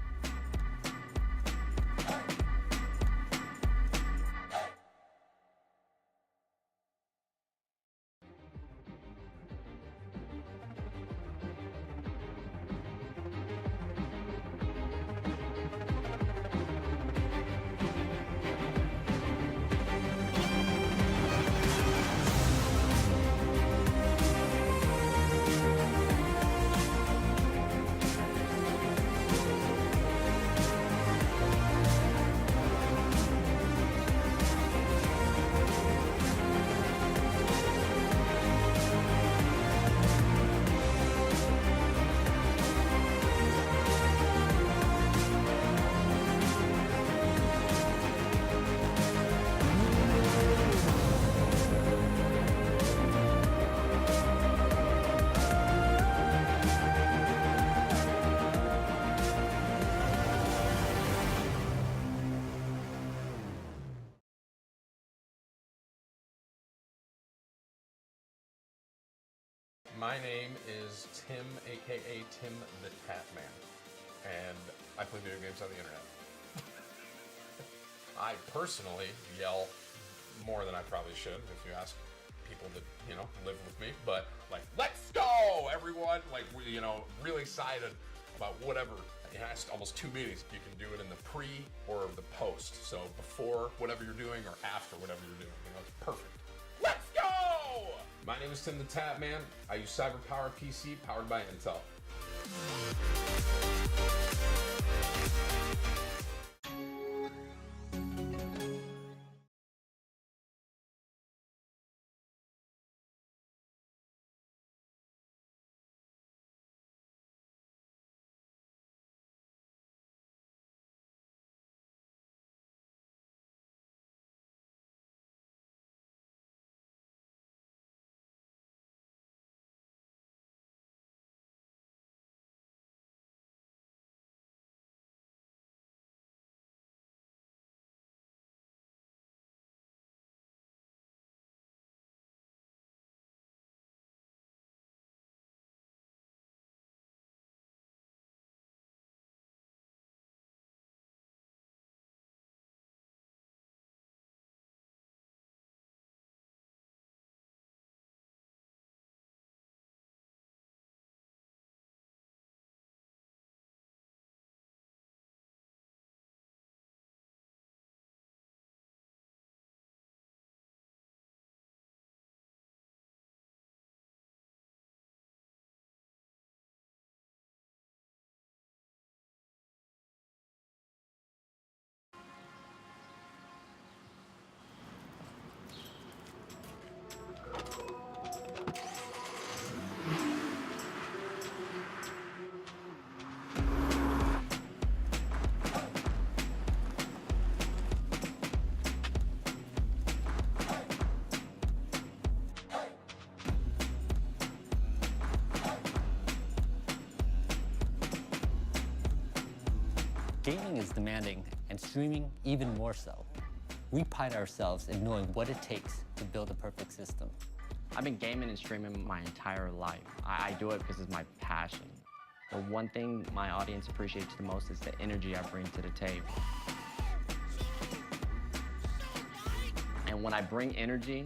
My name is Tim, aka Tim the Tap Man, and I play video games on the internet. I personally yell more than I probably should if you ask people that, live with me, but like, let's go, everyone! Like, really excited about whatever. It's almost 2 meetings. You can do it in the pre or the post. So before whatever you're doing or after whatever you're doing. It's perfect. Let's go! My name is Tim the Tap Man. I use CyberPowerPC powered by Intel. Gaming is demanding, and streaming even more so. We pride ourselves in knowing what it takes to build a perfect system. I've been gaming and streaming my entire life. I do it because it's my passion. The one thing my audience appreciates the most is the energy I bring to the table. And when I bring energy,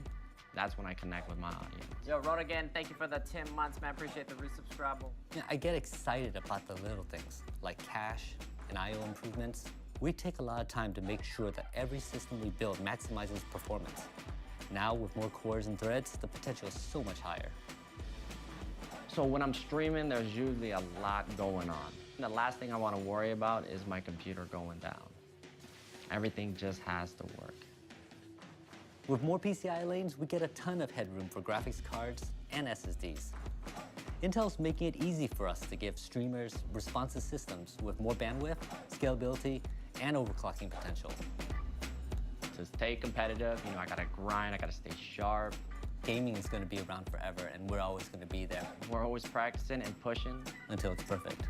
that's when I connect with my audience. Yo, Rotogan, thank you for the 10 months, man. Appreciate the resubscribe. Yeah, I get excited about the little things, like cache and I/O improvements. We take a lot of time to make sure that every system we build maximizes performance. Now, with more cores and threads, the potential is so much higher. So when I'm streaming, there's usually a lot going on. The last thing I want to worry about is my computer going down. Everything just has to work. With more PCI lanes, we get a ton of headroom for graphics cards and SSDs. Intel's making it easy for us to give streamers responsive systems with more bandwidth, scalability, and overclocking potential. To stay competitive, I gotta grind, I gotta stay sharp. Gaming is going to be around forever, and we're always going to be there We're always practicing and pushing. until it's perfect.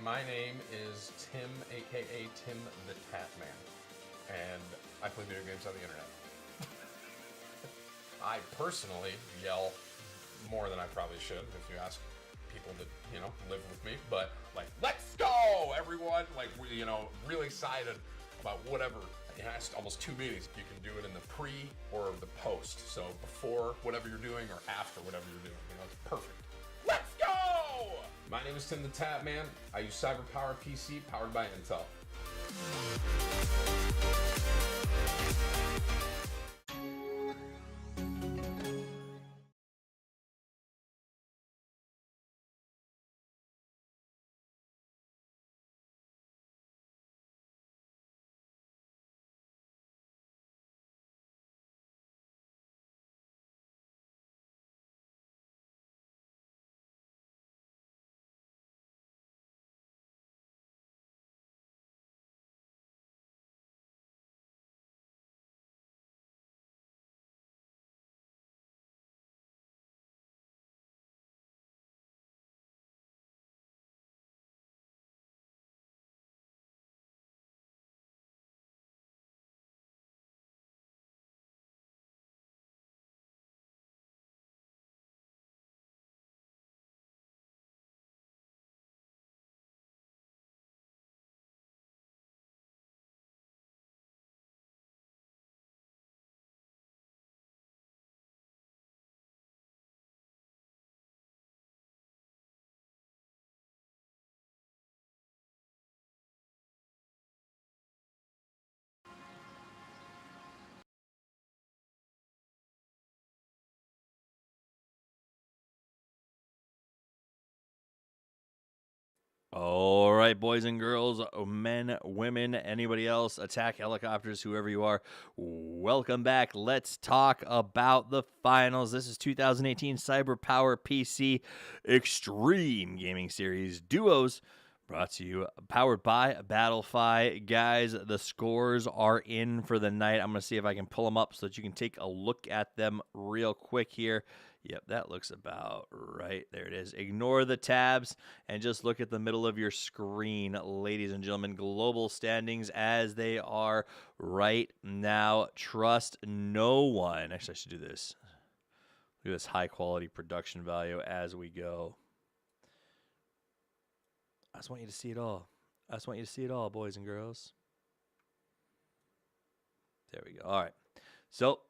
My name is Tim, aka Tim the Tap Man, and I play video games on the internet. I personally yell more than I probably should if you ask people that, you know, live with me, but like, let's go, everyone. Like, we, you know, really excited about whatever. Yeah, it's almost 2 meetings. You can do it in the pre or the post. So before whatever you're doing or after whatever you're doing. You know, it's perfect. Let's go! My name is Tim the Tap Man. I use CyberPowerPC powered by Intel. All right, boys and girls, men, women, anybody else, attack helicopters, whoever you are, welcome back. Let's talk about the finals. This is 2018 CyberPowerPC Extreme Gaming Series Duos, brought to you, powered by Battlefy. Guys, the scores are in for the night. I'm going to see if I can pull them up so that you can take a look at them real quick here. Yep, that looks about right. There it is. Ignore the tabs and just look at the middle of your screen, ladies and gentlemen. Global standings as they are right now. Trust no one. Actually, I should do this. Look at this high-quality production value as we go. I just want you to see it all. I just want you to see it all, boys and girls. There we go. All right. So,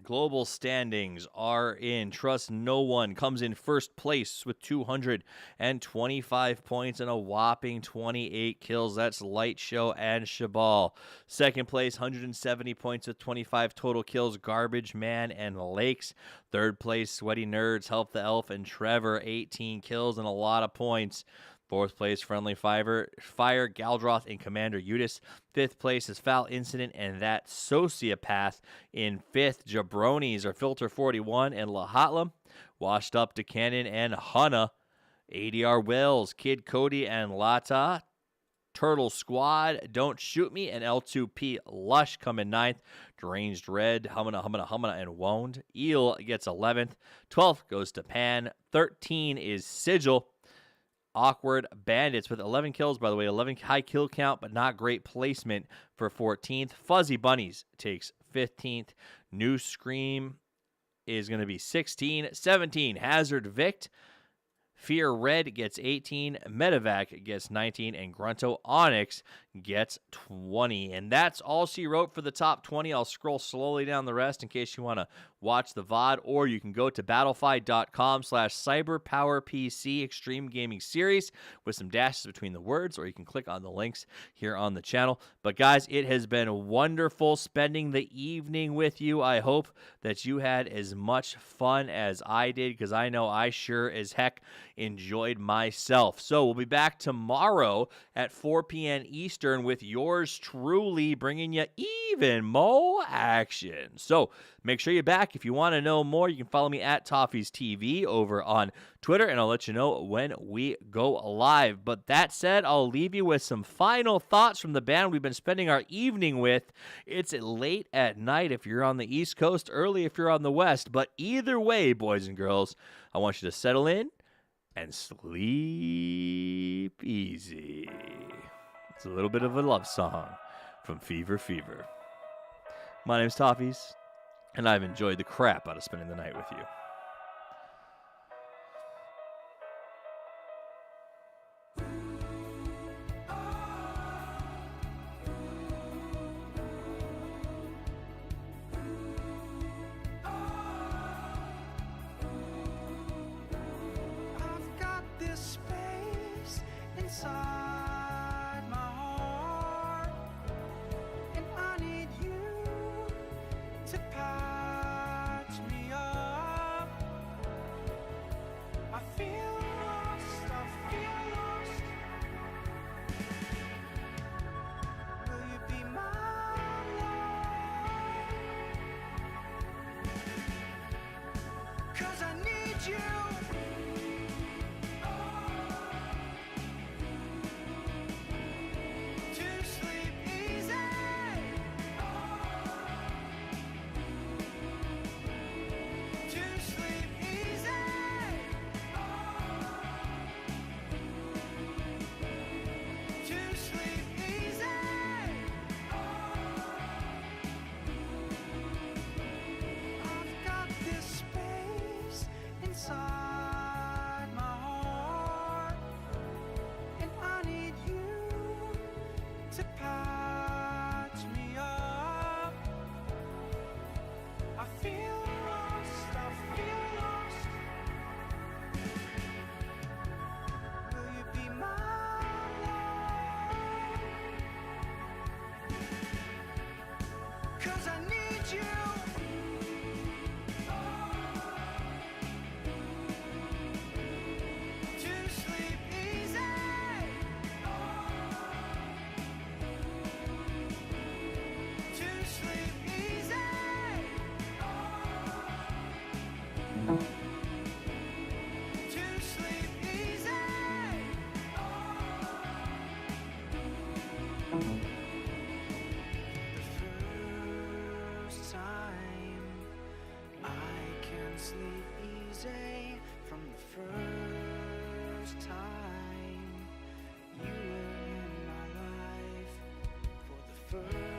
global standings are in. Trust no one comes in first place with 225 points and a whopping 28 kills. That's Light Show and Shabal. Second place, 170 points with 25 total kills. Garbage Man and Lakes. Third place, Sweaty Nerds, Help the Elf, and Trevor, 18 kills and a lot of points. Fourth place, Friendly Fire, Galdroth, and Commander Udis. Fifth place is Foul Incident and That Sociopath. In fifth, Jabronis are Filter 41 and Lahatlam. Washed Up to Cannon and Hana. ADR Wells, Kid Cody and Lata. Turtle Squad, Don't Shoot Me, and L2P Lush come in ninth. Deranged Red, Humana, and Wound. Eel gets 11th. 12th goes to Pan. 13 is Sigil. Awkward Bandits with 11 kills, by the way. 11 high kill count, but not great placement for 14th. Fuzzy Bunnies takes 15th. New Scream is going to be 16. 17, Hazard Vict. Fear Red gets 18, Medevac gets 19, and Grunto Onyx gets 20. And that's all she wrote for the top 20. I'll scroll slowly down the rest in case you want to watch the VOD, or you can go to battlefy.com/CyberPowerPC Extreme Gaming Series with some dashes between the words, or you can click on the links here on the channel. But guys, it has been wonderful spending the evening with you. I hope that you had as much fun as I did, because I know I sure as heck enjoyed myself. So we'll be back tomorrow at 4 p.m. Eastern with yours truly, bringing you even more action. So make sure you're back. If you want to know more, you can follow me at Toffees TV over on Twitter, and I'll let you know when we go live. But that said, I'll leave you with some final thoughts from the band we've been spending our evening with. It's late at night if you're on the East Coast, early if you're on the West. But either way, boys and girls, I want you to settle in and sleep easy. It's a little bit of a love song from Fever Fever. My name's Toffees, and I've enjoyed the crap out of spending the night with you. you. To sleep easy. To sleep easy. To sleep easy. The first time I can sleep easy. From the first time you were in my life. For the first